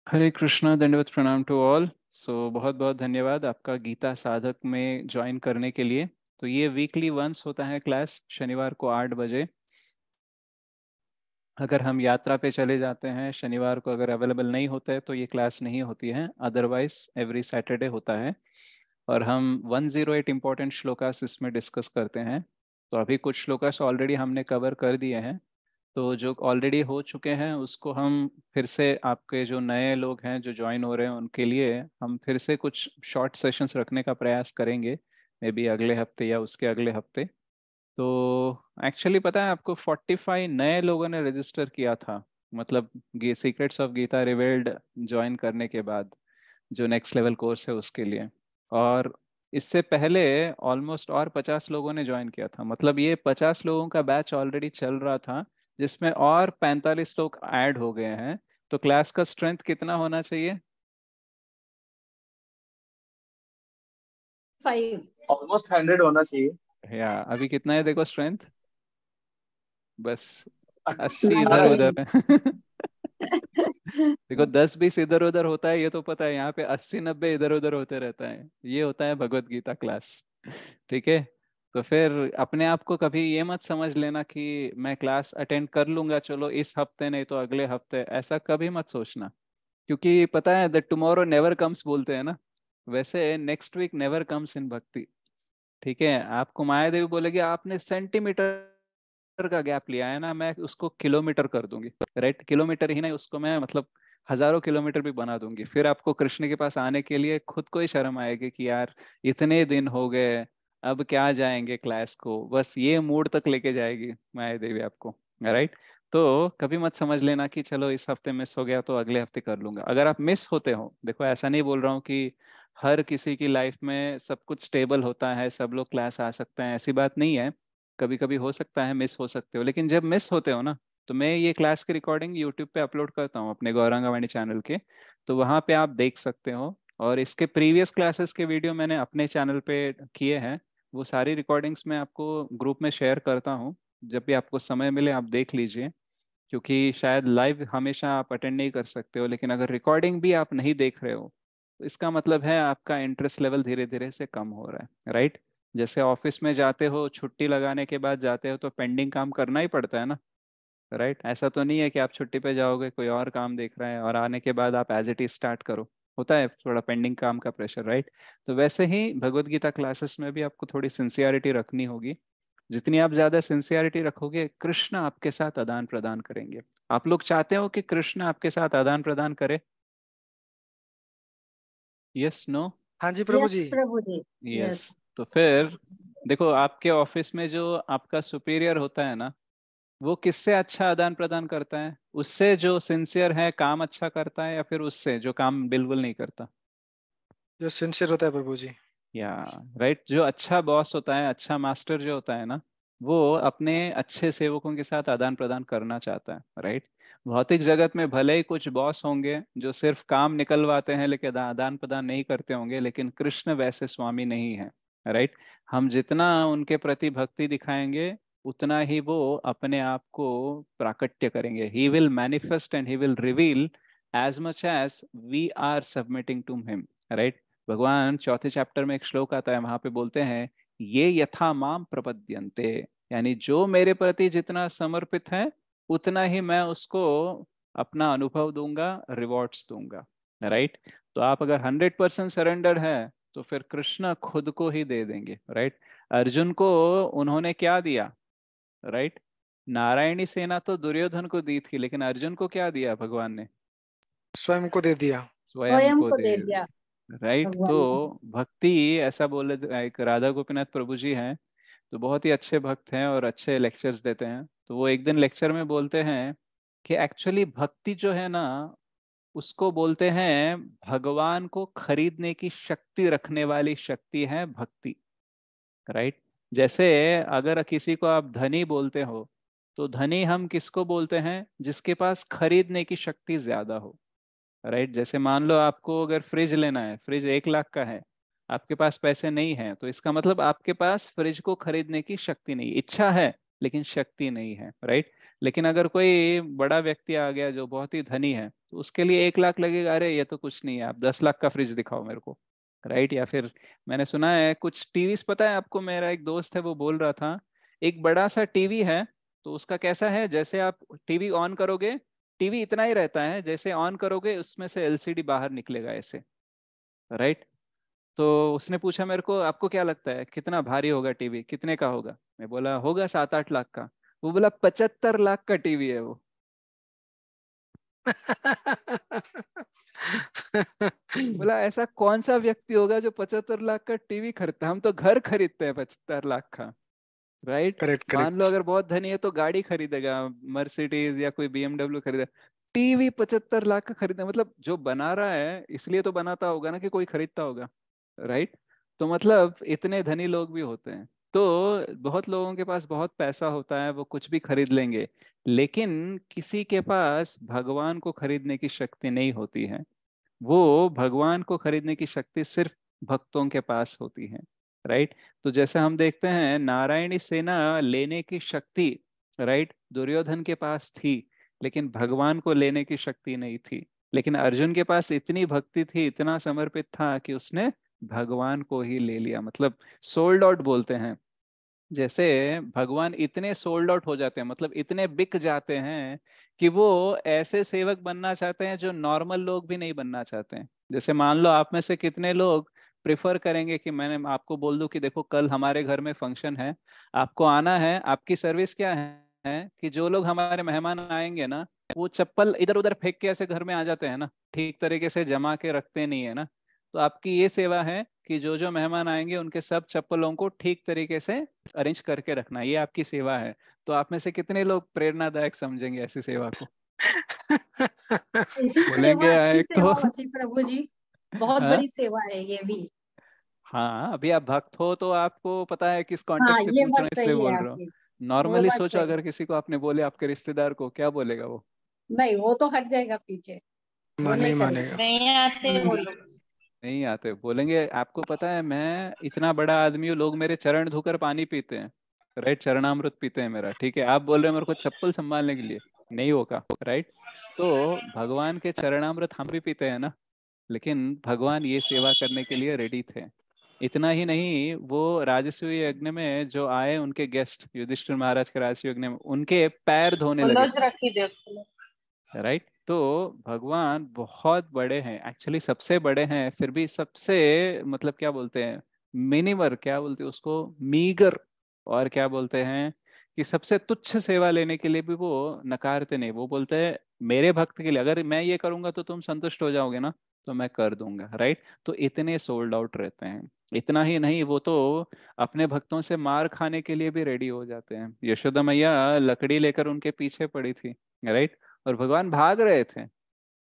हरे कृष्णा, दंडवत प्रणाम to all. बहुत बहुत धन्यवाद आपका गीता साधक में ज्वाइन करने के लिए। तो ये वीकली वंस होता है क्लास, शनिवार को 8 बजे। अगर हम यात्रा पे चले जाते हैं शनिवार को, अगर अवेलेबल नहीं होता है तो ये क्लास नहीं होती है, अदरवाइज एवरी सैटरडे होता है। और हम 108 इम्पोर्टेंट श्लोकास इसमें डिस्कस करते हैं। तो अभी कुछ श्लोकास ऑलरेडी हमने कवर कर दिए हैं। तो जो ऑलरेडी हो चुके हैं उसको हम फिर से, आपके जो नए लोग हैं जो ज्वाइन हो रहे हैं उनके लिए हम फिर से कुछ शॉर्ट सेशंस रखने का प्रयास करेंगे, मे बी अगले हफ्ते या उसके अगले हफ्ते। तो एक्चुअली पता है आपको, 45 नए लोगों ने रजिस्टर किया था, मतलब secrets of Gita revealed join करने के बाद, जो नेक्स्ट लेवल कोर्स है उसके लिए। और इससे पहले ऑलमोस्ट और 50 लोगों ने ज्वाइन किया था, मतलब ये 50 लोगों का बैच ऑलरेडी चल रहा था, जिसमें और 45 लोग ऐड हो गए हैं। तो क्लास का स्ट्रेंथ कितना होना चाहिए? 5। ऑलमोस्ट 100 होना चाहिए। या अभी कितना है देखो स्ट्रेंथ, बस 80 इधर 18। उधर है। देखो 10-20 इधर उधर होता है ये तो पता है, यहाँ पे 80-90 इधर उधर होते रहता है। ये होता है भगवत गीता क्लास। ठीक है। तो फिर अपने आप को कभी ये मत समझ लेना कि मैं क्लास अटेंड कर लूंगा चलो इस हफ्ते नहीं तो अगले हफ्ते, ऐसा कभी मत सोचना। क्योंकि पता है द टुमारो नेवर कम्स बोलते हैं ना, वैसे next week never comes in bhakti. ठीक है, आपको माया देवी बोलेगी आपने सेंटीमीटर का गैप लिया है ना, मैं उसको किलोमीटर कर दूंगी। राइट, किलोमीटर ही नहीं, उसको मैं मतलब हजारों किलोमीटर भी बना दूंगी। फिर आपको कृष्ण के पास आने के लिए खुद को ही शर्म आएगी कि यार इतने दिन हो गए, अब क्या जाएंगे क्लास को, बस ये मूड तक लेके जाएगी माया देवी आपको। राइट। तो कभी मत समझ लेना कि चलो इस हफ्ते मिस हो गया तो अगले हफ्ते कर लूंगा। अगर आप मिस होते हो, देखो ऐसा नहीं बोल रहा हूँ कि हर किसी की लाइफ में सब कुछ स्टेबल होता है, सब लोग क्लास आ सकते हैं, ऐसी बात नहीं है। कभी कभी हो सकता है मिस हो सकते हो, लेकिन जब मिस होते हो ना, तो मैं ये क्लास की रिकॉर्डिंग यूट्यूब पे अपलोड करता हूँ अपने गौरांगवाणी चैनल के। तो वहाँ पे आप देख सकते हो। और इसके प्रीवियस क्लासेस के वीडियो मैंने अपने चैनल पे किए हैं। वो सारी रिकॉर्डिंग्स मैं आपको ग्रुप में शेयर करता हूँ। जब भी आपको समय मिले आप देख लीजिए। क्योंकि शायद लाइव हमेशा आप अटेंड नहीं कर सकते हो, लेकिन अगर रिकॉर्डिंग भी आप नहीं देख रहे हो तो इसका मतलब है आपका इंटरेस्ट लेवल धीरे धीरे से कम हो रहा है। राइट। जैसे ऑफिस में जाते हो, छुट्टी लगाने के बाद जाते हो तो पेंडिंग काम करना ही पड़ता है ना। राइट, ऐसा तो नहीं है कि आप छुट्टी पे जाओगे कोई और काम देख रहा है और आने के बाद आप एज इट इज स्टार्ट करो। होता है थोड़ा पेंडिंग काम का प्रेशर। राइट। तो वैसे ही भगवत गीता क्लासेस में भी आपको थोड़ी सिंसियरिटी रखनी होगी। जितनी आप ज्यादा सिंसियरिटी रखोगे कृष्ण आपके साथ आदान प्रदान करेंगे। आप लोग चाहते हो कि कृष्ण आपके साथ आदान प्रदान करे? Yes, no? हाँ जी प्रभु यस जी। प्रभु जी। यस। यस। तो फिर देखो, आपके ऑफिस में जो आपका सुपीरियर होता है ना, वो किससे अच्छा आदान प्रदान करता है? उससे जो सिंसियर है काम अच्छा करता है, या फिर उससे जो काम बिल्कुल नहीं करता? जो सिंसियर होता है प्रभु जी। या राइट, जो अच्छा बॉस होता है, अच्छा मास्टर जो होता है ना, वो अपने अच्छे सेवकों के साथ आदान प्रदान करना चाहता है। राइट। भौतिक जगत में भले ही कुछ बॉस होंगे जो सिर्फ काम निकलवाते हैं लेकिन आदान प्रदान नहीं करते होंगे, लेकिन कृष्ण वैसे स्वामी नहीं है। राइट। हम जितना उनके प्रति भक्ति दिखाएंगे उतना ही वो अपने आप को प्राकट्य करेंगे। He will manifest and he will reveal as much as we are submitting to him. Right. भगवान चौथे चैप्टर में एक श्लोक आता है, वहां पे बोलते हैं ये यथा माम प्रपद्यन्ते, यानी जो मेरे प्रति जितना समर्पित है उतना ही मैं उसको अपना अनुभव दूंगा, रिवॉर्ड्स दूंगा। राइट। तो आप अगर 100% सरेंडर है तो फिर कृष्ण खुद को ही दे देंगे। राइट। अर्जुन को उन्होंने क्या दिया? राइट। नारायणी सेना तो दुर्योधन को दी थी, लेकिन अर्जुन को क्या दिया भगवान ने? स्वयं को दे दिया। स्वयं स्वयं को को दे दे दिया दिया। राइट। तो भगवान ने। भक्ति, ऐसा बोले एक राधा गोपीनाथ प्रभु जी हैं, तो बहुत ही अच्छे भक्त हैं और अच्छे लेक्चर्स देते हैं। तो वो एक दिन लेक्चर में बोलते हैं कि एक्चुअली भक्ति जो है ना, उसको बोलते हैं भगवान को खरीदने की शक्ति रखने वाली शक्ति है भक्ति। राइट। जैसे अगर किसी को आप धनी बोलते हो, तो धनी हम किसको बोलते हैं? जिसके पास खरीदने की शक्ति ज्यादा हो। राइट। जैसे मान लो आपको अगर फ्रिज लेना है, फ्रिज 1 लाख का है, आपके पास पैसे नहीं है, तो इसका मतलब आपके पास फ्रिज को खरीदने की शक्ति नहीं, इच्छा है लेकिन शक्ति नहीं है। राइट। लेकिन अगर कोई बड़ा व्यक्ति आ गया जो बहुत ही धनी है तो उसके लिए 1 लाख लगेगा, अरे ये तो कुछ नहीं है, आप 10 लाख का फ्रिज दिखाओ मेरे को, राइट। या फिर मैंने सुना है कुछ टीवीज, पता है आपको, मेरा एक दोस्त है वो बोल रहा था, एक बड़ा सा टीवी है, तो उसका कैसा है, जैसे आप टीवी ऑन करोगे, टीवी इतना ही रहता है, जैसे ऑन करोगे उसमें से एलसीडी बाहर निकलेगा ऐसे, राइट। तो उसने पूछा मेरे को, आपको क्या लगता है कितना भारी होगा टीवी, कितने का होगा? मैं बोला होगा 7-8 लाख का। वो बोला 75 लाख का टीवी है वो। बोला ऐसा कौन सा व्यक्ति होगा जो 75 लाख का टीवी खरीदता है, हम तो घर खरीदते हैं 75 लाख का, राइट। करेक्ट मान लो करेक्ट। अगर बहुत धनी है तो गाड़ी खरीदेगा, मर्सिडीज या कोई बीएमडब्ल्यू खरीदेगा, टीवी 75 लाख का खरीदना, मतलब जो बना रहा है इसलिए तो बनाता होगा ना कि कोई खरीदता होगा, राइट। तो मतलब इतने धनी लोग भी होते हैं। तो बहुत लोगों के पास बहुत पैसा होता है, वो कुछ भी खरीद लेंगे, लेकिन किसी के पास भगवान को खरीदने की शक्ति नहीं होती है। वो भगवान को खरीदने की शक्ति सिर्फ भक्तों के पास होती है, राइट। तो जैसे हम देखते हैं नारायणी सेना लेने की शक्ति, राइट, दुर्योधन के पास थी, लेकिन भगवान को लेने की शक्ति नहीं थी। लेकिन अर्जुन के पास इतनी भक्ति थी, इतना समर्पित था कि उसने भगवान को ही ले लिया, मतलब सोल्ड आउट बोलते हैं। जैसे भगवान इतने सोल्ड आउट हो जाते हैं, मतलब इतने बिक जाते हैं कि वो ऐसे सेवक बनना चाहते हैं जो नॉर्मल लोग भी नहीं बनना चाहते हैं। जैसे मान लो आप में से कितने लोग प्रिफर करेंगे कि मैंने आपको बोल दूं कि देखो कल हमारे घर में फंक्शन है, आपको आना है, आपकी सर्विस क्या है कि जो लोग हमारे मेहमान आएंगे ना, वो चप्पल इधर उधर फेंक के ऐसे घर में आ जाते हैं ना, ठीक तरीके से जमा के रखते नहीं है ना। तो आपकी ये सेवा है कि जो जो मेहमान आएंगे उनके सब चप्पलों को ठीक तरीके से अरेंज करके रखना, ये आपकी सेवा है। तो आप में से कितने लोग प्रेरणादायक समझेंगे ऐसी सेवा को? ऐसी सेवा बोलेंगे अच्छी एक तो सेवा होती प्रभु जी, बहुत हाँ। बड़ी सेवा है ये भी। हाँ, अभी आप भक्त हो तो आपको पता है किस हाँ कॉन्टेक्स्ट से ये पूछ रहा बात हूँ इसलिए सही है बोल रहा हूँ। आपकी, वो नॉर्मली बात सोचो, सही। अगर किसी को आपने बोले आपके रिश्तेदार को, क्या बोलेगा वो? नहीं वो तो हट जाएगा पीछे, वो नहीं नहीं करेगा। मानेगा। नहीं आते वो लोग। नहीं आते, बोलेंगे आपको पता है मैं इतना बड़ा आदमी हूँ, लोग मेरे चरण धोकर पानी पीते हैं, राइट, चरणामृत पीते हैं मेरा, ठीक है, आप बोल रहे हैं मेरे को चप्पल संभालने के लिए, नहीं होगा, राइट। तो भगवान के चरणामृत हम भी पीते हैं ना, लेकिन भगवान ये सेवा करने के लिए रेडी थे। इतना ही नहीं, वो राजसूय यज्ञ में जो आए उनके गेस्ट, युधिष्ठिर महाराज के राजसूय यज्ञ में उनके पैर धोने लगे फुलोज थे, रखी देखो। राइट। तो भगवान बहुत बड़े हैं, एक्चुअली सबसे बड़े हैं, फिर भी सबसे, मतलब क्या बोलते हैं, मिनिमर, क्या बोलते हैं उसको, मीगर, और क्या बोलते हैं कि सबसे तुच्छ सेवा लेने के लिए भी वो नकारते नहीं। वो बोलते हैं मेरे भक्त के लिए अगर मैं ये करूंगा तो तुम संतुष्ट हो जाओगे ना, तो मैं कर दूंगा, राइट। तो इतने सोल्ड आउट रहते हैं। इतना ही नहीं, वो तो अपने भक्तों से मार खाने के लिए भी रेडी हो जाते हैं। यशोदा मैया लकड़ी लेकर उनके पीछे पड़ी थी, राइट, और भगवान भाग रहे थे,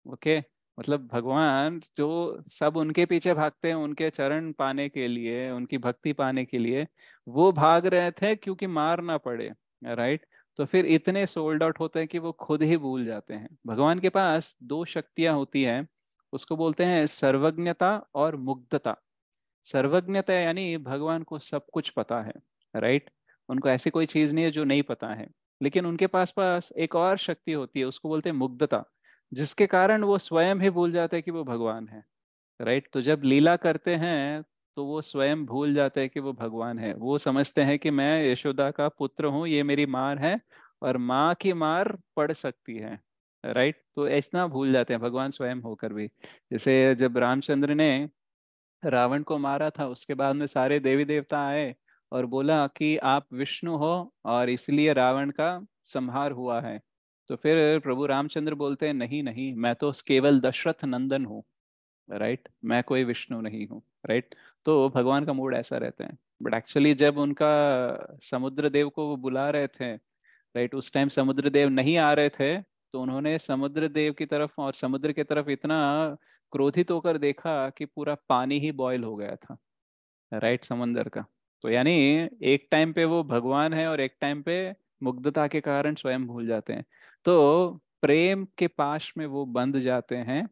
ओके। मतलब भगवान जो सब उनके पीछे भागते हैं उनके चरण पाने के लिए, उनकी भक्ति पाने के लिए, वो भाग रहे थे क्योंकि मार ना पड़े, राइट। तो फिर इतने सोल्ड आउट होते हैं कि वो खुद ही भूल जाते हैं। भगवान के पास दो शक्तियां होती हैं, उसको बोलते हैं सर्वज्ञता और मुग्धता। सर्वज्ञता यानी भगवान को सब कुछ पता है, राइट, उनको ऐसी कोई चीज नहीं है जो नहीं पता है। लेकिन उनके पास पास एक और शक्ति होती है, उसको बोलते हैं मुग्धता, जिसके कारण वो स्वयं ही भूल जाते हैं कि वो भगवान है, राइट। तो जब लीला करते हैं तो वो स्वयं भूल जाते हैं कि वो भगवान है। वो समझते हैं कि मैं यशोदा का पुत्र हूँ, ये मेरी माँ है, और माँ की मार पड़ सकती है, राइट। तो ऐसा भूल जाते हैं भगवान स्वयं होकर भी। जैसे जब रामचंद्र ने रावण को मारा था, उसके बाद में सारे देवी देवता आए और बोला कि आप विष्णु हो और इसलिए रावण का संहार हुआ है। तो फिर प्रभु रामचंद्र बोलते हैं नहीं नहीं, मैं तो केवल दशरथ नंदन हूँ, राइट, मैं कोई विष्णु नहीं हूँ, राइट। तो भगवान का मूड ऐसा रहता है। बट एक्चुअली जब उनका समुद्र देव को वो बुला रहे थे, राइट, उस टाइम समुद्र देव नहीं आ रहे थे, तो उन्होंने समुद्र देव की तरफ और समुद्र की तरफ इतना क्रोधित होकर देखा कि पूरा पानी ही बॉयल हो गया था, राइट, समंदर का। तो यानी एक टाइम पे वो भगवान है और एक टाइम पे मुग्धता के कारण स्वयं भूल जाते हैं। तो प्रेम के पाश में वो बंध जाते हैं,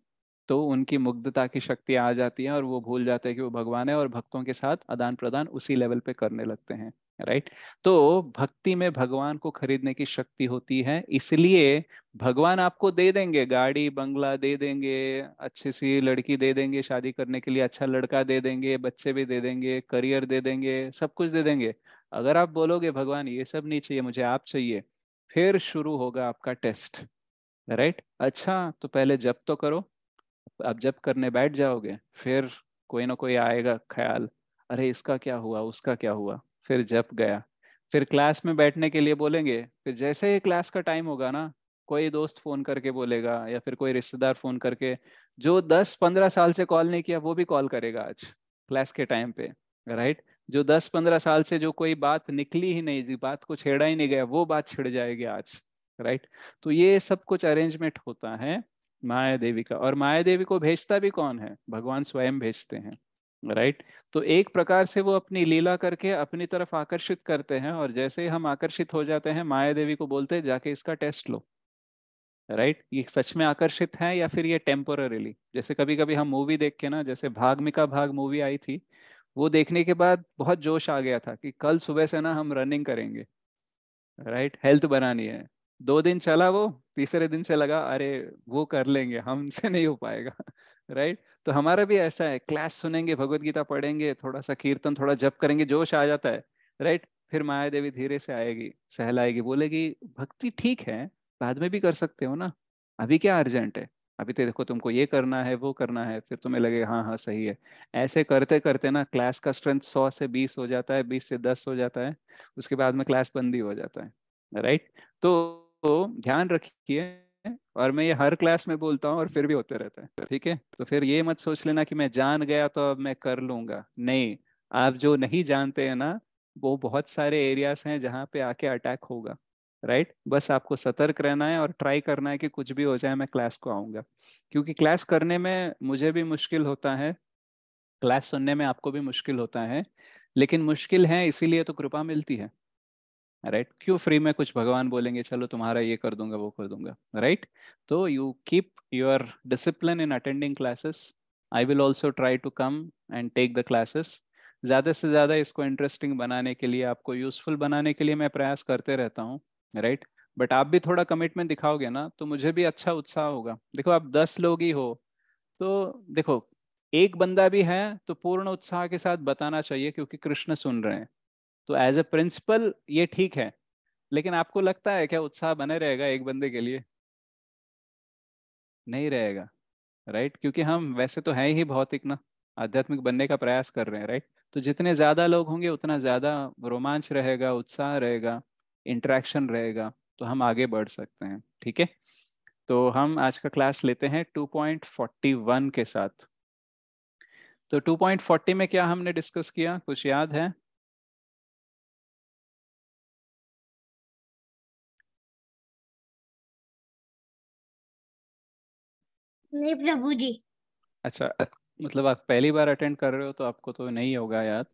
तो उनकी मुग्धता की शक्ति आ जाती है और वो भूल जाते हैं कि वो भगवान है, और भक्तों के साथ आदान प्रदान उसी लेवल पे करने लगते हैं। राइट। तो भक्ति में भगवान को खरीदने की शक्ति होती है, इसलिए भगवान आपको दे देंगे, गाड़ी बंगला दे देंगे, अच्छी सी लड़की दे देंगे शादी करने के लिए, अच्छा लड़का दे देंगे, बच्चे भी दे देंगे, करियर दे देंगे, सब कुछ दे देंगे। अगर आप बोलोगे भगवान ये सब नहीं चाहिए, मुझे आप चाहिए, फिर शुरू होगा आपका टेस्ट। राइट। अच्छा तो पहले जप तो करो। आप जब करने बैठ जाओगे, फिर कोई ना कोई आएगा ख्याल, अरे इसका क्या हुआ, उसका क्या हुआ, फिर जब गया। फिर क्लास में बैठने के लिए बोलेंगे, फिर जैसे ही क्लास का टाइम होगा ना, कोई दोस्त फोन करके बोलेगा या फिर कोई रिश्तेदार फोन करके, जो 10-15 साल से कॉल नहीं किया वो भी कॉल करेगा आज क्लास के टाइम पे। राइट। जो 10-15 साल से जो कोई बात निकली ही नहीं, जी बात को छेड़ा ही नहीं गया, वो बात छिड़ जाएगी आज। राइट। तो ये सब कुछ अरेंजमेंट होता है माया देवी का। और माया देवी को भेजता भी कौन है? भगवान स्वयं भेजते हैं। राइट। तो एक प्रकार से वो अपनी लीला करके अपनी तरफ आकर्षित करते हैं, और जैसे ही हम आकर्षित हो जाते हैं, माया देवी को बोलते हैं जाके इसका टेस्ट लो। राइट। ये सच में आकर्षित है या फिर ये टेम्पोररीली? जैसे कभी कभी हम मूवी देख के ना, जैसे भाग भाग मूवी आई थी, वो देखने के बाद बहुत जोश आ गया था कि कल सुबह से ना हम रनिंग करेंगे। राइट। हेल्थ बनानी है। 2 दिन चला वो, तीसरे दिन से लगा अरे वो कर लेंगे, हमसे नहीं हो पाएगा। राइट। तो हमारा भी ऐसा है, क्लास सुनेंगे, भगवत गीता पढ़ेंगे, थोड़ा सा कीर्तन, थोड़ा जप करेंगे, जोश आ जाता है। राइट। फिर माया देवी धीरे से आएगी, सहलाएगी, बोलेगी भक्ति ठीक है, बाद में भी कर सकते हो ना, अभी क्या अर्जेंट है, अभी तो देखो तुमको ये करना है वो करना है, फिर तुम्हें लगेगा हाँ हाँ सही है। ऐसे करते करते ना क्लास का स्ट्रेंथ 100 से 20 हो जाता है, 20 से 10 हो जाता है, उसके बाद में क्लास बंद ही हो जाता है। राइट। तो ध्यान रखिए, और मैं ये हर क्लास में बोलता हूँ और फिर भी होते रहता है। ठीक है। तो फिर ये मत सोच लेना कि मैं जान गया तो अब मैं कर लूंगा, नहीं। आप जो नहीं जानते हैं ना, वो बहुत सारे एरियाज हैं जहाँ पे आके अटैक होगा। राइट। बस आपको सतर्क रहना है और ट्राई करना है कि कुछ भी हो जाए मैं क्लास को आऊंगा, क्योंकि क्लास करने में मुझे भी मुश्किल होता है, क्लास सुनने में आपको भी मुश्किल होता है, लेकिन मुश्किल है इसीलिए तो कृपा मिलती है। राइट। क्यों फ्री में कुछ भगवान बोलेंगे चलो तुम्हारा ये कर दूंगा वो कर दूंगा। राइट। तो you keep your discipline in attending classes. I will also try to come and take the classes. ज़्यादा से ज़्यादा इसको इंटरेस्टिंग बनाने के लिए, आपको यूजफुल बनाने के लिए मैं प्रयास करते रहता हूँ। राइट। बट आप भी थोड़ा कमिटमेंट दिखाओगे ना तो मुझे भी अच्छा उत्साह होगा। देखो आप 10 लोग ही हो, तो देखो एक बंदा भी है तो पूर्ण उत्साह के साथ बताना चाहिए, क्योंकि कृष्ण सुन रहे हैं। तो एज ए प्रिंसिपल ये ठीक है, लेकिन आपको लगता है क्या उत्साह बने रहेगा एक बंदे के लिए? नहीं रहेगा। राइट। क्योंकि हम वैसे तो हैं ही भौतिक ना, आध्यात्मिक बनने का प्रयास कर रहे हैं। राइट। तो जितने ज्यादा लोग होंगे उतना ज्यादा रोमांच रहेगा, उत्साह रहेगा, इंटरेक्शन रहेगा, तो हम आगे बढ़ सकते हैं। ठीक है। तो हम आज का क्लास लेते हैं 2.41 के साथ। तो 2.40 में क्या हमने डिस्कस किया, कुछ याद है? नहीं प्रभु जी। अच्छा, मतलब आप पहली बार अटेंड कर रहे हो तो आपको तो नहीं होगा याद।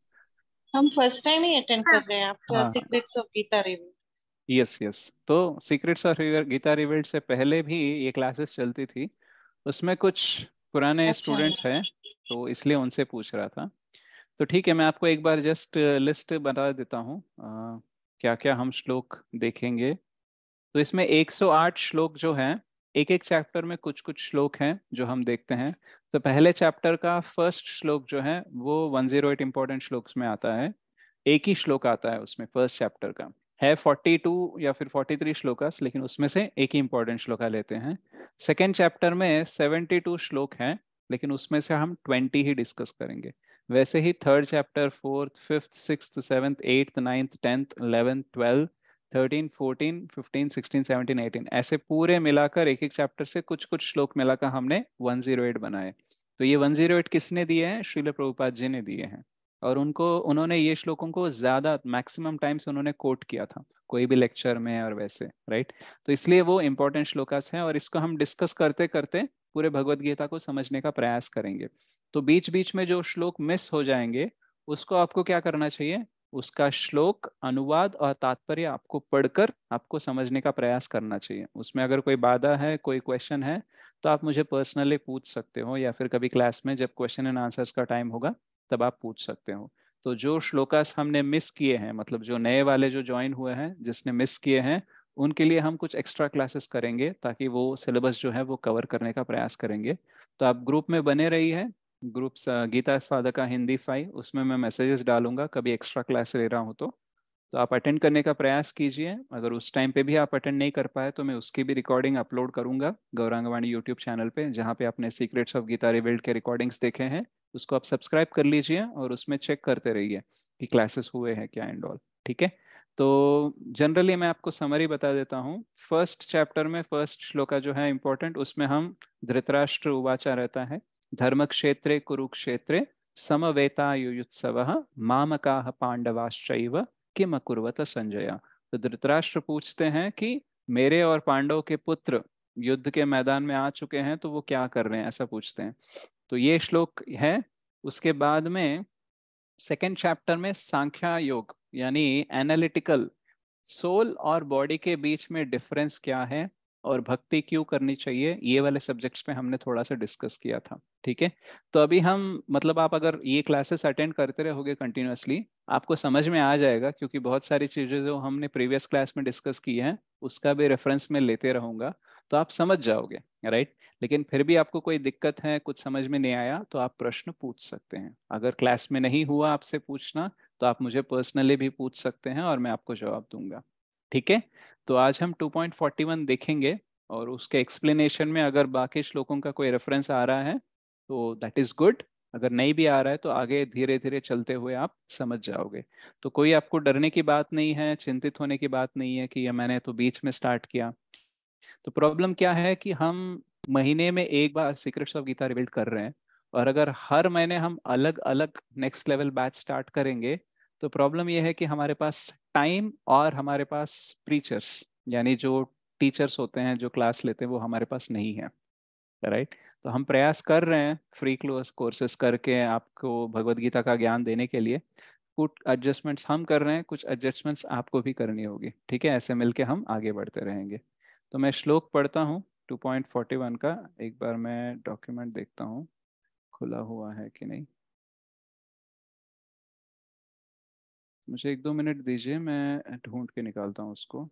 हम फर्स्ट टाइम ही अटेंड कर रहे हैं आपका हाँ। Secrets of Gita review. Yes yes. तो सीक्रेट्स ऑफ गीता रिवील्ड से पहले भी ये क्लासेस चलती थी, उसमें कुछ पुराने अच्छा। स्टूडेंट्स हैं, तो इसलिए उनसे पूछ रहा था। तो ठीक है, मैं आपको एक बार जस्ट लिस्ट बता देता हूँ क्या क्या हम श्लोक देखेंगे। तो इसमें 108 श्लोक जो हैं, एक एक चैप्टर में कुछ कुछ श्लोक हैं जो हम देखते हैं। तो पहले चैप्टर का फर्स्ट श्लोक जो है वो 108 इंपॉर्टेंट श्लोक्स में आता है। एक ही श्लोक आता है उसमें फर्स्ट चैप्टर का, है 42 या फिर 43 श्लोकास, लेकिन उसमें से एक ही इंपॉर्टेंट श्लोका लेते हैं। सेकेंड चैप्टर में 72 श्लोक हैं, लेकिन उसमें से हम 20 ही डिस्कस करेंगे। वैसे ही third chapter, fourth, fifth, sixth, seventh, eighth, ninth, 10th, 11th, 12th, 13, 14, 15, 16, 17, 18, ऐसे पूरे मिलाकर एक एक चैप्टर से कुछ कुछ श्लोक मिलाकर हमने 108 बनाए। तो ये 108 किसने दिए हैं? श्रील प्रभुपाद जी ने दिए हैं। और उन्होंने ये श्लोकों को ज्यादा मैक्सिमम टाइम्स उन्होंने कोट किया था कोई भी लेक्चर में और वैसे। राइट। तो इसलिए वो इंपॉर्टेंट श्लोकास हैं, और इसको हम डिस्कस करते करते पूरे भगवत गीता को समझने का प्रयास करेंगे। तो बीच बीच में जो श्लोक मिस हो जाएंगे उसको आपको क्या करना चाहिए, उसका श्लोक अनुवाद और तात्पर्य आपको पढ़कर आपको समझने का प्रयास करना चाहिए। उसमें अगर कोई बाधा है, कोई क्वेश्चन है, तो आप मुझे पर्सनली पूछ सकते हो, या फिर कभी क्लास में जब क्वेश्चन एंड आंसर्स का टाइम होगा तब आप पूछ सकते हो। तो जो श्लोकास हमने मिस किए हैं, मतलब जो नए वाले जो ज्वाइन हुए हैं, जिसने मिस किए हैं, उनके लिए हम कुछ एक्स्ट्रा क्लासेस करेंगे ताकि वो सिलेबस जो है वो कवर करने का प्रयास करेंगे। तो आप ग्रुप में बने रही है, ग्रुप गीता साधका हिंदी 5, उसमें मैं मैसेजेस डालूंगा कभी एक्स्ट्रा क्लास ले रहा हूँ तो आप अटेंड करने का प्रयास कीजिए। अगर उस टाइम पे भी आप अटेंड नहीं कर पाए तो मैं उसकी भी रिकॉर्डिंग अपलोड करूंगा गौरांगवाणी यूट्यूब चैनल पे, जहाँ पे आपने सीक्रेट्स ऑफ गीता रिवील्ड के रिकॉर्डिंग्स देखे हैं, उसको आप सब्सक्राइब कर लीजिए और उसमें चेक करते रहिए कि क्लासेस हुए हैं क्या एंड ऑल। ठीक है, तो जनरली मैं आपको समरी बता देता हूँ। फर्स्ट चैप्टर में फर्स्ट श्लोका जो है इंपॉर्टेंट, उसमें हम धृतराष्ट्र उवाचा रहता है, धर्म क्षेत्रे कुरुक्षेत्रे समवेतायुयुत्सवः मामकाः पांडवाश्चैव किम अकुर्वत संजय। तो धृतराष्ट्र पूछते हैं कि मेरे और पांडव के पुत्र युद्ध के मैदान में आ चुके हैं तो वो क्या कर रहे हैं, ऐसा पूछते हैं। तो ये श्लोक है। उसके बाद में सेकेंड चैप्टर में सांख्या योग यानी एनालिटिकल, सोल और बॉडी के बीच में डिफरेंस क्या है और भक्ति क्यों करनी चाहिए, ये वाले सब्जेक्ट्स पे हमने थोड़ा सा डिस्कस किया था। ठीक है, तो अभी हम मतलब आप अगर ये क्लासेस अटेंड करते रहोगे कंटिन्यूअसली, आपको समझ में आ जाएगा, क्योंकि बहुत सारी चीजें जो हमने प्रीवियस क्लास में डिस्कस की हैं उसका भी रेफरेंस में लेते रहूंगा, तो आप समझ जाओगे, राइट। लेकिन फिर भी आपको कोई दिक्कत है, कुछ समझ में नहीं आया, तो आप प्रश्न पूछ सकते हैं। अगर क्लास में नहीं हुआ आपसे पूछना तो आप मुझे पर्सनली भी पूछ सकते हैं और मैं आपको जवाब दूंगा। ठीक है, तो आज हम 2.41 देखेंगे और उसके एक्सप्लेनेशन में अगर बाकी श्लोकों का कोई रेफरेंस आ रहा है तो दैट इज गुड, अगर नहीं भी आ रहा है तो आगे धीरे धीरे चलते हुए आप समझ जाओगे। तो कोई आपको डरने की बात नहीं है, चिंतित होने की बात नहीं है कि ये मैंने तो बीच में स्टार्ट किया। तो प्रॉब्लम क्या है कि हम महीने में एक बार सीक्रेट्स ऑफ गीता रिवील्ड कर रहे हैं, और अगर हर महीने हम अलग अलग नेक्स्ट लेवल बैच स्टार्ट करेंगे तो प्रॉब्लम यह है कि हमारे पास टाइम और हमारे पास प्रीचर्स यानी जो टीचर्स होते हैं जो क्लास लेते हैं वो हमारे पास नहीं है, राइट। तो हम प्रयास कर रहे हैं फ्री कोर्सेज करके आपको भगवत गीता का ज्ञान देने के लिए। कुछ एडजस्टमेंट्स हम कर रहे हैं, कुछ एडजस्टमेंट्स आपको भी करनी होगी। ठीक है, ऐसे मिलके हम आगे बढ़ते रहेंगे। तो मैं श्लोक पढ़ता हूँ 2.41 का। एक बार मैं डॉक्यूमेंट देखता हूँ खुला हुआ है कि नहीं, मुझे 1-2 मिनट दीजिए, मैं ढूंढ के निकालता हूँ उसको।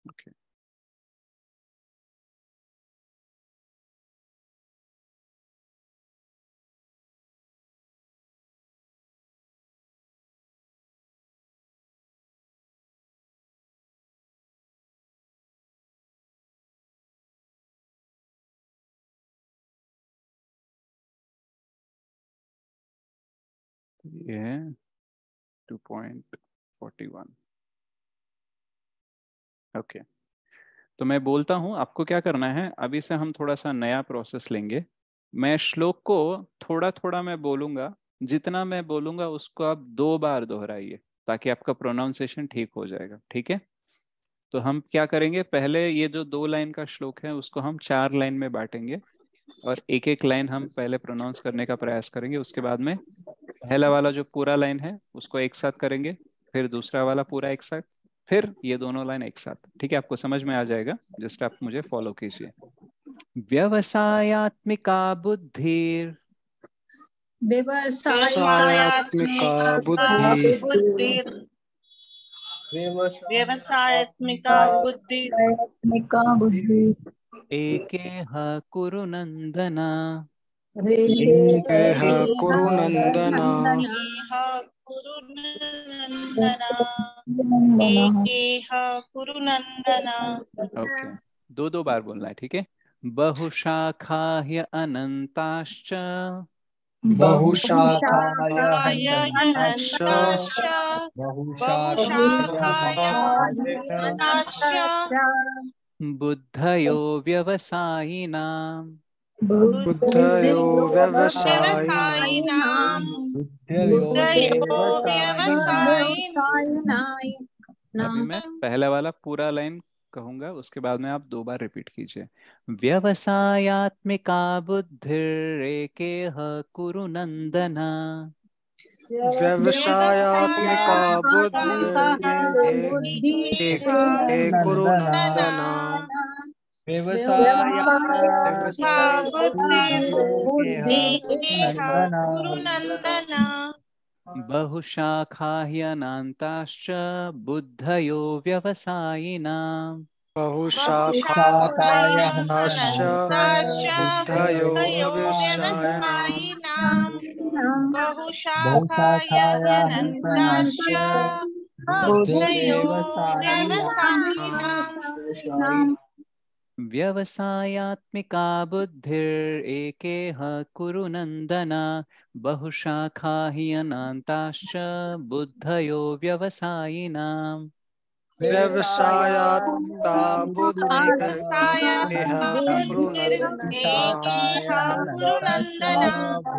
ओके, ये है 2.41। ओके, तो मैं बोलता हूँ, आपको क्या करना है, अभी से हम थोड़ा सा नया प्रोसेस लेंगे। मैं श्लोक को थोड़ा थोड़ा मैं बोलूंगा, जितना मैं बोलूंगा उसको आप 2 बार दोहराइए ताकि आपका प्रोनाउंसिएशन ठीक हो जाएगा। ठीक है, तो हम क्या करेंगे, पहले ये जो 2 लाइन का श्लोक है उसको हम 4 लाइन में बांटेंगे और एक एक लाइन हम पहले प्रोनाउंस करने का प्रयास करेंगे। उसके बाद में पहला वाला जो पूरा लाइन है उसको एक साथ करेंगे, फिर दूसरा वाला पूरा एक साथ, फिर ये दोनों लाइन एक साथ। ठीक है, आपको समझ में आ जाएगा, जस्ट आप मुझे फॉलो कीजिए। व्यवसायात्मिका बुद्धिर व्यवसायात्मिका बुद्धि बुद्धिर व्यवसायत्मिका बुद्धि एकेह कुरु नंदन एह कुरु नंदन एकेह कुरु नंदन एकेह कुरु नंदन। ओके, 2-2 बार बोलना है। ठीक है, बहुशाखा ह्य अनंताश्च बहुशाखाय बहुशाखाय हनन्ताश्च अनन्ताश्च बहुशाखाय अनन्ताश्च बुद्धयो व्यवसायिनाम् बुद्धयो व्यवसायिनां अभी मैं पहला वाला पूरा लाइन कहूंगा, उसके बाद में आप 2 बार रिपीट कीजिए। व्यवसायात्मिका बुद्धिरेकेह कुरु नंदन। व्यवसायात्मिका बुद्धि हे कुरु नंदन गुरुनंदन बहुशाखा ह्यनन्ताश्च बुद्धयो व्यवसायिनाम्। बहुशाखाश्च बुद्धयो बुद्धयो व्यवसायिनाम् व्यवसायिनां बहुशाखायनन्ताश्च बुद्धयो व्यवसायिनां व्यवसायात्मिका बुद्धिरेकेह कुरु नन्दन। बहुशाखा ह्यनन्ताश्च बुद्धयो व्यवसायिनाम्। व्यवसायात्ता बुद्धिः कुरु बुद्धिरेकेह नन्दन गुरुनन्दन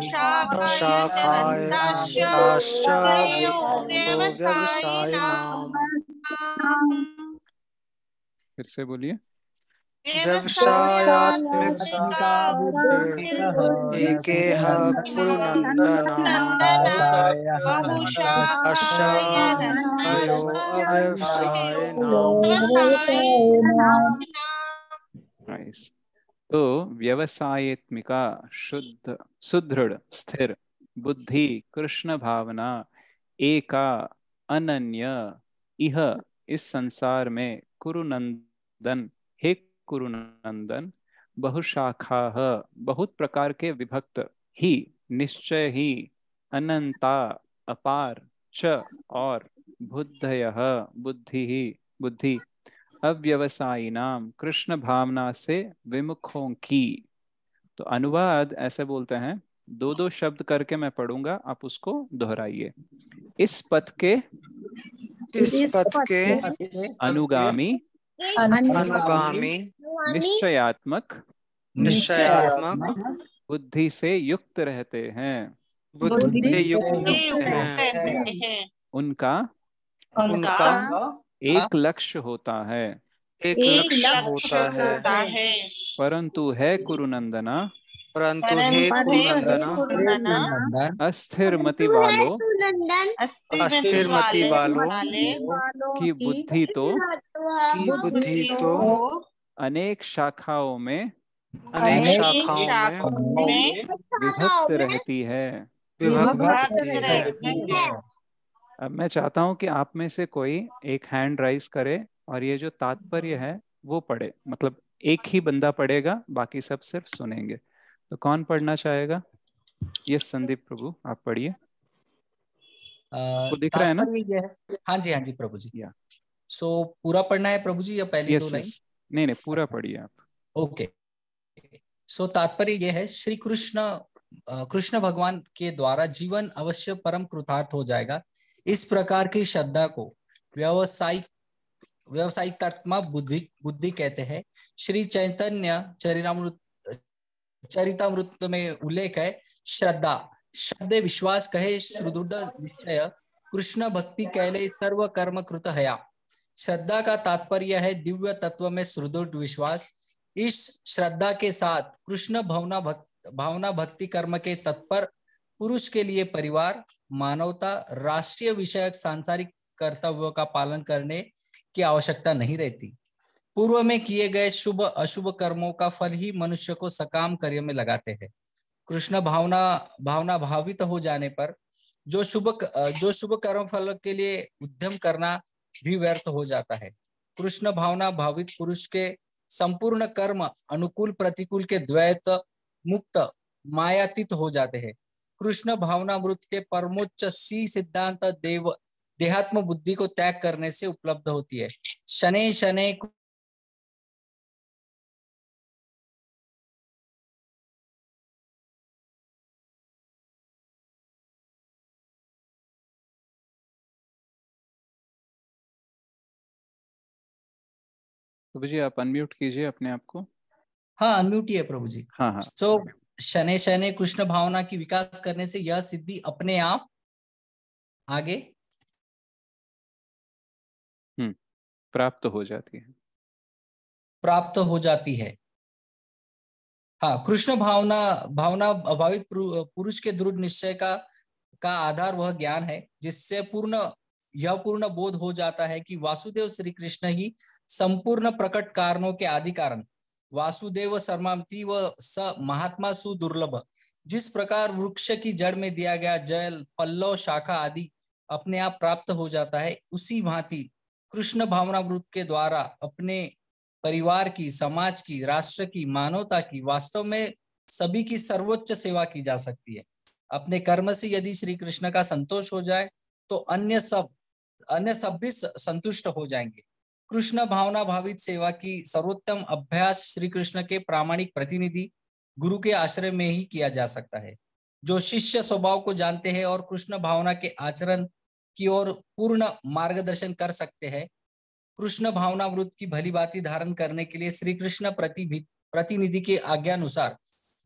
शाखायनन्ताश्च शाखायन्ताश्च बुद्धयो बुद्धयो व्यवसायिनाम् व्यवसायिनाम् फिर से बोलिए। व्यवसायात्मिका एकेह कुरु नन्दन शाखायो अव्यवसायिनाम्। नाइस। तो व्यवसायत्मिका शुद्ध, सुदृढ़, स्थिर बुद्धि, कृष्ण भावना, एका, अनन्य, इह, इस संसार में, कुरुनंदन, हे कुरुनंदन, बहुशाखा, बहुत प्रकार के विभक्त, ही, निश्चय ही, अनंता, अपार, च, और, बुद्धयः, बुद्धि ही, बुद्धि, अव्यवसायी नाम, कृष्ण भावना से विमुखों की। तो अनुवाद ऐसे बोलते हैं, 2-2 शब्द करके मैं पढ़ूंगा, आप उसको दोहराइए। इस पथ के इस पथ के अनुगामी, अनुगामी निश्चयात्मक निश्चयात्मक बुद्धि से युक्त रहते हैं। बुद्धि युक्त हैं। रहते हैं उनका उनका एक लक्ष्य होता है, एक लक्ष्य होता है, परंतु है कुरुनंदना, परंतु हे कुरुनंदन अस्थिर मति वालों अस्थिर मति वालों की बुद्धि तो की बुद्धि तो अनेक शाखाओं में अनेक शाखाओं में विभक्त रहती है। विभक्त रहती है। अब मैं चाहता हूं कि आप में से कोई एक हैंड राइज करे और ये जो तात्पर्य है वो पढ़े, मतलब एक ही बंदा पढ़ेगा, बाकी सब सिर्फ सुनेंगे। तो कौन पढ़ना चाहेगा? यस संदीप प्रभु, आप पढ़िए। वो दिख रहा है ना? तात्पर्य यह है, हाँ जी प्रभु जी। या सो पूरा पढ़ना है प्रभु जी या पहली 2 यस लाइन? यस, नहीं पूरा पढ़िए आप। ओके। सो तात्पर्य यह है, श्री कृष्ण भगवान के द्वारा जीवन अवश्य परम कृतार्थ हो जाएगा। इस प्रकार की श्रद्धा को व्यावसायिकात्मक बुद्धि कहते हैं। श्री चैतन्य चरितामृत में उल्लेख है, श्रद्धा शब्द विश्वास कहे, सुदृढ़ निश्चय, कृष्ण भक्ति कहले, सर्व कर्म कृत हया। श्रद्धा का तात्पर्य है दिव्य तत्व में सुदृढ़ विश्वास। इस श्रद्धा के साथ कृष्ण भावना भक्ति कर्म के तत्पर पुरुष के लिए परिवार, मानवता, राष्ट्रीय विषयक सांसारिक कर्तव्यों का पालन करने की आवश्यकता नहीं रहती। पूर्व में किए गए शुभ अशुभ कर्मों का फल ही मनुष्य को सकाम कार्य में लगाते हैं। कृष्ण भावना भावित हो जाने पर जो शुभ कर्म फल के लिए उद्यम करना भी व्यर्थ हो जाता है। कृष्ण भावना भावित पुरुष के संपूर्ण कर्म अनुकूल प्रतिकूल के द्वैत मुक्त मायातीत हो जाते हैं। कृष्ण भावनामृत के परमोच्च सी सिद्धांत देहात्म बुद्धि को त्याग करने से उपलब्ध होती है। शनै शनै तो जी आप अनम्यूट कीजिए अपने आप को। हाँ अनम्यूट ही है प्रभु जी। हाँ हाँ तो शनै शनै कृष्ण भावना की विकास करने से यह सिद्धि अपने आप आगे प्राप्त हो जाती है। प्राप्त हो जाती है। हाँ, कृष्ण भावना भावना अभावित पुरुष के दृढ़ निश्चय का आधार वह ज्ञान है जिससे पूर्ण बोध हो जाता है कि वासुदेव श्री कृष्ण ही संपूर्ण प्रकट कारणों के आदि कारण। वासुदेव सर्मामति व स महात्मा सुदुर्लभ। जिस प्रकार वृक्ष की जड़ में दिया गया जल, पल्लव, शाखा आदि अपने आप प्राप्त हो जाता है, उसी भांति कृष्ण भावनामृत के द्वारा अपने परिवार की, समाज की, राष्ट्र की, मानवता की, वास्तव में सभी की सर्वोच्च सेवा की जा सकती है। अपने कर्म से यदि श्री कृष्ण का संतोष हो जाए तो अन्य सब भी संतुष्ट हो जाएंगे। कृष्ण भावना भावित सेवा की सर्वोत्तम अभ्यास श्री कृष्ण के प्रामाणिक प्रतिनिधि गुरु के आश्रय में ही किया जा सकता है, जो शिष्य स्वभाव को जानते हैं और कृष्ण भावना के आचरण की ओर पूर्ण मार्गदर्शन कर सकते हैं। कृष्ण भावनामृत की भली बाती धारण करने के लिए श्री कृष्ण प्रतिनिधि के आज्ञानुसार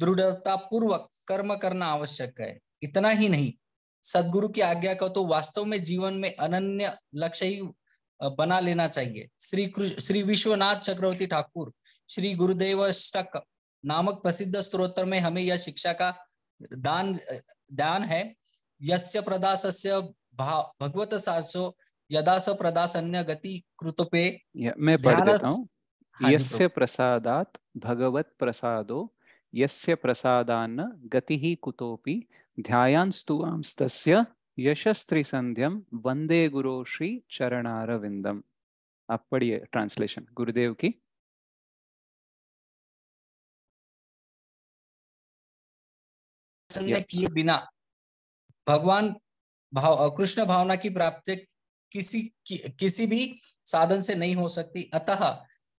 दृढ़ता पूर्वक कर्म करना आवश्यक है। इतना ही नहीं, सदगुरु की आज्ञा को तो वास्तव में जीवन में अनन्य लक्ष्य ही बना लेना चाहिए। श्री विश्वनाथ चक्रवर्ती ठाकुर श्री गुरुदेव अष्टक नामक प्रसिद्ध स्तोत्र में हमें यह शिक्षा का दान है। यस्य प्रदासस्य भगवत सासो यदा स प्रदासन्य गति कृतपे। मैं पढ़ देता हूँ। हाँ यस्य प्रसादात भगवत प्रसादो यस्य प्रसादान्न गति ही कुतोपि ध्यायान्स्तु आंस्तस्य यशस्त्रिसंध्यम वंदे गुरो श्री चरणारविंदम। आप पढ़िए ट्रांसलेशन गुरुदेव की। किए बिना भगवान कृष्ण भावना की प्राप्ति किसी भी साधन से नहीं हो सकती। अतः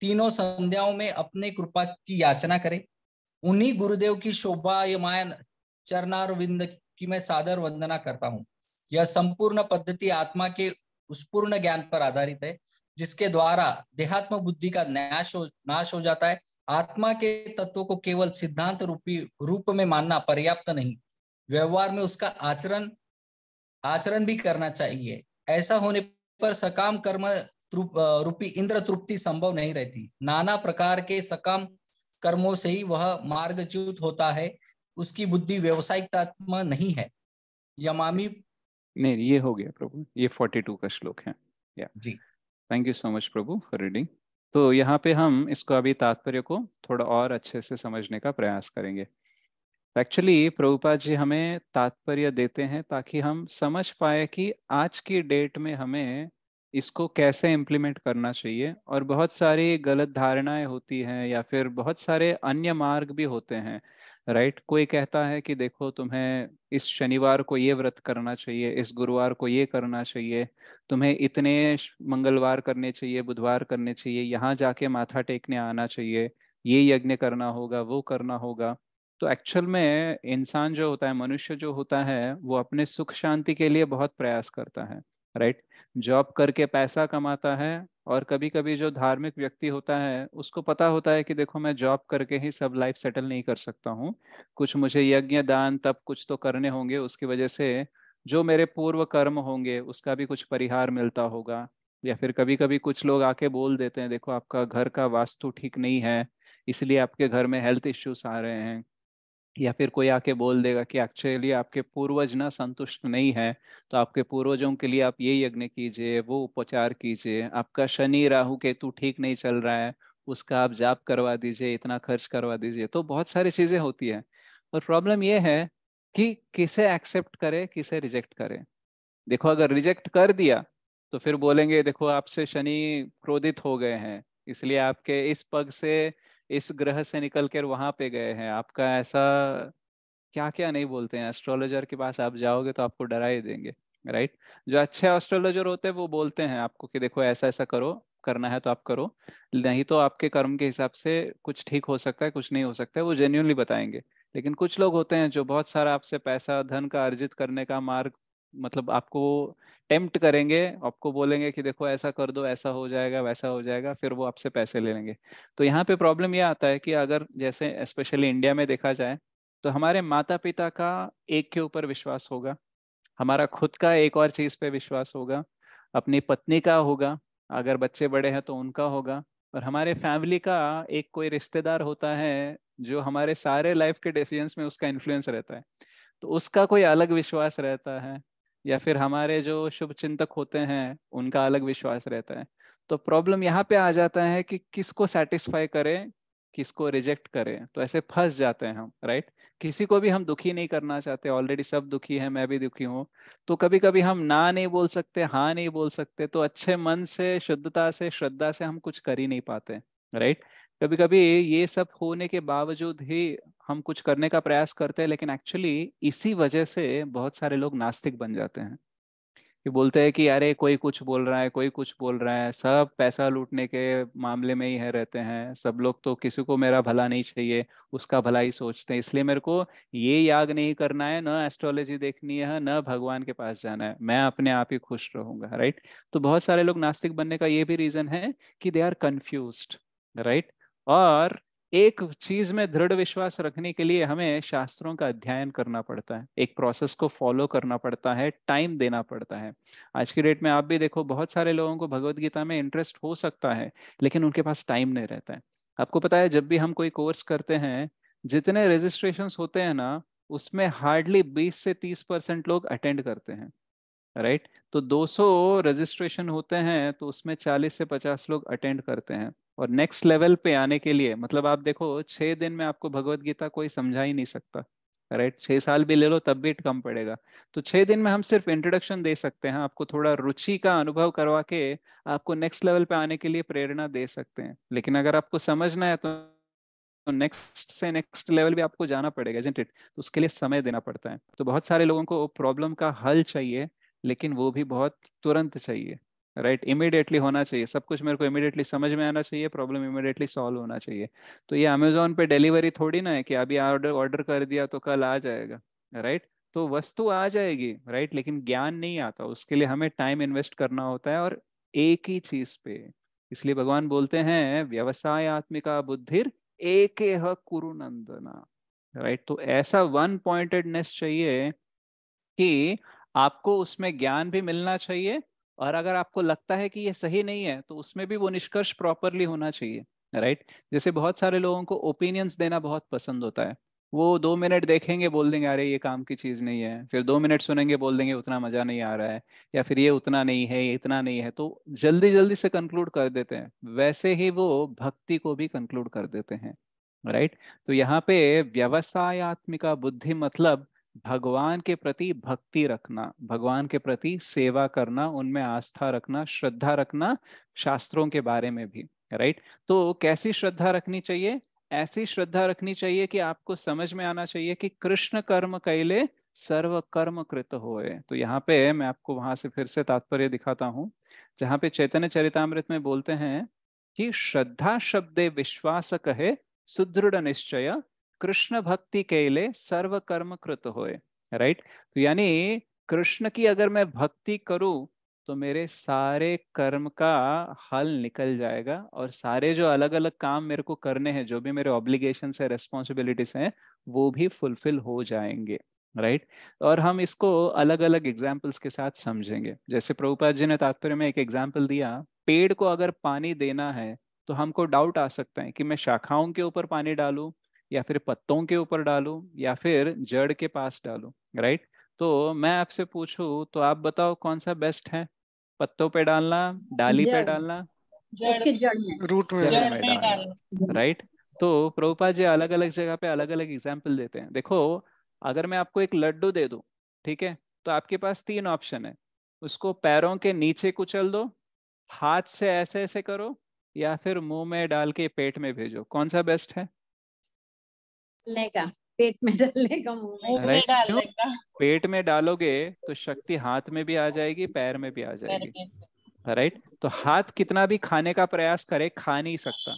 तीनों संध्याओं में अपने कृपा की याचना करें। उन्हीं गुरुदेव की शोभायमान चरणारविंद की मैं सादर वंदना करता हूँ। यह संपूर्ण पद्धति आत्मा के उस पूर्ण ज्ञान पर आधारित है जिसके द्वारा देहात्म बुद्धि का नाश हो जाता है। आत्मा के तत्व को केवल सिद्धांत रूप में मानना पर्याप्त नहीं, व्यवहार में उसका आचरण भी करना चाहिए। ऐसा होने पर सकाम कर्म रूपी इंद्र तृप्ति संभव नहीं रहती। नाना प्रकार के सकाम कर्मों से ही वह मार्गच्युत होता है, उसकी बुद्धि व्यवसायिकतात्म नहीं है। यमामी नहीं, ये हो गया प्रभु, ये 42 का श्लोक है। या जी, thank you so much Prabhu for reading. तो यहाँ पे हम इसको अभी तात्पर्य को थोड़ा और अच्छे से समझने का प्रयास करेंगे। एक्चुअली प्रभुपाद जी हमें तात्पर्य देते हैं ताकि हम समझ पाए कि आज की डेट में हमें इसको कैसे इम्प्लीमेंट करना चाहिए। और बहुत सारी गलत धारणाएं होती हैं या फिर बहुत सारे अन्य मार्ग भी होते हैं, राइट। कोई कहता है कि देखो तुम्हें इस शनिवार को ये व्रत करना चाहिए, इस गुरुवार को ये करना चाहिए, तुम्हें इतने मंगलवार करने चाहिए, बुधवार करने चाहिए, यहाँ जाके माथा टेकने आना चाहिए, ये यज्ञ करना होगा, वो करना होगा। तो एक्चुअल में इंसान जो होता है, मनुष्य जो होता है, वो अपने सुख शांति के लिए बहुत प्रयास करता है, राइट। जॉब करके पैसा कमाता है। और कभी कभी जो धार्मिक व्यक्ति होता है उसको पता होता है कि देखो मैं जॉब करके ही सब लाइफ सेटल नहीं कर सकता हूँ, कुछ मुझे यज्ञ दान तब कुछ तो करने होंगे, उसकी वजह से जो मेरे पूर्व कर्म होंगे उसका भी कुछ परिहार मिलता होगा। या फिर कभी कभी कुछ लोग आके बोल देते हैं देखो आपका घर का वास्तु ठीक नहीं है, इसलिए आपके घर में हेल्थ इश्यूज आ रहे हैं। या फिर कोई आके बोल देगा कि एक्चुअली आपके पूर्वज ना संतुष्ट नहीं है, तो आपके पूर्वजों के लिए आप ये यज्ञ कीजिए, वो उपचार कीजिए। आपका शनि राहु केतु ठीक नहीं चल रहा है, उसका आप जाप करवा दीजिए, इतना खर्च करवा दीजिए। तो बहुत सारी चीजें होती है। और प्रॉब्लम ये है कि किसे एक्सेप्ट करे किसे रिजेक्ट करे। देखो अगर रिजेक्ट कर दिया तो फिर बोलेंगे देखो आपसे शनि क्रोधित हो गए हैं, इसलिए आपके इस पग से, इस ग्रह से निकल कर वहां पे गए हैं, आपका ऐसा क्या क्या नहीं बोलते हैं। एस्ट्रोलॉजर के पास आप जाओगे तो आपको डरा ही देंगे, राइट। जो अच्छे एस्ट्रोलॉजर होते हैं वो बोलते हैं आपको कि देखो ऐसा ऐसा करो, करना है तो आप करो, नहीं तो आपके कर्म के हिसाब से कुछ ठीक हो सकता है, कुछ नहीं हो सकता है, वो जेन्युइनली बताएंगे। लेकिन कुछ लोग होते हैं जो बहुत सारा आपसे पैसा धन का अर्जित करने का मार्ग मतलब आपको टेम्प्ट करेंगे, आपको बोलेंगे कि देखो ऐसा कर दो, ऐसा हो जाएगा, वैसा हो जाएगा, फिर वो आपसे पैसे ले लेंगे। तो यहाँ पे प्रॉब्लम ये आता है कि अगर जैसे स्पेशली इंडिया में देखा जाए तो हमारे माता पिता का एक के ऊपर विश्वास होगा, हमारा खुद का एक और चीज पे विश्वास होगा, अपनी पत्नी का होगा, अगर बच्चे बड़े हैं तो उनका होगा, और हमारे फैमिली का एक कोई रिश्तेदार होता है जो हमारे सारे लाइफ के डिसीजंस में उसका इन्फ्लुएंस रहता है, तो उसका कोई अलग विश्वास रहता है, या फिर हमारे जो शुभ चिंतक होते हैं उनका अलग विश्वास रहता है। तो प्रॉब्लम यहाँ पे आ जाता है कि किसको सेटिस्फाई करें, किसको रिजेक्ट करें, तो ऐसे फंस जाते हैं हम, राइट। किसी को भी हम दुखी नहीं करना चाहते, ऑलरेडी सब दुखी है, मैं भी दुखी हूँ, तो कभी कभी हम ना नहीं बोल सकते, हाँ नहीं बोल सकते, तो अच्छे मन से, शुद्धता से, श्रद्धा से हम कुछ कर ही नहीं पाते, राइट। कभी कभी ये सब होने के बावजूद ही हम कुछ करने का प्रयास करते हैं, लेकिन एक्चुअली इसी वजह से बहुत सारे लोग नास्तिक बन जाते हैं, कि बोलते हैं कि अरे कोई कुछ बोल रहा है, कोई कुछ बोल रहा है, सब पैसा लूटने के मामले में ही है रहते हैं सब लोग, तो किसी को मेरा भला नहीं चाहिए, उसका भला ही सोचते हैं, इसलिए मेरे को ये याग नहीं करना है, न एस्ट्रोलॉजी देखनी है, न भगवान के पास जाना है, मैं अपने आप ही खुश रहूंगा, राइट। तो बहुत सारे लोग नास्तिक बनने का ये भी रीजन है कि दे आर कंफ्यूज्ड, राइट। और एक चीज में दृढ़ विश्वास रखने के लिए हमें शास्त्रों का अध्ययन करना पड़ता है, एक प्रोसेस को फॉलो करना पड़ता है, टाइम देना पड़ता है। आज की डेट में आप भी देखो, बहुत सारे लोगों को भगवत गीता में इंटरेस्ट हो सकता है, लेकिन उनके पास टाइम नहीं रहता है। आपको पता है, जब भी हम कोई कोर्स करते हैं, जितने रजिस्ट्रेशंस होते हैं ना, उसमें हार्डली 20 से 30% लोग अटेंड करते हैं, राइट। तो 200 रजिस्ट्रेशन होते हैं, तो उसमें 40 से 50 लोग अटेंड करते हैं। और नेक्स्ट लेवल पे आने के लिए, मतलब आप देखो 6 दिन में आपको भगवत गीता कोई समझा ही नहीं सकता, राइट। 6 साल भी ले लो तब भी कम पड़ेगा। तो 6 दिन में हम सिर्फ इंट्रोडक्शन दे सकते हैं, आपको थोड़ा रुचि का अनुभव करवा के आपको नेक्स्ट लेवल पे आने के लिए प्रेरणा दे सकते हैं, लेकिन अगर आपको समझना है तो नेक्स्ट से नेक्स्ट लेवल भी आपको जाना पड़ेगा, isn't it? तो उसके लिए समय देना पड़ता है। तो बहुत सारे लोगों को प्रॉब्लम का हल चाहिए, लेकिन वो भी बहुत तुरंत चाहिए, राइट। इमिडिएटली होना चाहिए, सब कुछ मेरे को इमिडिएटली समझ में आना चाहिए, प्रॉब्लम इमिडिएटली सॉल्व होना चाहिए। तो ये अमेजोन पे डिलीवरी थोड़ी ना है कि अभी ऑर्डर ऑर्डर कर दिया तो कल आ जाएगा, राइट। तो वस्तु आ जाएगी, राइट, लेकिन ज्ञान नहीं आता, उसके लिए हमें टाइम इन्वेस्ट करना होता है, और एक ही चीज पे। इसलिए भगवान बोलते हैं व्यवसाय आत्मिका बुद्धिर एक कुरु नंदना, राइट। तो ऐसा वन पॉइंटेडनेस चाहिए कि आपको उसमें ज्ञान भी मिलना चाहिए, और अगर आपको लगता है कि ये सही नहीं है तो उसमें भी वो निष्कर्ष प्रॉपरली होना चाहिए, राइट। जैसे बहुत सारे लोगों को ओपिनियंस देना बहुत पसंद होता है, वो 2 मिनट देखेंगे, बोल देंगे अरे ये काम की चीज नहीं है, फिर 2 मिनट सुनेंगे, बोल देंगे उतना मजा नहीं आ रहा है, या फिर ये उतना नहीं है, ये इतना नहीं है, तो जल्दी जल्दी से कंक्लूड कर देते हैं। वैसे ही वो भक्ति को भी कंक्लूड कर देते हैं, राइट। तो यहाँ पे व्यवसायत्मिका बुद्धि मतलब भगवान के प्रति भक्ति रखना, भगवान के प्रति सेवा करना, उनमें आस्था रखना, श्रद्धा रखना, शास्त्रों के बारे में भी, राइट। तो कैसी श्रद्धा रखनी चाहिए? ऐसी श्रद्धा रखनी चाहिए कि आपको समझ में आना चाहिए कि कृष्ण कर्म कैले सर्व कर्म कृत होए। तो यहाँ पे मैं आपको वहां से फिर से तात्पर्य दिखाता हूँ, जहाँ पे चैतन्य चरितामृत में बोलते हैं कि श्रद्धा शब्दे विश्वास कहे सुदृढ़ निश्चय कृष्ण भक्ति केले सर्व कर्म कृत होए, राइट। तो यानी कृष्ण की अगर मैं भक्ति करूं तो मेरे सारे कर्म का हल निकल जाएगा, और सारे जो अलग अलग काम मेरे को करने हैं, जो भी मेरे ऑब्लिगेशंस है, रेस्पॉन्सिबिलिटीज हैं, वो भी फुलफिल हो जाएंगे, राइट। और हम इसको अलग अलग एग्जाम्पल्स के साथ समझेंगे। जैसे प्रभुपाद जी ने तात्पर्य में एक एग्जाम्पल दिया, पेड़ को अगर पानी देना है तो हमको डाउट आ सकता है कि मैं शाखाओं के ऊपर पानी डालूं, या फिर पत्तों के ऊपर डालूं, या फिर जड़ के पास डालूं, राइट। तो मैं आपसे पूछूं तो आप बताओ कौन सा बेस्ट है, पत्तों पे डालना, डाली पे जड़, डालना, उसके जड़ में, रूट में जड़ जड़ में में डालना, डालना। राइट। तो प्रभुपाद जी अलग अलग जगह पे अलग अलग एग्जाम्पल देते हैं। देखो, अगर मैं आपको एक लड्डू दे दूं, ठीक है, तो आपके पास 3 ऑप्शन है, उसको पैरों के नीचे कुचल दो, हाथ से ऐसे ऐसे करो, या फिर मुंह में डाल के पेट में भेजो, कौन सा बेस्ट है? डालने का, पेट में डालने का, मुंह में मुंह में राइट, क्यों? डालने का। पेट में डालोगे तो शक्ति हाथ में भी आ जाएगी, पैर में भी आ पैर जाएगी, में से। राइट। तो हाथ कितना भी खाने का प्रयास करे, खा नहीं सकता,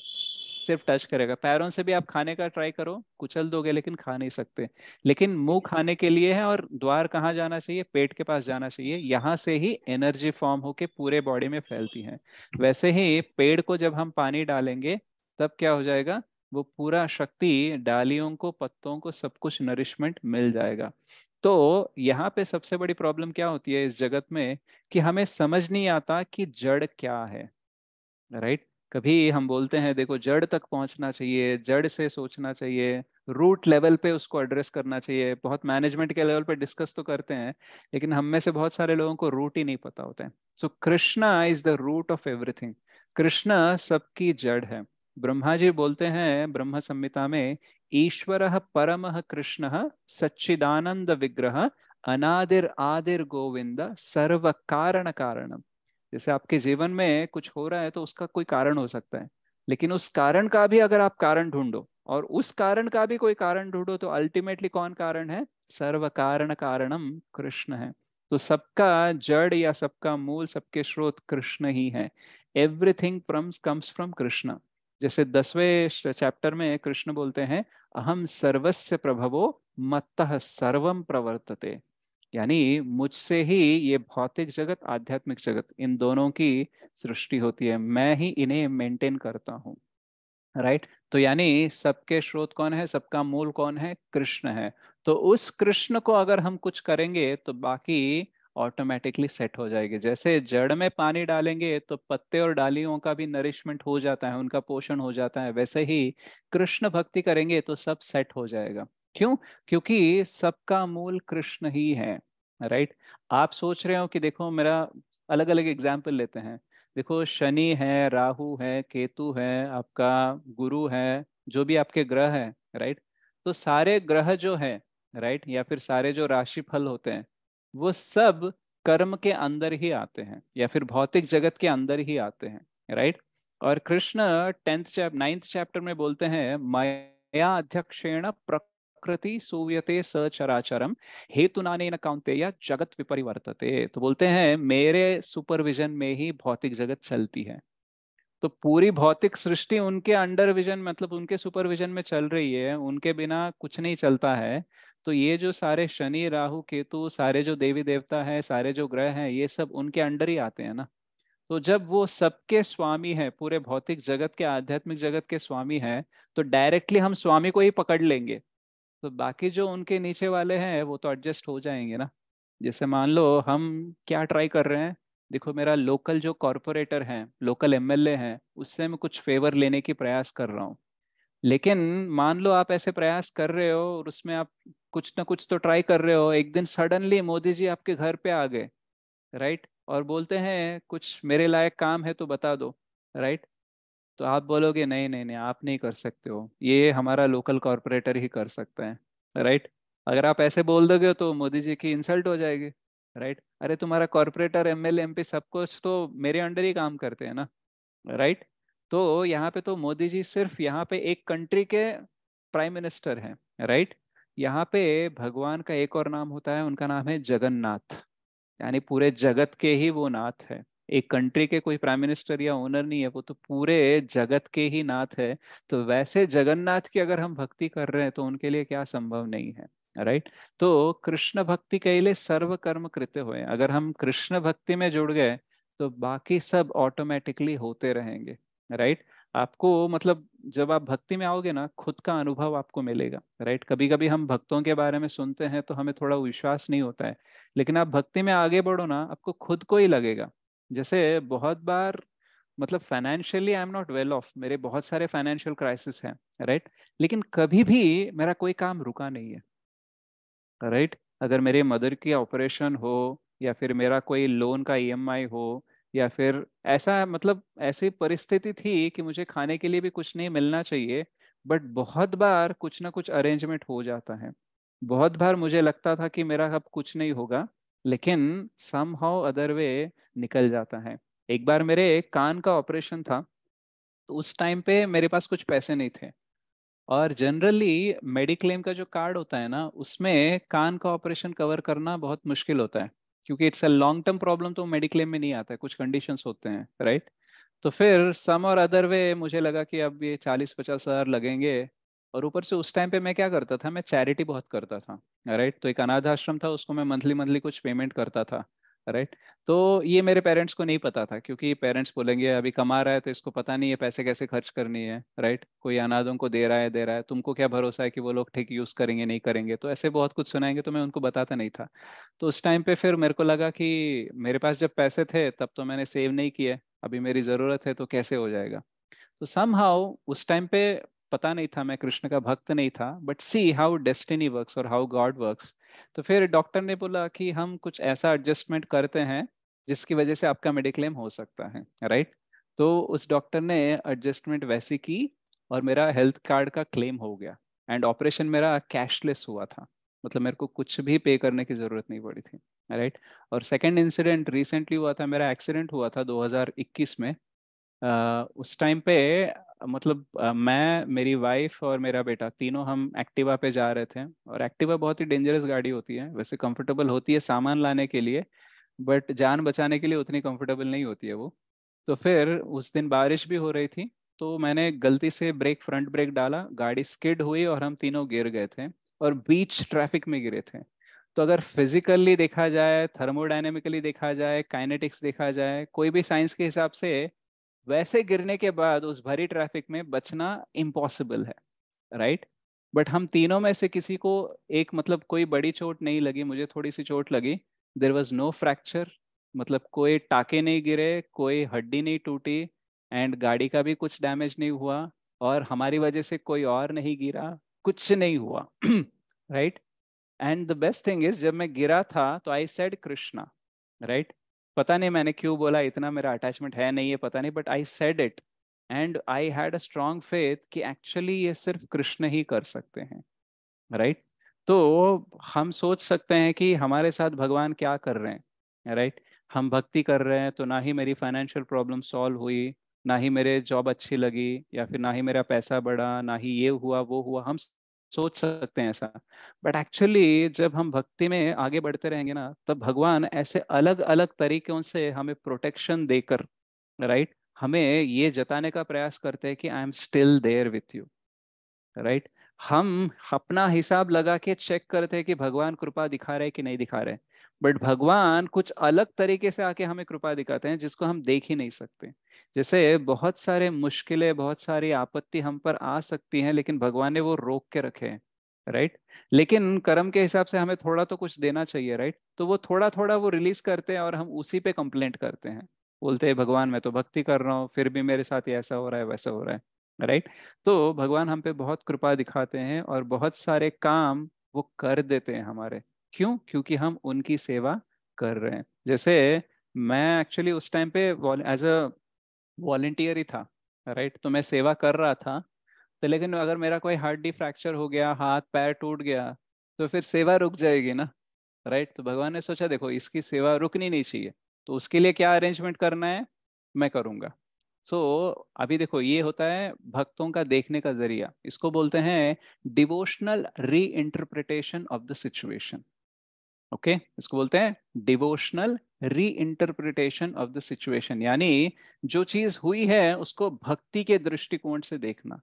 सिर्फ टच करेगा। पैरों से भी आप खाने का ट्राई करो, कुचल दोगे लेकिन खा नहीं सकते। लेकिन मुंह खाने के लिए है, और द्वार कहाँ जाना चाहिए? पेट के पास जाना चाहिए। यहाँ से ही एनर्जी फॉर्म होके पूरे बॉडी में फैलती है। वैसे ही पेड़ को जब हम पानी डालेंगे तब क्या हो जाएगा? वो पूरा शक्ति डालियों को, पत्तों को, सब कुछ नरिशमेंट मिल जाएगा। तो यहाँ पे सबसे बड़ी प्रॉब्लम क्या होती है इस जगत में, कि हमें समझ नहीं आता कि जड़ क्या है। राइट? कभी हम बोलते हैं देखो जड़ तक पहुंचना चाहिए, जड़ से सोचना चाहिए, रूट लेवल पे उसको एड्रेस करना चाहिए। बहुत मैनेजमेंट के लेवल पे डिस्कस तो करते हैं, लेकिन हम में से बहुत सारे लोगों को रूट ही नहीं पता होता है। So Krishna is the root of everything. Krishna सबकी जड़ है। ब्रह्मा जी बोलते हैं ब्रह्म संहिता में, ईश्वरः परमः कृष्णः सच्चिदानंद विग्रह अनादिर आदिर गोविंद सर्व कारण कारणम। जैसे आपके जीवन में कुछ हो रहा है तो उसका कोई कारण हो सकता है, लेकिन उस कारण का भी अगर आप कारण ढूंढो और उस कारण का भी कोई कारण ढूंढो, तो अल्टीमेटली कौन कारण है? सर्व कारण कारणम कृष्ण है। तो सबका जड़ या सबका मूल, सबके स्रोत कृष्ण ही है। Everything comes from Krishna. जैसे 10वें चैप्टर में कृष्ण बोलते हैं, अहम सर्वस्य प्रभवो मत्तः सर्वम प्रवर्तते। यानी मुझसे ही ये भौतिक जगत, आध्यात्मिक जगत, इन दोनों की सृष्टि होती है, मैं ही इन्हें मेंटेन करता हूँ। राइट? तो यानी सबके स्रोत कौन है, सबका मूल कौन है? कृष्ण है। तो उस कृष्ण को अगर हम कुछ करेंगे तो बाकी ऑटोमेटिकली सेट हो जाएगी। जैसे जड़ में पानी डालेंगे तो पत्ते और डालियों का भी नरिशमेंट हो जाता है, उनका पोषण हो जाता है, वैसे ही कृष्ण भक्ति करेंगे तो सब सेट हो जाएगा। क्यों? क्योंकि सबका मूल कृष्ण ही है। राइट? आप सोच रहे हो कि देखो मेरा, अलग अलग एग्जाम्पल लेते हैं। देखो शनि है, राहु है, केतु है, आपका गुरु है, जो भी आपके ग्रह है। राइट? तो सारे ग्रह जो है, राइट, या फिर सारे जो राशि फल होते हैं, वो सब कर्म के अंदर ही आते हैं या फिर भौतिक जगत के अंदर ही आते हैं। राइट? और कृष्ण 9th चैप्टर में बोलते हैं, माया अध्यक्षेण प्रकृति सूयते सचराचरम हेतुनानेन कौन्तेय जगत विपरिवर्तते। तो बोलते हैं मेरे सुपरविजन में ही भौतिक जगत चलती है। तो पूरी भौतिक सृष्टि उनके अंडर विजन, मतलब उनके सुपरविजन में चल रही है, उनके बिना कुछ नहीं चलता है। तो ये जो सारे शनि राहु केतु, सारे जो देवी देवता है, सारे जो ग्रह हैं, ये सब उनके अंडर ही आते हैं ना। तो जब वो सबके स्वामी है, पूरे भौतिक जगत के, आध्यात्मिक जगत के स्वामी है, तो डायरेक्टली हम स्वामी को ही पकड़ लेंगे, तो बाकी जो उनके नीचे वाले हैं वो तो एडजस्ट हो जाएंगे ना। जैसे मान लो हम क्या ट्राई कर रहे हैं, देखो मेरा लोकल जो कॉरपोरेटर है, लोकल एमएलए हैं, उससे मैं कुछ फेवर लेने की प्रयास कर रहा हूँ। लेकिन मान लो आप ऐसे प्रयास कर रहे हो और उसमें आप कुछ ना कुछ तो ट्राई कर रहे हो, एक दिन सडनली मोदी जी आपके घर पे आ गए। राइट? और बोलते हैं कुछ मेरे लायक काम है तो बता दो। राइट? तो आप बोलोगे नहीं नहीं नहीं, आप नहीं कर सकते हो, ये हमारा लोकल कॉरपोरेटर ही कर सकता है। राइट? अगर आप ऐसे बोल दोगे तो मोदी जी की इंसल्ट हो जाएगी। राइट? अरे तुम्हारा कॉरपोरेटर, एमएलए, एमपी सब कुछ तो मेरे अंडर ही काम करते हैं ना। राइट? तो यहाँ पे तो मोदी जी सिर्फ यहाँ पे एक कंट्री के प्राइम मिनिस्टर हैं। राइट? यहाँ पे भगवान का एक और नाम होता है, उनका नाम है जगन्नाथ। यानी पूरे जगत के ही वो नाथ है। एक कंट्री के कोई प्राइम मिनिस्टर या ओनर नहीं है, वो तो पूरे जगत के ही नाथ है। तो वैसे जगन्नाथ की अगर हम भक्ति कर रहे हैं तो उनके लिए क्या संभव नहीं है। राइट? तो कृष्ण भक्ति के लिए सर्व कर्म कृत्य हुए, अगर हम कृष्ण भक्ति में जुड़ गए तो बाकी सब ऑटोमेटिकली होते रहेंगे। राइट? आपको मतलब जब आप भक्ति में आओगे ना, खुद का अनुभव आपको मिलेगा। राइट? कभी कभी हम भक्तों के बारे में सुनते हैं तो हमें थोड़ा विश्वास नहीं होता है, लेकिन आप भक्ति में आगे बढ़ो ना, आपको खुद को ही लगेगा। जैसे बहुत बार, मतलब financially I am not well of, मेरे बहुत सारे फाइनेंशियल क्राइसिस हैं। राइट? लेकिन कभी भी मेरा कोई काम रुका नहीं है। राइट? अगर मेरे मदर की ऑपरेशन हो, या फिर मेरा कोई लोन का ईएमआई हो, या फिर ऐसा, मतलब ऐसी परिस्थिति थी कि मुझे खाने के लिए भी कुछ नहीं मिलना चाहिए, बट बहुत बार कुछ ना कुछ अरेंजमेंट हो जाता है। बहुत बार मुझे लगता था कि मेरा अब कुछ नहीं होगा, लेकिन समहाउ अदर वे निकल जाता है। एक बार मेरे कान का ऑपरेशन था, तो उस टाइम पे मेरे पास कुछ पैसे नहीं थे। और जनरली मेडिक्लेम का जो कार्ड होता है ना, उसमें कान का ऑपरेशन कवर करना बहुत मुश्किल होता है, क्योंकि it's a long term problem, तो मेडिक्लेम में नहीं आता है, कुछ कंडीशंस होते हैं। राइट? तो फिर सम और अदर वे मुझे लगा कि अब ये 40-50 हज़ार लगेंगे। और ऊपर से उस टाइम पे मैं क्या करता था, मैं चैरिटी बहुत करता था, राइट। तो एक अनाथ आश्रम था, उसको मैं मंथली मंथली कुछ पेमेंट करता था, राइट। तो ये मेरे पेरेंट्स को नहीं पता था, क्योंकि पेरेंट्स बोलेंगे अभी कमा रहा है तो इसको पता नहीं है पैसे कैसे खर्च करनी है, राइट। कोई अनाथों को दे रहा है, तुमको क्या भरोसा है कि वो लोग ठीक यूज करेंगे नहीं करेंगे, तो ऐसे बहुत कुछ सुनाएंगे, तो मैं उनको बताता नहीं था। तो उस टाइम पे फिर मेरे को लगा कि मेरे पास जब पैसे थे तब तो मैंने सेव नहीं किए, अभी मेरी जरूरत है तो कैसे हो जाएगा। तो समहाउ उस टाइम पे पता नहीं था, मैं कृष्ण का भक्त नहीं था, but see how destiny works और हाउ गॉड वर्क्स। तो फिर डॉक्टर ने बोला कि हम कुछ ऐसा एडजस्टमेंट करते हैं जिसकी वजह से आपका मेडिक्लेम हो सकता है, राइट। तो उस डॉक्टर ने एडजस्टमेंट वैसी की और मेरा हेल्थ कार्ड का क्लेम हो गया। एंड ऑपरेशन मेरा कैशलेस हुआ था, मतलब मेरे को कुछ भी पे करने की जरूरत नहीं पड़ी थी, राइट। और सेकंड इंसिडेंट रिसेंटली हुआ था, मेरा एक्सीडेंट हुआ था 2021 में। उस टाइम पे मतलब मैं, मेरी वाइफ और मेरा बेटा तीनों हम एक्टिवा पे जा रहे थे। और एक्टिवा बहुत ही डेंजरस गाड़ी होती है, वैसे कंफर्टेबल होती है सामान लाने के लिए, बट जान बचाने के लिए उतनी कंफर्टेबल नहीं होती है वो। तो फिर उस दिन बारिश भी हो रही थी, तो मैंने गलती से फ्रंट ब्रेक डाला, गाड़ी स्किड हुई और हम तीनों गिर गए थे, और बीच ट्रैफिक में गिरे थे। तो अगर फिजिकली देखा जाए, थर्मोडायनेमिकली देखा जाए, काइनेटिक्स देखा जाए, कोई भी साइंस के हिसाब से, वैसे गिरने के बाद उस भरी ट्रैफिक में बचना इम्पॉसिबल है, राइट। बट हम तीनों में से किसी को एक, मतलब कोई बड़ी चोट नहीं लगी, मुझे थोड़ी सी चोट लगी। देर वॉज नो फ्रैक्चर, मतलब कोई टाके नहीं गिरे, कोई हड्डी नहीं टूटी, एंड गाड़ी का भी कुछ डैमेज नहीं हुआ, और हमारी वजह से कोई और नहीं गिरा, कुछ नहीं हुआ right. And the best thing is, जब मैं गिरा था तो आई सेड कृष्णा, राइट। पता नहीं मैंने क्यों बोला, इतना मेरा अटैचमेंट है नहीं है पता नहीं, but I said it. And I had a strong faith कि एक्चुअली ये सिर्फ कृष्ण ही कर सकते हैं, राइट। तो हम सोच सकते हैं कि हमारे साथ भगवान क्या कर रहे हैं, राइट। हम भक्ति कर रहे हैं तो ना ही मेरी फाइनेंशियल प्रॉब्लम सॉल्व हुई, ना ही मेरे जॉब अच्छी लगी, या फिर ना ही मेरा पैसा बढ़ा, ना ही ये हुआ वो हुआ, हम सोच सकते हैं ऐसा। बट एक्चुअली जब हम भक्ति में आगे बढ़ते रहेंगे ना, तब भगवान ऐसे अलग अलग तरीकों से हमें प्रोटेक्शन देकर, राइट, हमें ये जताने का प्रयास करते हैं कि I am still there with you, right. हम अपना हिसाब लगा के चेक करते हैं कि भगवान कृपा दिखा रहे कि नहीं दिखा रहे, बट भगवान कुछ अलग तरीके से आके हमें कृपा दिखाते हैं जिसको हम देख ही नहीं सकते। जैसे बहुत सारे मुश्किलें, बहुत सारी आपत्ति हम पर आ सकती हैं, लेकिन भगवान ने वो रोक के रखे हैं, राइट। लेकिन कर्म के हिसाब से हमें थोड़ा तो कुछ देना चाहिए, राइट। तो वो थोड़ा थोड़ा वो रिलीज करते हैं और हम उसी पे कंप्लेंट करते हैं, बोलते हैं भगवान मैं तो भक्ति कर रहा हूँ फिर भी मेरे साथ ये ऐसा हो रहा है वैसा हो रहा है, राइट। तो भगवान हम पे बहुत कृपा दिखाते हैं और बहुत सारे काम वो कर देते हैं हमारे। क्यों? क्योंकि हम उनकी सेवा कर रहे हैं। जैसे मैं एक्चुअली उस टाइम पे एज अ वॉलेंटियर ही था, राइट। तो मैं सेवा कर रहा था, तो लेकिन अगर मेरा कोई हड्डी फ्रैक्चर हो गया, हाथ पैर टूट गया, तो फिर सेवा रुक जाएगी ना, राइट। तो भगवान ने सोचा देखो इसकी सेवा रुकनी नहीं चाहिए, तो उसके लिए क्या अरेंजमेंट करना है मैं करूंगा। सो अभी देखो ये होता है भक्तों का देखने का जरिया, इसको बोलते हैं डिवोशनल री interpretation of the situation. Okay, इसको बोलते हैं डिवोशनल री इंटरप्रिटेशन ऑफ द सिचुएशन, यानी जो चीज हुई है उसको भक्ति के दृष्टिकोण से देखना।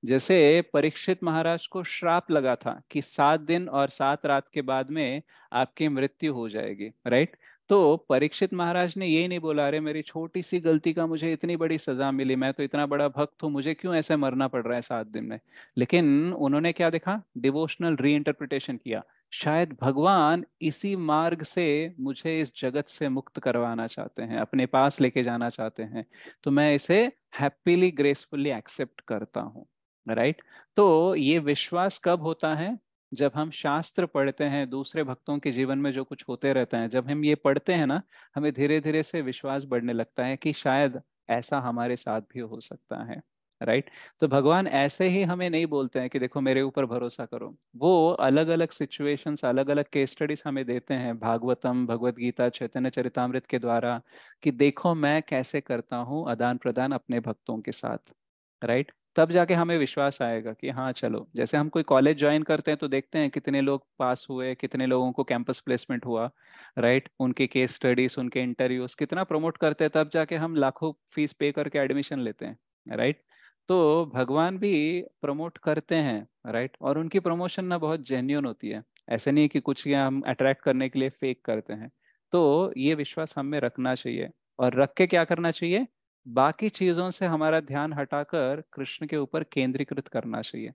जैसे परीक्षित महाराज को श्राप लगा था कि 7 दिन और 7 रात के बाद में आपकी मृत्यु हो जाएगी, राइट। तो परीक्षित महाराज ने ये नहीं बोला अरे मेरी छोटी सी गलती का मुझे इतनी बड़ी सजा मिली, मैं तो इतना बड़ा भक्त हूँ, मुझे क्यों ऐसे मरना पड़ रहा है 7 दिन में। लेकिन उन्होंने क्या देखा, डिवोशनल री इंटरप्रिटेशन किया, शायद भगवान इसी मार्ग से मुझे इस जगत से मुक्त करवाना चाहते हैं, अपने पास लेके जाना चाहते हैं, तो मैं इसे हैप्पीली ग्रेसफुली एक्सेप्ट करता हूँ, राइट। तो ये विश्वास कब होता है, जब हम शास्त्र पढ़ते हैं, दूसरे भक्तों के जीवन में जो कुछ होते रहता है, जब हम ये पढ़ते हैं ना, हमें धीरे धीरे से विश्वास बढ़ने लगता है कि शायद ऐसा हमारे साथ भी हो सकता है, राइट। तो भगवान ऐसे ही हमें नहीं बोलते हैं कि देखो मेरे ऊपर भरोसा करो, वो अलग अलग सिचुएशंस, अलग अलग केस स्टडीज हमें देते हैं भागवतम, भगवत गीता, चैतन्य चरितामृत के द्वारा, कि देखो मैं कैसे करता हूँ आदान प्रदान अपने भक्तों के साथ, राइट। तब जाके हमें विश्वास आएगा कि हाँ चलो, जैसे हम कोई कॉलेज ज्वाइन करते हैं तो देखते हैं कितने लोग पास हुए, कितने लोगों को कैंपस प्लेसमेंट हुआ, राइट, उनके केस स्टडीज, उनके इंटरव्यूज कितना प्रमोट करते हैं, तब जाके हम लाखों फीस पे करके एडमिशन लेते हैं, राइट। तो भगवान भी प्रमोट करते हैं, राइट, और उनकी प्रमोशन ना बहुत जेन्युइन होती है। ऐसे नहीं कि कुछ या हम अट्रैक्ट करने के लिए फेक करते हैं। तो ये विश्वास हमें रखना चाहिए, और रख के क्या करना चाहिए, बाकी चीजों से हमारा ध्यान हटाकर कृष्ण के ऊपर केंद्रीकृत करना चाहिए।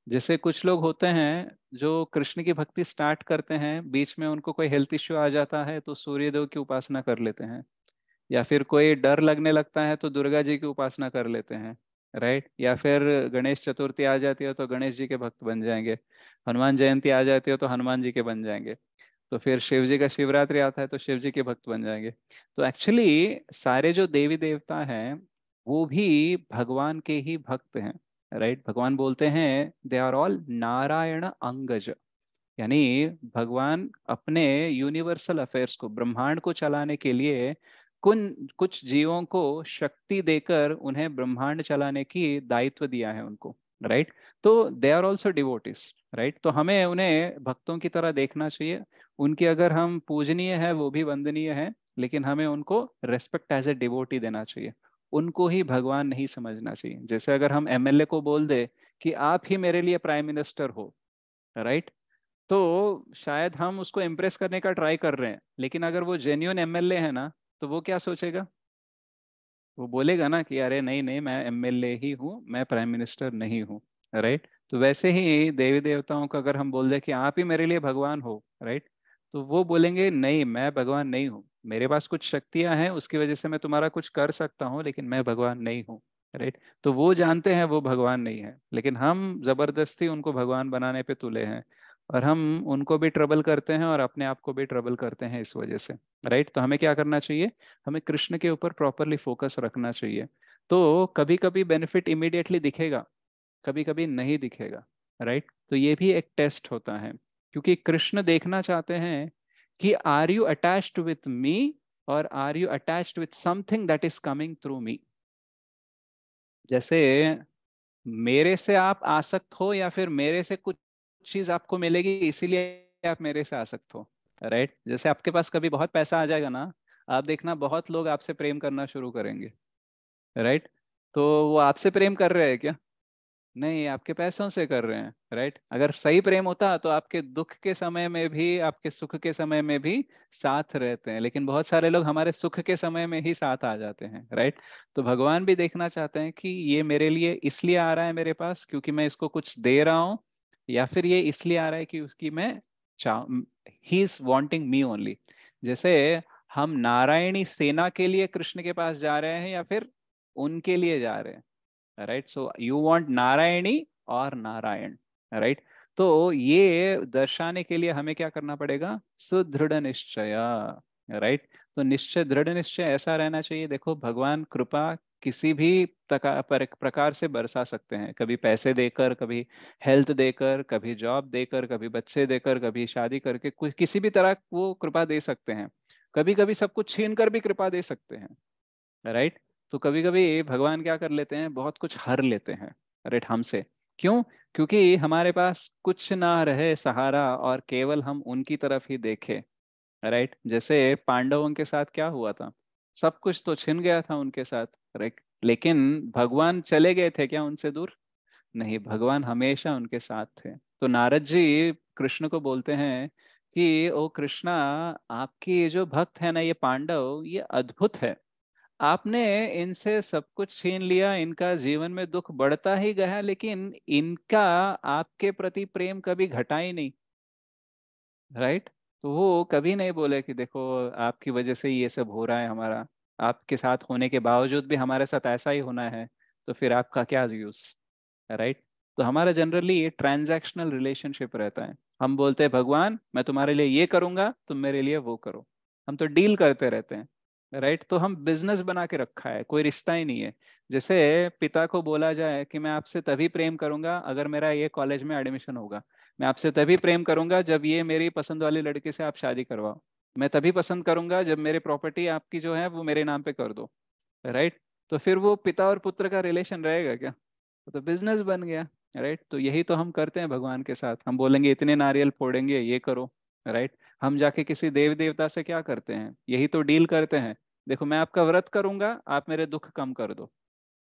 जैसे कुछ लोग होते हैं जो कृष्ण की भक्ति स्टार्ट करते हैं, बीच में उनको कोई हेल्थ इश्यू आ जाता है तो सूर्यदेव की उपासना कर लेते हैं, या फिर कोई डर लगने लगता है तो दुर्गा जी की उपासना कर लेते हैं, राइट, या फिर गणेश चतुर्थी आ जाती है तो गणेश जी के भक्त बन जाएंगे, हनुमान जयंती आ जाती है तो हनुमान जी के बन जाएंगे, तो फिर शिव जी का शिवरात्रि आता है तो शिव जी के भक्त बन जाएंगे। तो एक्चुअली सारे जो देवी देवता हैं वो भी भगवान के ही भक्त हैं, राइट। भगवान बोलते हैं दे आर ऑल नारायण अंगज, यानी भगवान अपने यूनिवर्सल अफेयर्स को, ब्रह्मांड को चलाने के लिए कुछ जीवों को शक्ति देकर उन्हें ब्रह्मांड चलाने की दायित्व दिया है उनको, राइट। तो they are also devotees, right. तो हमें उन्हें भक्तों की तरह देखना चाहिए। उनकी अगर हम पूजनीय है, वो भी वंदनीय है, लेकिन हमें उनको रेस्पेक्ट एज ए डिवोटी देना चाहिए। उनको ही भगवान नहीं समझना चाहिए। जैसे अगर हम एमएलए को बोल दे कि आप ही मेरे लिए प्राइम मिनिस्टर हो, राइट, तो शायद हम उसको इम्प्रेस करने का ट्राई कर रहे हैं, लेकिन अगर वो जेन्युइन एमएलए है ना, तो वो क्या सोचेगा, वो बोलेगा ना कि अरे नहीं नहीं, मैं एमएलए ही हूँ, मैं प्राइम मिनिस्टर नहीं हूँ, राइट। तो वैसे ही देवी देवताओं को अगर हम बोल दे कि आप ही मेरे लिए भगवान हो, राइट, तो वो बोलेंगे नहीं, मैं भगवान नहीं हूँ, मेरे पास कुछ शक्तियां हैं उसकी वजह से मैं तुम्हारा कुछ कर सकता हूँ, लेकिन मैं भगवान नहीं हूँ, राइट। तो वो जानते हैं वो भगवान नहीं है, लेकिन हम जबरदस्ती उनको भगवान बनाने पे तुले हैं, और हम उनको भी ट्रबल करते हैं और अपने आप को भी ट्रबल करते हैं इस वजह से, राइट। तो हमें क्या करना चाहिए, हमें कृष्ण के ऊपर प्रॉपरली फोकस रखना चाहिए। तो कभी कभी बेनिफिट इमीडिएटली दिखेगा, कभी कभी नहीं दिखेगा, राइट। तो ये भी एक टेस्ट होता है, क्योंकि कृष्ण देखना चाहते हैं कि are you attached with me, और are you attached with something that is coming through me. जैसे मेरे से आप आसक्त हो, या फिर मेरे से कुछ चीज आपको मिलेगी इसीलिए आप मेरे से आसक्त हो, राइट। जैसे आपके पास कभी बहुत पैसा आ जाएगा ना, आप देखना बहुत लोग आपसे प्रेम करना शुरू करेंगे, राइट। तो वो आपसे प्रेम कर रहे हैं क्या, नहीं, आपके पैसों से कर रहे हैं, राइट। अगर सही प्रेम होता तो आपके दुख के समय में भी, आपके सुख के समय में भी साथ रहते हैं, लेकिन बहुत सारे लोग हमारे सुख के समय में ही साथ आ जाते हैं, राइट। तो भगवान भी देखना चाहते हैं कि ये मेरे लिए इसलिए आ रहा है मेरे पास क्योंकि मैं इसको कुछ दे रहा हूँ, या फिर ये इसलिए आ रहा है कि उसकी मैं चाह, he is wanting me only. जैसे हम नारायणी सेना के लिए कृष्ण के पास जा रहे हैं, या फिर उनके लिए जा रहे हैं, right. So you want Narayani और नारायण, राइट। तो ये दर्शाने के लिए हमें क्या करना पड़ेगा, सुदृढ़ निश्चय, राइट। तो निश्चय, दृढ़ निश्चय ऐसा रहना चाहिए। देखो भगवान कृपा किसी भी प्रकार से बरसा सकते हैं, कभी पैसे देकर, कभी हेल्थ देकर, कभी जॉब देकर, कभी बच्चे देकर, कभी शादी करके, किसी भी तरह वो कृपा दे सकते हैं। कभी कभी सब कुछ छीन कर भी कृपा दे सकते हैं, राइट। तो कभी कभी भगवान क्या कर लेते हैं, बहुत कुछ हर लेते हैं, राइट, हमसे। क्यों, क्योंकि हमारे पास कुछ ना रहे सहारा और केवल हम उनकी तरफ ही देखें, राइट। जैसे पांडवों के साथ क्या हुआ था, सब कुछ तो छिन गया था उनके साथ, राइट, लेकिन भगवान चले गए थे क्या उनसे दूर, नहीं, भगवान हमेशा उनके साथ थे। तो नारद जी कृष्ण को बोलते हैं कि ओ कृष्णा, आपकी ये जो भक्त है ना, ये पांडव, ये अद्भुत है। आपने इनसे सब कुछ छीन लिया, इनका जीवन में दुख बढ़ता ही गया, लेकिन इनका आपके प्रति प्रेम कभी घटा ही नहीं, राइट। तो वो कभी नहीं बोले कि देखो आपकी वजह से ये सब हो रहा है हमारा, आपके साथ होने के बावजूद भी हमारे साथ ऐसा ही होना है, तो फिर आपका क्या यूज, राइट। तो हमारा जनरली ये ट्रांजैक्शनल रिलेशनशिप रहता है। हम बोलते हैं भगवान मैं तुम्हारे लिए ये करूंगा, तुम मेरे लिए वो करो। हम तो डील करते रहते हैं, राइट। तो हम बिजनेस बना के रखा है, कोई रिश्ता ही नहीं है। जैसे पिता को बोला जाए कि मैं आपसे तभी प्रेम करूंगा अगर मेरा ये कॉलेज में एडमिशन होगा, मैं आपसे तभी प्रेम करूंगा जब ये मेरी पसंद वाली लड़की से आप शादी करवाओ, मैं तभी पसंद करूंगा जब मेरी प्रॉपर्टी आपकी जो है वो मेरे नाम पे कर दो, राइट। तो फिर वो पिता और पुत्र का रिलेशन रहेगा क्या, तो बिजनेस बन गया, राइट। तो यही तो हम करते हैं भगवान के साथ, हम बोलेंगे इतने नारियल फोड़ेंगे, ये करो, राइट। हम जाके किसी देव देवता से क्या करते हैं, यही तो डील करते हैं, देखो मैं आपका व्रत करूंगा, आप मेरे दुख कम कर दो,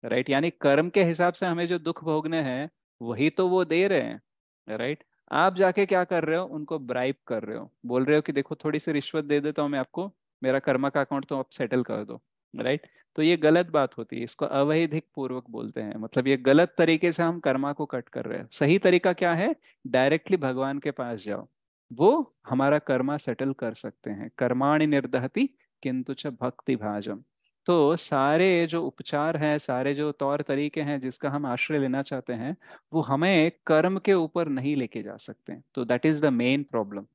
राइट। यानी कर्म के हिसाब से हमें जो दुख भोगने हैं वही तो वो दे रहे हैं, राइट। आप जाके क्या कर रहे हो, उनको ब्राइब कर रहे हो, बोल रहे हो कि देखो थोड़ी सी रिश्वत दे देता हूँ मैं आपको, मेरा कर्मा का अकाउंट तो आप सेटल कर दो, राइट। तो ये गलत बात होती है, इसको अवैधिक पूर्वक बोलते हैं, मतलब ये गलत तरीके से हम कर्मा को कट कर रहे हैं। सही तरीका क्या है, डायरेक्टली भगवान के पास जाओ, वो हमारा कर्मा सेटल कर सकते हैं। कर्माणि निर्दहति किंतु च भक्ति भाजम। तो सारे जो उपचार हैं, सारे जो तौर तरीके हैं जिसका हम आश्रय लेना चाहते हैं, वो हमें कर्म के ऊपर नहीं लेके जा सकते। तो that is the main problem,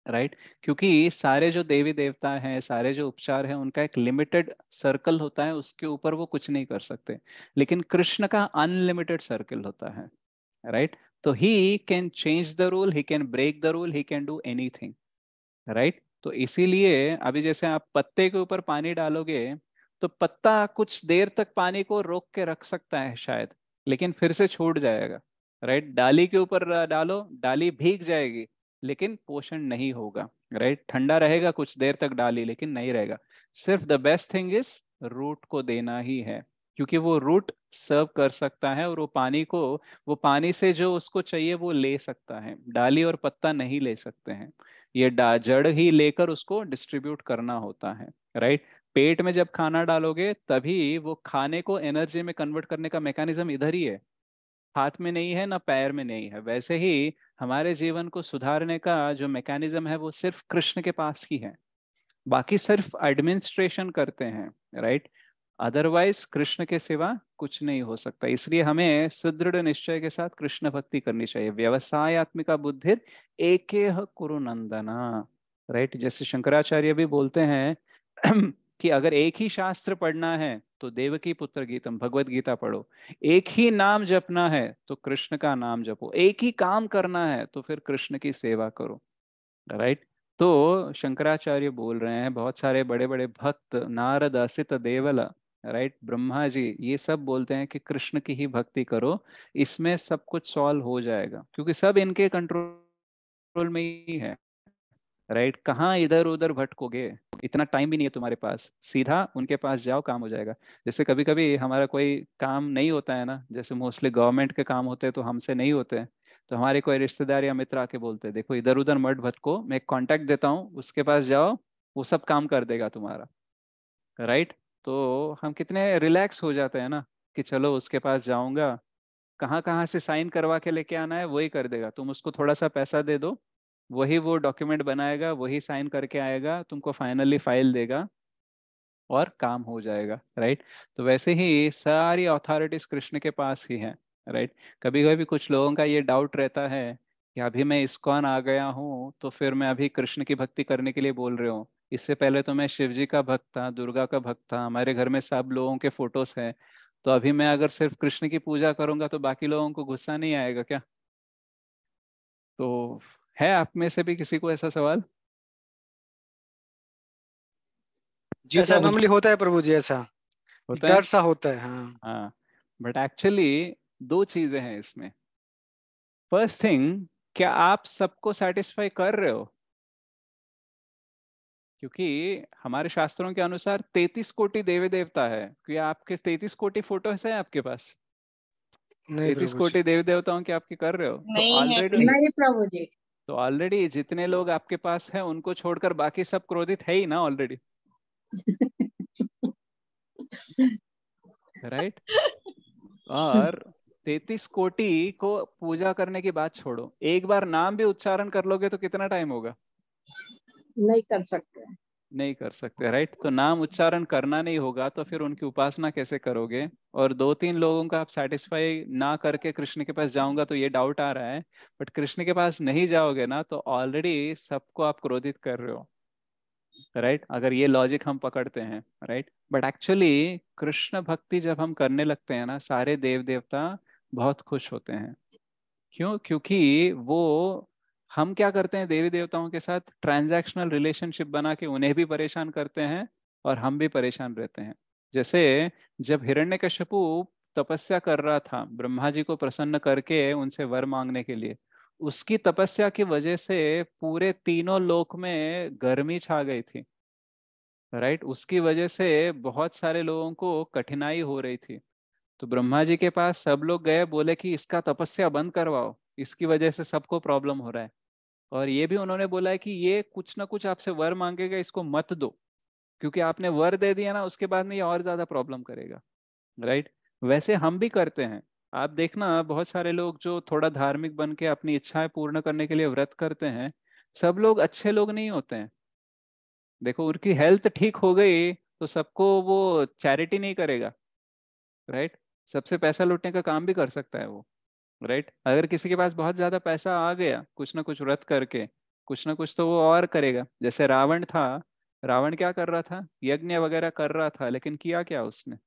right. क्योंकि सारे जो देवी देवता हैं, सारे जो उपचार हैं, उनका एक लिमिटेड सर्कल होता है, उसके ऊपर वो कुछ नहीं कर सकते। लेकिन कृष्ण का अनलिमिटेड सर्कल होता है, राइट। तो he can change the rule, he can break the rule, he can do anything, right. तो इसीलिए अभी जैसे आप पत्ते के ऊपर पानी डालोगे, तो पत्ता कुछ देर तक पानी को रोक के रख सकता है शायद, लेकिन फिर से छूट जाएगा, राइट। डाली के ऊपर डालो, डाली भीग जाएगी, लेकिन पोषण नहीं होगा, राइट। ठंडा रहेगा कुछ देर तक डाली, लेकिन नहीं रहेगा। सिर्फ the best thing is root को देना ही है, क्योंकि वो रूट सर्व कर सकता है, और वो पानी को, वो पानी से जो उसको चाहिए वो ले सकता है, डाली और पत्ता नहीं ले सकते हैं। ये जड़ ही लेकर उसको डिस्ट्रीब्यूट करना होता है, राइट। पेट में जब खाना डालोगे तभी वो खाने को एनर्जी में कन्वर्ट करने का मैकेनिज्म इधर ही है, हाथ में नहीं है ना पैर में नहीं है। वैसे ही हमारे जीवन को सुधारने का जो मैकेनिज्म है वो सिर्फ कृष्ण के पास ही है, बाकी सिर्फ एडमिनिस्ट्रेशन करते हैं, राइट। अदरवाइज कृष्ण के सिवा कुछ नहीं हो सकता। इसलिए हमें सुदृढ़ निश्चय के साथ कृष्ण भक्ति करनी चाहिए। व्यवसायत्मिका बुद्धि एकेह कुरु नंदना, राइट। जैसे शंकराचार्य भी बोलते हैं कि अगर एक ही शास्त्र पढ़ना है तो देवकी पुत्र गीतम भगवत गीता पढ़ो, एक ही नाम जपना है तो कृष्ण का नाम जपो, एक ही काम करना है तो फिर कृष्ण की सेवा करो, राइट। तो शंकराचार्य बोल रहे हैं, बहुत सारे बड़े बड़े भक्त, नारद असित देवल, राइट, ब्रह्मा जी, ये सब बोलते हैं कि कृष्ण की ही भक्ति करो, इसमें सब कुछ सॉल्व हो जाएगा, क्योंकि सब इनके कंट्रोल में ही है, राइट। कहाँ इधर उधर भटकोगे, इतना टाइम भी नहीं है तुम्हारे पास, सीधा उनके पास जाओ, काम हो जाएगा। जैसे कभी कभी हमारा कोई काम नहीं होता है ना, जैसे मोस्टली गवर्नमेंट के काम होते हैं तो हमसे नहीं होते हैं, तो हमारे कोई रिश्तेदार या मित्र आके बोलते हैं देखो इधर उधर मत भटको, मैं एक कॉन्टैक्ट देता हूँ, उसके पास जाओ, वो सब काम कर देगा तुम्हारा, राइट। तो हम कितने रिलैक्स हो जाते हैं ना, कि चलो उसके पास जाऊंगा, कहाँ कहाँ से साइन करवा के लेके आना है वही कर देगा, तुम उसको थोड़ा सा पैसा दे दो, वही वो डॉक्यूमेंट बनाएगा, वही साइन करके आएगा, तुमको फाइनली फाइल देगा और काम हो जाएगा, राइट। तो वैसे ही सारी अथॉरिटीज कृष्ण के पास ही है, राइट। कभी कभी कुछ लोगों का ये डाउट रहता है कि अभी मैं इस्कॉन आ गया हूँ तो फिर मैं अभी कृष्ण की भक्ति करने के लिए बोल रहे हूँ, इससे पहले तो मैं शिव जी का भक्त था, दुर्गा का भक्त था, हमारे घर में सब लोगों के फोटोज हैं, तो अभी मैं अगर सिर्फ कृष्ण की पूजा करूंगा तो बाकी लोगों को गुस्सा नहीं आएगा क्या? तो है आप में से भी किसी को ऐसा सवाल? जी ऐसा प्रभु जी। नॉर्मली होता है प्रभु जी, ऐसा होता है, डर सा होता है। हाँ, हाँ। बट एक्चुअली दो चीजें हैं इसमें। फर्स्ट थिंग, क्या आप सबको सेटिस्फाई कर रहे हो? क्योंकि हमारे शास्त्रों के अनुसार 33 कोटि देवी देवता है, कि आपके 33 कोटि फोटोज है आपके पास? नहीं 33 प्रभु जी। कोटि देवी देवताओं की आपकी कर रहे हो? तो नहीं है ऑलरेडी, प्रभु। नहीं प्रभु जी। तो ऑलरेडी जितने लोग आपके पास हैं उनको छोड़कर बाकी सब क्रोधित है ही ना ऑलरेडी, राइट। और 33 कोटि को पूजा करने की बात छोड़ो, एक बार नाम भी उच्चारण कर लोगे तो कितना टाइम होगा? नहीं कर सकते। नहीं कर सकते, राइट। तो नाम उच्चारण करना नहीं होगा तो फिर उनकी उपासना कैसे करोगे? और दो तीन लोगों का आप सेटिस्फाई ना करके कृष्ण के पास जाऊंगा तो ये डाउट आ रहा है, बट कृष्ण के पास नहीं जाओगे ना तो ऑलरेडी सबको आप क्रोधित कर रहे हो, राइट। अगर ये लॉजिक हम पकड़ते हैं, राइट। बट एक्चुअली कृष्ण भक्ति जब हम करने लगते हैं ना, सारे देव देवता बहुत खुश होते हैं। क्यों? क्योंकि वो, हम क्या करते हैं देवी देवताओं के साथ ट्रांजैक्शनल रिलेशनशिप बना के उन्हें भी परेशान करते हैं और हम भी परेशान रहते हैं। जैसे जब हिरण्यकशिपु तपस्या कर रहा था ब्रह्मा जी को प्रसन्न करके उनसे वर मांगने के लिए, उसकी तपस्या की वजह से पूरे तीनों लोक में गर्मी छा गई थी, राइट। उसकी वजह से बहुत सारे लोगों को कठिनाई हो रही थी। तो ब्रह्मा जी के पास सब लोग गए, बोले कि इसका तपस्या बंद करवाओ, इसकी वजह से सबको प्रॉब्लम हो रहा है। और ये भी उन्होंने बोला है कि ये कुछ ना कुछ आपसे वर मांगेगा, इसको मत दो, क्योंकि आपने वर दे दिया ना, उसके बाद में ये और ज्यादा प्रॉब्लम करेगा, राइट। वैसे हम भी करते हैं। आप देखना बहुत सारे लोग जो थोड़ा धार्मिक बन के अपनी इच्छाएं पूर्ण करने के लिए व्रत करते हैं, सब लोग अच्छे लोग नहीं होते हैं। देखो उनकी हेल्थ ठीक हो गई तो सबको वो चैरिटी नहीं करेगा, राइट। सबसे पैसा लूटने का काम भी कर सकता है वो, राइट। अगर किसी के पास बहुत ज्यादा पैसा आ गया कुछ ना कुछ व्रत करके, कुछ ना कुछ तो वो और करेगा। जैसे रावण था, रावण क्या कर रहा था, यज्ञ वगैरह कर रहा था, लेकिन किया क्या उसने,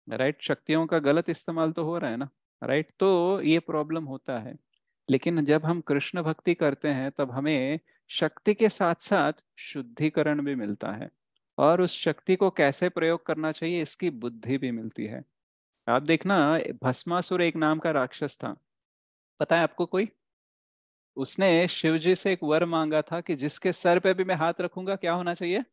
राइट। शक्तियों का गलत इस्तेमाल तो हो रहा है ना, राइट। तो ये प्रॉब्लम होता है। लेकिन जब हम कृष्ण भक्ति करते हैं तब हमें शक्ति के साथ साथ शुद्धिकरण भी मिलता है, और उस शक्ति को कैसे प्रयोग करना चाहिए इसकी बुद्धि भी मिलती है। आप देखना, भस्मासुर एक नाम का राक्षस था, पता है आपको कोई? उसने शिव जी से एक वर मांगा था कि जिसके सर पे भी मैं हाथ रखूंगा क्या होना चाहिए,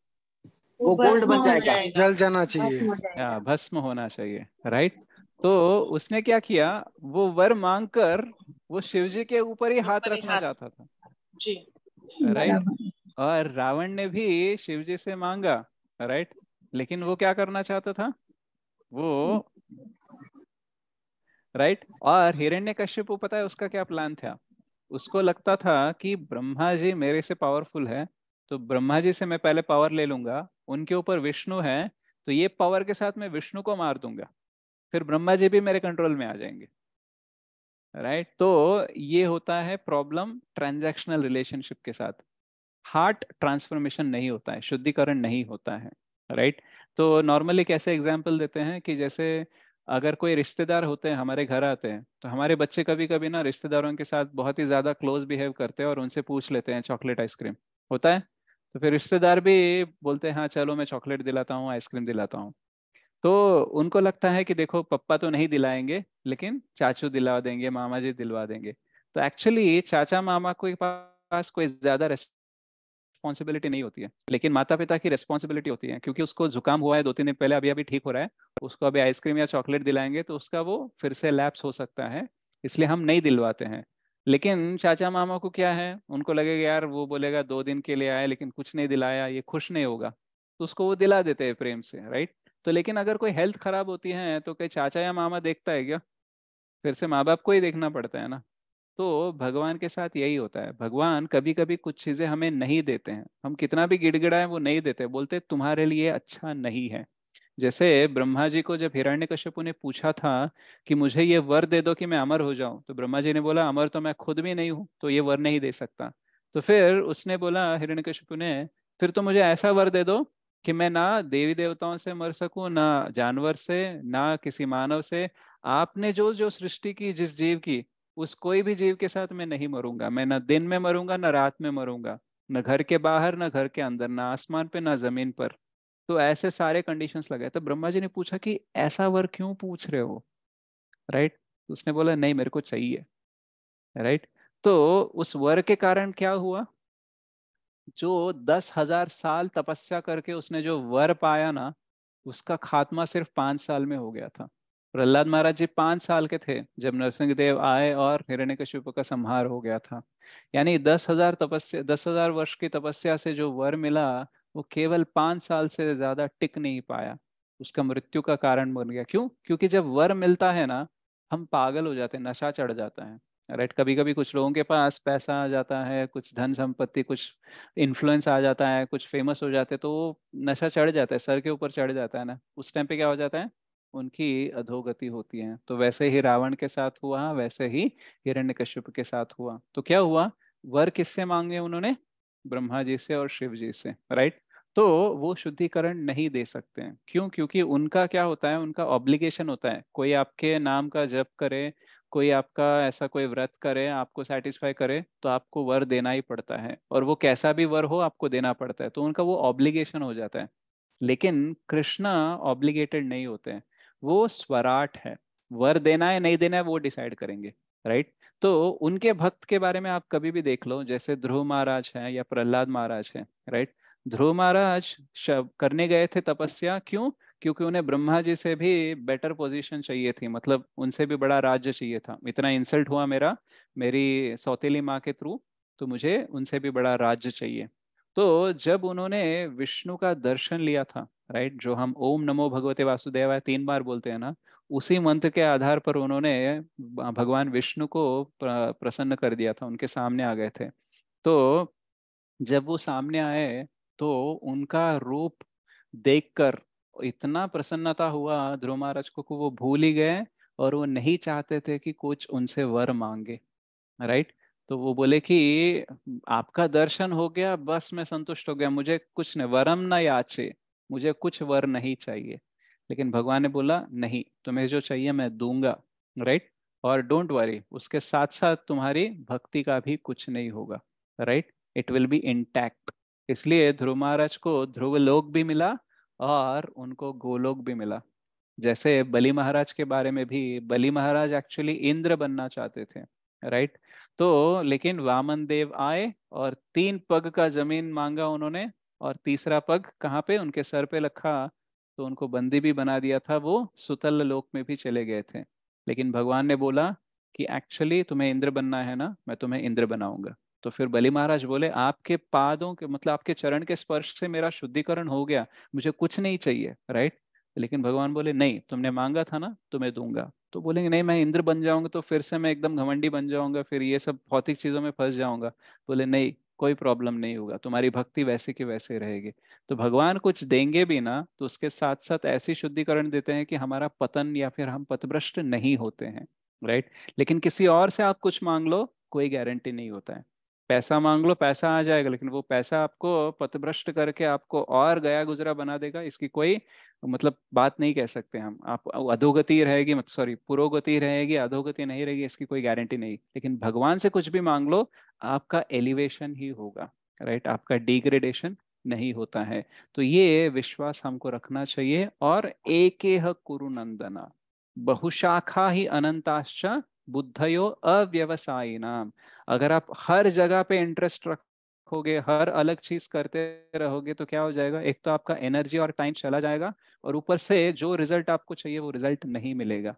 वो गोल्ड बन जाएगा। जल जाना चाहिए। भस्म हो जाएगा। या भस्म होना चाहिए, राइट। तो उसने क्या किया, वो वर मांगकर वो शिव जी के ऊपर ही हाथ ऊपर ही रखना हाथ। चाहता था, जी। राइट। बराबर। और रावण ने भी शिव जी से मांगा, राइट। लेकिन वो क्या करना चाहता था वो, राइट। और हिरण्यकश्यप, पता है उसका क्या प्लान था? उसको लगता था कि ब्रह्मा जी मेरे से पावरफुल है, तो ब्रह्मा जी से मैं पहले पावर ले लूंगा, उनके ऊपर विष्णु है, तो ये पावर के साथ मैं विष्णु को मार दूंगा, फिर ब्रह्मा जी भी मेरे कंट्रोल में आ जाएंगे, राइट। तो ये होता है प्रॉब्लम ट्रांजैक्शनल रिलेशनशिप के साथ। हार्ट ट्रांसफॉर्मेशन नहीं होता है, शुद्धिकरण नहीं होता है, राइट। तो नॉर्मली कैसे एग्जाम्पल देते हैं कि जैसे अगर कोई रिश्तेदार होते हैं हमारे घर आते हैं, तो हमारे बच्चे कभी कभी ना रिश्तेदारों के साथ बहुत ही ज्यादा क्लोज बिहेव करते हैं और उनसे पूछ लेते हैं चॉकलेट आइसक्रीम, होता है। तो फिर रिश्तेदार भी बोलते हैं हाँ चलो मैं चॉकलेट दिलाता हूँ, आइसक्रीम दिलाता हूँ। तो उनको लगता है कि देखो पप्पा तो नहीं दिलाएंगे, लेकिन चाचू दिला देंगे, मामा जी दिलवा देंगे। तो एक्चुअली चाचा मामा के पास कोई ज्यादा रिस्पॉन्सिबिलिटी नहीं होती है, लेकिन माता पिता की रिस्पॉन्सिबिलिटी होती है, क्योंकि उसको जुकाम हुआ है 2-3 दिन पहले, अभी अभी ठीक हो रहा है, उसको अभी आइसक्रीम या चॉकलेट दिलाएंगे तो उसका वो फिर से लैप्स हो सकता है, इसलिए हम नहीं दिलवाते हैं। लेकिन चाचा मामा को क्या है, उनको लगेगा यार वो बोलेगा 2 दिन के लिए आया लेकिन कुछ नहीं दिलाया, ये खुश नहीं होगा, तो उसको वो दिला देते हैं प्रेम से, राइट। तो लेकिन अगर कोई हेल्थ खराब होती है तो कोई चाचा या मामा देखता है क्या? फिर से माँ बाप को ही देखना पड़ता है ना। तो भगवान के साथ यही होता है, भगवान कभी कभी कुछ चीजें हमें नहीं देते हैं, हम कितना भी गिड़गिड़ाएं वो नहीं देते, बोलते तुम्हारे लिए अच्छा नहीं है। जैसे ब्रह्मा जी को जब हिरण्यकश्यप ने पूछा था कि मुझे ये वर दे दो कि मैं अमर हो जाऊं, तो ब्रह्मा जी ने बोला अमर तो मैं खुद भी नहीं हूं, तो ये वर नहीं दे सकता। तो फिर उसने बोला हिरण्यकश्यप ने, फिर तो मुझे ऐसा वर दे दो कि मैं ना देवी देवताओं से मर सकूं, ना जानवर से, ना किसी मानव से, आपने जो जो सृष्टि की जिस जीव की, उस कोई भी जीव के साथ मैं नहीं मरूंगा, मैं ना दिन में मरूंगा ना रात में मरूंगा, न घर के बाहर ना घर के अंदर, ना आसमान पे ना जमीन पर। तो ऐसे सारे कंडीशंस लगाए। तो ब्रह्मा जी ने पूछा कि ऐसा वर क्यों पूछ रहे हो, राइट। उसने बोला नहीं मेरे को चाहिए, राइट। तो उस वर के कारण क्या हुआ, जो 10,000 साल तपस्या करके उसने जो वर पाया ना, उसका खात्मा सिर्फ 5 साल में हो गया था। प्रहलाद महाराज जी 5 साल के थे जब नरसिंह देव आए और हिरण्यकशिपु का संहार हो गया था। यानी 10,000 वर्ष की तपस्या से जो वर मिला, वो केवल 5 साल से ज्यादा टिक नहीं पाया, उसका मृत्यु का कारण बन गया। क्यों? क्योंकि जब वर मिलता है ना, हम पागल हो जाते हैं, नशा चढ़ जाता है, राइट। कभी कभी कुछ लोगों के पास पैसा आ जाता है, कुछ धन संपत्ति, कुछ इन्फ्लुएंस आ जाता है, कुछ फेमस हो जाते हैं, तो वो नशा चढ़ जाता है, सर के ऊपर चढ़ जाता है ना, उस टाइम पे क्या हो जाता है, उनकी अधोगति होती है। तो वैसे ही रावण के साथ हुआ, वैसे ही हिरण्यकश्यप के साथ हुआ। तो क्या हुआ, वर किससे मांगे उन्होंने? ब्रह्मा जी से और शिव जी से, राइट। तो वो शुद्धिकरण नहीं दे सकते हैं। क्यों? क्योंकि उनका क्या होता है, उनका ऑब्लिगेशन होता है, कोई आपके नाम का जप करे, कोई आपका ऐसा कोई व्रत करे, आपको सेटिस्फाई करे, तो आपको वर देना ही पड़ता है, और वो कैसा भी वर हो आपको देना पड़ता है, तो उनका वो ऑब्लिगेशन हो जाता है। लेकिन कृष्णा ऑब्लिगेटेड नहीं होते हैं। वो स्वराट है। वर देना है नहीं देना है वो डिसाइड करेंगे, राइट। तो उनके भक्त के बारे में आप कभी भी देख लो, जैसे ध्रुव महाराज हैं या प्रहलाद महाराज हैं, राइट। ध्रुव महाराज करने गए थे तपस्या, क्यों? क्योंकि उन्हें ब्रह्मा जी से भी बेटर पोजीशन चाहिए थी, मतलब उनसे भी बड़ा राज्य चाहिए था। इतना इंसल्ट हुआ मेरा, मेरी सौतेली माँ के थ्रू, तो मुझे उनसे भी बड़ा राज्य चाहिए। तो जब उन्होंने विष्णु का दर्शन लिया था, राइट, जो हम ओम नमो भगवते वासुदेवाय 3 बार बोलते हैं ना, उसी मंत्र के आधार पर उन्होंने भगवान विष्णु को प्रसन्न कर दिया था, उनके सामने आ गए थे। तो जब वो सामने आए तो उनका रूप देखकर इतना प्रसन्नता हुआ ध्रुव महाराज को कि वो भूल ही गए, और वो नहीं चाहते थे कि कुछ उनसे वर मांगे, राइट। तो वो बोले कि आपका दर्शन हो गया, बस मैं संतुष्ट हो गया, मुझे कुछ नहीं, वरम न याचे, मुझे कुछ वर नहीं चाहिए। लेकिन भगवान ने बोला नहीं, तुम्हें जो चाहिए मैं दूंगा, राइट। और डोंट वरी, उसके साथ साथ तुम्हारी भक्ति का भी कुछ नहीं होगा, right, it will be intact. इसलिए ध्रुव महाराज को ध्रुव लोक भी मिला और उनको गोलोक भी मिला। जैसे बलि महाराज के बारे में भी, बलि महाराज एक्चुअली इंद्र बनना चाहते थे, राइट। तो लेकिन वामन देव आए और 3 पग का जमीन मांगा उन्होंने, और तीसरा पग कहाँ पे उनके सर पे रखा, तो उनको बंदी भी बना दिया था, वो सुतल लोक में भी चले गए थे। लेकिन भगवान ने बोला कि एक्चुअली तुम्हें इंद्र बनना है ना, मैं तुम्हें इंद्र बनाऊंगा। तो फिर बलि महाराज बोले आपके पादों के, मतलब आपके चरण के स्पर्श से मेरा शुद्धिकरण हो गया, मुझे कुछ नहीं चाहिए, राइट। लेकिन भगवान बोले नहीं, तुमने मांगा था ना, तुम्हें दूंगा। तो बोलेंगे नहीं, मैं इंद्र बन जाऊंगा तो फिर से मैं एकदम घमंडी बन जाऊंगा, फिर ये सब भौतिक चीजों में फंस जाऊंगा। बोले नहीं, कोई प्रॉब्लम नहीं होगा, तुम्हारी भक्ति वैसे की वैसे रहेगी। तो भगवान कुछ देंगे भी ना, तो उसके साथ साथ ऐसी शुद्धिकरण देते हैं कि हमारा पतन या फिर हम पथभ्रष्ट नहीं होते हैं, राइट। लेकिन किसी और से आप कुछ मांग लो, कोई गारंटी नहीं होता है। पैसा मांग लो, पैसा आ जाएगा, लेकिन वो पैसा आपको पथभ्रष्ट करके आपको और गया गुजरा बना देगा, इसकी कोई मतलब बात नहीं कह सकते हम। आप अधोगति रहेगी, मतलब सॉरी, पुरोगति रहेगी, अधोगति नहीं रहेगी, इसकी कोई गारंटी नहीं। लेकिन भगवान से कुछ भी मांग लो, आपका एलिवेशन ही होगा, राइट, आपका डिग्रेडेशन नहीं होता है। तो ये विश्वास हमको रखना चाहिए। और एकेह कुरु नंदना बहुशाखा ही अनंताश्च बुद्धयो अव्यवसायिनाम। अगर आप हर जगह पे इंटरेस्ट रखोगे, हर अलग चीज करते रहोगे, तो क्या हो जाएगा, एक तो आपका एनर्जी और टाइम चला जाएगा, और ऊपर से जो रिजल्ट आपको चाहिए वो रिजल्ट नहीं मिलेगा।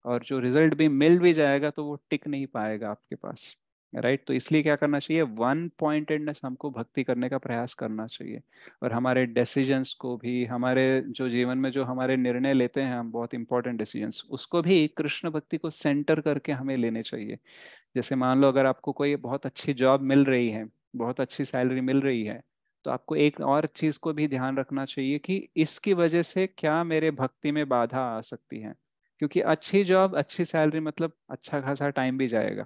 और जो रिजल्ट भी मिल भी जाएगा तो वो टिक नहीं पाएगा आपके पास, राइट। तो इसलिए क्या करना चाहिए, वन पॉइंटेडनेस, हमको भक्ति करने का प्रयास करना चाहिए। और हमारे डिसीजंस को भी, हमारे जो जीवन में जो हमारे निर्णय लेते हैं हम, बहुत इंपॉर्टेंट डिसीजंस, उसको भी कृष्ण भक्ति को सेंटर करके हमें लेने चाहिए। जैसे मान लो अगर आपको कोई बहुत अच्छी जॉब मिल रही है, बहुत अच्छी सैलरी मिल रही है, तो आपको एक और चीज को भी ध्यान रखना चाहिए कि इसकी वजह से क्या मेरे भक्ति में बाधा आ सकती है। क्योंकि अच्छी जॉब, अच्छी सैलरी मतलब अच्छा खासा टाइम भी जाएगा।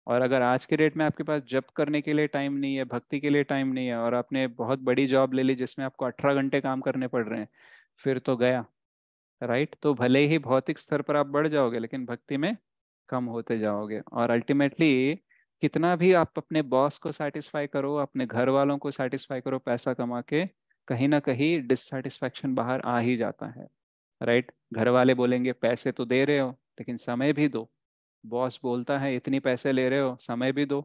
और अगर आज के डेट में आपके पास जॉब करने के लिए टाइम नहीं है, भक्ति के लिए टाइम नहीं है, और आपने बहुत बड़ी जॉब ले ली जिसमें आपको 18 घंटे काम करने पड़ रहे हैं, फिर तो गया, राइट। तो भले ही भौतिक स्तर पर आप बढ़ जाओगे, लेकिन भक्ति में कम होते जाओगे। और अल्टीमेटली कितना भी आप अपने बॉस को सेटिस्फाई करो, अपने घर वालों को सेटिस्फाई करो पैसा कमा के, कहीं ना कहीं डिससेटिस्फैक्शन बाहर आ ही जाता है, राइट। घर वाले बोलेंगे पैसे तो दे रहे हो लेकिन समय भी दो, बॉस बोलता है इतनी पैसे ले रहे हो, समय भी दो।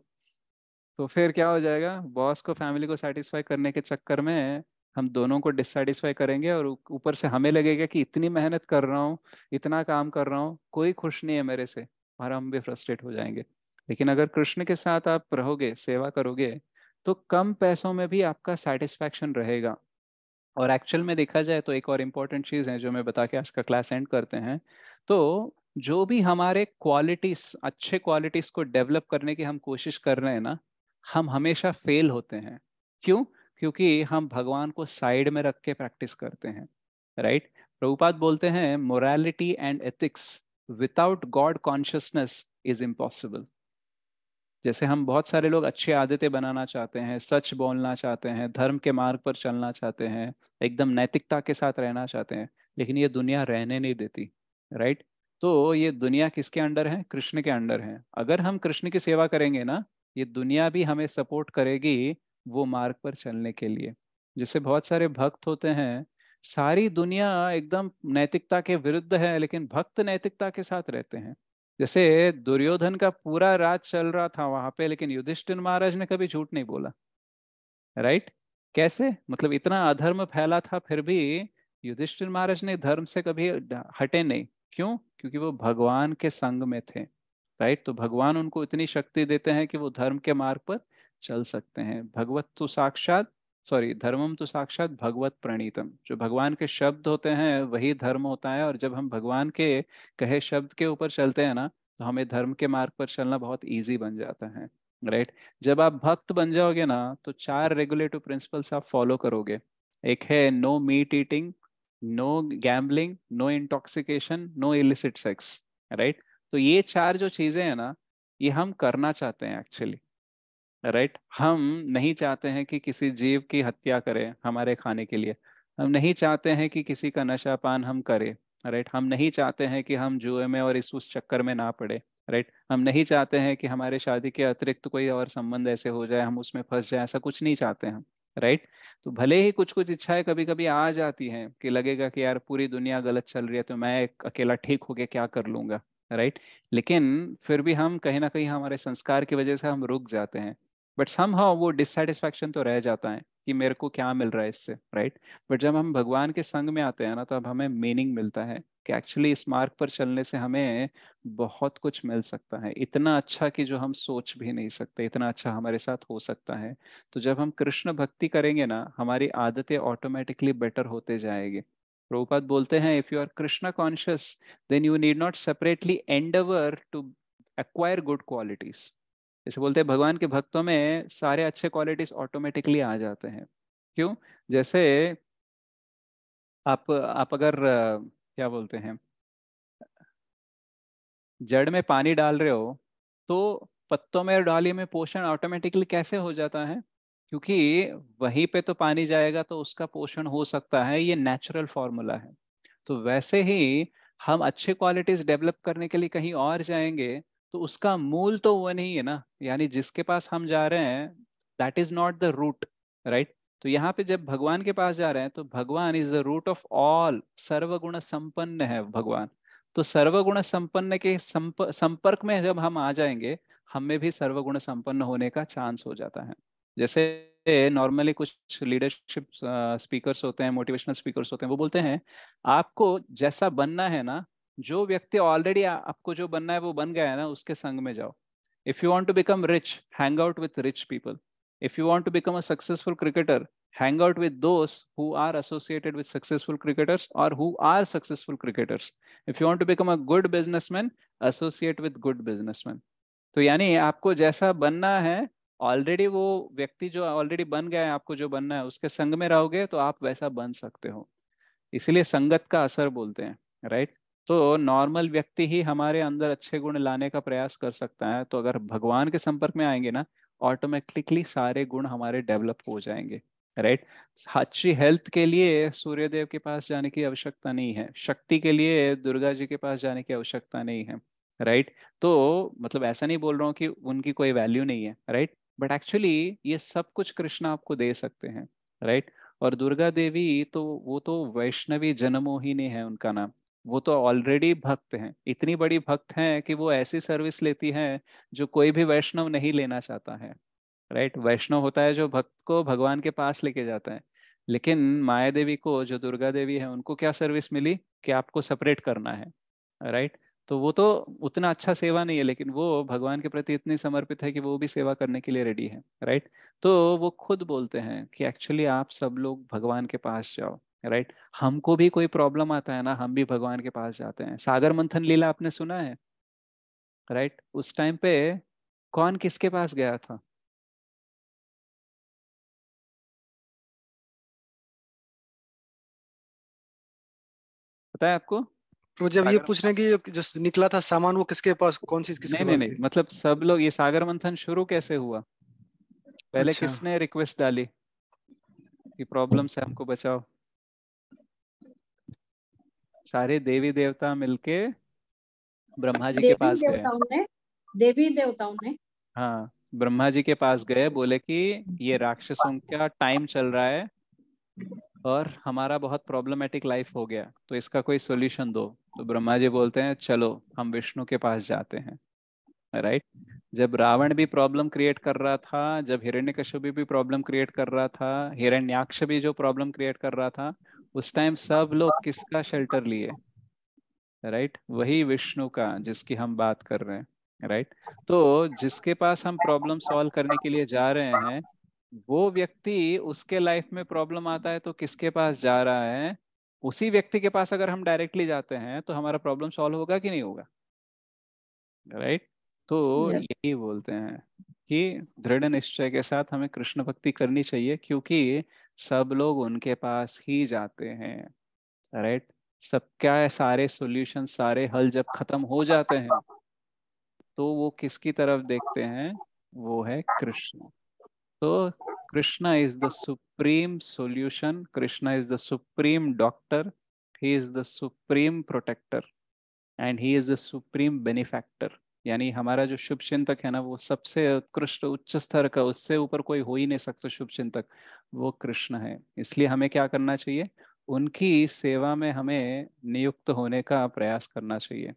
तो फिर क्या हो जाएगा, बॉस को फैमिली को सेटिस्फाई करने के चक्कर में हम दोनों को डिससेटिस्फाई करेंगे, और ऊपर से हमें लगेगा कि इतनी मेहनत कर रहा हूँ, इतना काम कर रहा हूँ, कोई खुश नहीं है मेरे से, और हम भी फ्रस्ट्रेट हो जाएंगे। लेकिन अगर कृष्ण के साथ आप रहोगे, सेवा करोगे, तो कम पैसों में भी आपका सेटिस्फैक्शन रहेगा। और एक्चुअल में देखा जाए तो एक और इम्पोर्टेंट चीज़ है जो मैं बता के आज का क्लास एंड करते हैं। तो जो भी हमारे क्वालिटीज, अच्छे क्वालिटीज को डेवलप करने की हम कोशिश कर रहे हैं ना, हम हमेशा फेल होते हैं। क्यों? क्योंकि हम भगवान को साइड में रख के प्रैक्टिस करते हैं, राइट। प्रभुपाद बोलते हैं morality and ethics without God consciousness is impossible. जैसे हम बहुत सारे लोग अच्छी आदतें बनाना चाहते हैं, सच बोलना चाहते हैं, धर्म के मार्ग पर चलना चाहते हैं, एकदम नैतिकता के साथ रहना चाहते हैं, लेकिन ये दुनिया रहने नहीं देती, राइट। तो ये दुनिया किसके अंडर है? कृष्ण के अंडर है। अगर हम कृष्ण की सेवा करेंगे ना, ये दुनिया भी हमें सपोर्ट करेगी वो मार्ग पर चलने के लिए। जैसे बहुत सारे भक्त होते हैं, सारी दुनिया एकदम नैतिकता के विरुद्ध है, लेकिन भक्त नैतिकता के साथ रहते हैं। जैसे दुर्योधन का पूरा राज चल रहा था वहां पे, लेकिन युधिष्ठिर महाराज ने कभी झूठ नहीं बोला। राइट? कैसे? मतलब इतना अधर्म फैला था, फिर भी युधिष्ठिर महाराज ने धर्म से कभी हटे नहीं। क्यों? क्योंकि वो भगवान के संग में थे। राइट? तो भगवान उनको इतनी शक्ति देते हैं कि वो धर्म के मार्ग पर चल सकते हैं। भगवत तो साक्षात धर्मम तो साक्षात भगवत प्रणीतम। जो भगवान के शब्द होते हैं वही धर्म होता है, और जब हम भगवान के कहे शब्द के ऊपर चलते हैं ना, तो हमें धर्म के मार्ग पर चलना बहुत इजी बन जाता है। राइट? जब आप भक्त बन जाओगे ना, तो 4 रेगुलेटिव प्रिंसिपल्स आप फॉलो करोगे। एक है no meat eating, no gambling, no intoxication, no illicit sex. Right? तो ये 4 जो चीजें हैं ना, ये हम करना चाहते हैं एक्चुअली। राइट? हम नहीं चाहते हैं कि किसी जीव की हत्या करें हमारे खाने के लिए। हम नहीं चाहते हैं कि किसी का नशा पान हम करें। राइट? हम नहीं चाहते हैं कि हम जुए में और इस उस चक्कर में ना पड़े। राइट? हम नहीं चाहते हैं कि हमारे शादी के अतिरिक्त कोई और संबंध ऐसे हो जाए, हम उसमें फंस जाए, ऐसा कुछ नहीं चाहते हम। राइट? तो भले ही कुछ कुछ इच्छाएं कभी कभी आ जाती हैं कि लगेगा कि यार पूरी दुनिया गलत चल रही है, तो मैं अकेला ठीक होके क्या कर लूंगा। राइट? लेकिन फिर भी हम कहीं ना कहीं हमारे संस्कार की वजह से हम रुक जाते हैं। बट समहाउ वो डिससेटिस्फैक्शन तो रह जाता है कि मेरे को क्या मिल रहा है इससे। राइट? बट जब हम भगवान के संग में आते हैं ना, तब हमें मीनिंग मिलता है कि एक्चुअली इस मार्ग पर चलने से हमें बहुत कुछ मिल सकता है, इतना अच्छा कि जो हम सोच भी नहीं सकते, इतना अच्छा हमारे साथ हो सकता है। तो जब हम कृष्ण भक्ति करेंगे ना, हमारी आदतें ऑटोमेटिकली बेटर होते जाएगी। प्रभुपाद बोलते हैं, if you are Krishna conscious, then you need not separately endeavour to acquire good qualities. जैसे बोलते हैं भगवान के भक्तों में सारे अच्छे क्वालिटीज ऑटोमेटिकली आ जाते हैं। क्यों? जैसे आप अगर क्या बोलते हैं, जड़ में पानी डाल रहे हो, तो पत्तों में और डाली में पोषण ऑटोमेटिकली कैसे हो जाता है? क्योंकि वहीं पे तो पानी जाएगा तो उसका पोषण हो सकता है, ये नेचुरल फॉर्मूला है। तो वैसे ही हम अच्छे क्वालिटीज डेवलप करने के लिए कहीं और जाएंगे, तो उसका मूल तो वो नहीं है ना, यानी जिसके पास हम जा रहे हैं, that is not the root. Right? तो यहाँ पे जब भगवान के पास जा रहे हैं, तो Bhagwan is the root of all, सर्वगुण संपन्न है भगवान। तो सर्वगुण संपन्न के संपर्क में जब हम आ जाएंगे, हमें भी सर्वगुण संपन्न होने का चांस हो जाता है। जैसे नॉर्मली कुछ लीडरशिप स्पीकर्स होते हैं, मोटिवेशनल स्पीकर्स होते हैं, वो बोलते हैं आपको जैसा बनना है ना, जो व्यक्ति ऑलरेडी आपको जो बनना है वो बन गया है ना, उसके संग में जाओ। If you want to become rich, hang out with rich people. If you want to become a successful cricketer, hang out with those who are associated with successful cricketers or who are successful cricketers. If you want to become a good businessman, associate with good businessmen. तो यानी आपको जैसा बनना है, already वो व्यक्ति जो already बन गया है, आपको जो बनना है उसके संग में रहोगे तो आप वैसा बन सकते हो। इसलिए संगत का असर बोलते हैं। राइट? तो नॉर्मल व्यक्ति ही हमारे अंदर अच्छे गुण लाने का प्रयास कर सकता है। तो अगर भगवान के संपर्क में आएंगे ना, ऑटोमेटिकली सारे गुण हमारे डेवलप हो जाएंगे। राइट? अच्छी हेल्थ के लिए सूर्य देव के पास जाने की आवश्यकता नहीं है, शक्ति के लिए दुर्गा जी के पास जाने की आवश्यकता नहीं है। राइट? तो मतलब ऐसा नहीं बोल रहा हूँ कि उनकी कोई वैल्यू नहीं है। राइट? बट एक्चुअली ये सब कुछ कृष्ण आपको दे सकते हैं। राइट? और दुर्गा देवी तो वो तो वैष्णवी जनमोहिनी है उनका नाम। वो तो ऑलरेडी भक्त हैं, इतनी बड़ी भक्त हैं कि वो ऐसी सर्विस लेती हैं जो कोई भी वैष्णव नहीं लेना चाहता है। राइट? वैष्णव होता है जो भक्त को भगवान के पास लेके जाता है। लेकिन माया देवी को, जो दुर्गा देवी है, उनको क्या सर्विस मिली कि आपको सेपरेट करना है। राइट? तो वो तो उतना अच्छा सेवा नहीं है, लेकिन वो भगवान के प्रति इतनी समर्पित है कि वो भी सेवा करने के लिए रेडी है। राइट? तो वो खुद बोलते हैं कि एक्चुअली आप सब लोग भगवान के पास जाओ। राइट? हमको भी कोई प्रॉब्लम आता है ना, हम भी भगवान के पास जाते हैं। सागर मंथन लीला आपने सुना है? राइट? उस टाइम पे कौन किसके पास गया था? पता है आपको? तो जब ये सागर पूछ रहे हैं कि जो निकला था सामान वो किसके पास, कौन सी किसके नहीं नहीं पास नहीं, गई? मतलब सब लोग, ये सागर मंथन शुरू कैसे हुआ? पहले अच्छा। किसने रिक्वेस्ट डाली कि प्रॉब्लम से हमको बचाओ? सारे देवी देवता मिलके ब्रह्मा जी के देवी पास गए। देवताओं ने देवी देवताओं ने हाँ, ब्रह्मा जी के पास गए, बोले कि ये राक्षसों का टाइम चल रहा है और हमारा बहुत प्रॉब्लमेटिक लाइफ हो गया, तो इसका कोई सोल्यूशन दो। तो ब्रह्मा जी बोलते हैं चलो हम विष्णु के पास जाते हैं, राइट। जब रावण भी प्रॉब्लम क्रिएट कर रहा था, जब हिरण्यकश्यप भी प्रॉब्लम क्रिएट कर रहा था, हिरण्याक्ष भी जो प्रॉब्लम क्रिएट कर रहा था, उस टाइम सब लोग किसका शेल्टर लिए? राइट, वही विष्णु का जिसकी हम बात कर रहे हैं, राइट। तो जिसके पास हम प्रॉब्लम सॉल्व करने के लिए जा रहे हैं, वो व्यक्ति उसके लाइफ में प्रॉब्लम आता है तो किसके पास जा रहा है? उसी व्यक्ति के पास अगर हम डायरेक्टली जाते हैं तो हमारा प्रॉब्लम सॉल्व होगा कि नहीं होगा? राइट। तो यस। यही बोलते हैं कि दृढ़ निश्चय के साथ हमें कृष्ण भक्ति करनी चाहिए, क्योंकि सब लोग उनके पास ही जाते हैं, राइट। सबका सारे सॉल्यूशन, सारे हल जब खत्म हो जाते हैं तो वो किसकी तरफ देखते हैं? वो है कृष्ण। तो Krishna is the supreme solution, Krishna is the supreme doctor, he is the supreme protector and he is the supreme benefactor. यानी हमारा जो शुभ चिंतक है ना, वो सबसे उत्कृष्ट उच्च स्तर का, उससे ऊपर कोई हो ही नहीं सकता शुभ चिंतक, वो कृष्ण है। इसलिए हमें क्या करना चाहिए? उनकी सेवा में हमें नियुक्त होने का प्रयास करना चाहिए।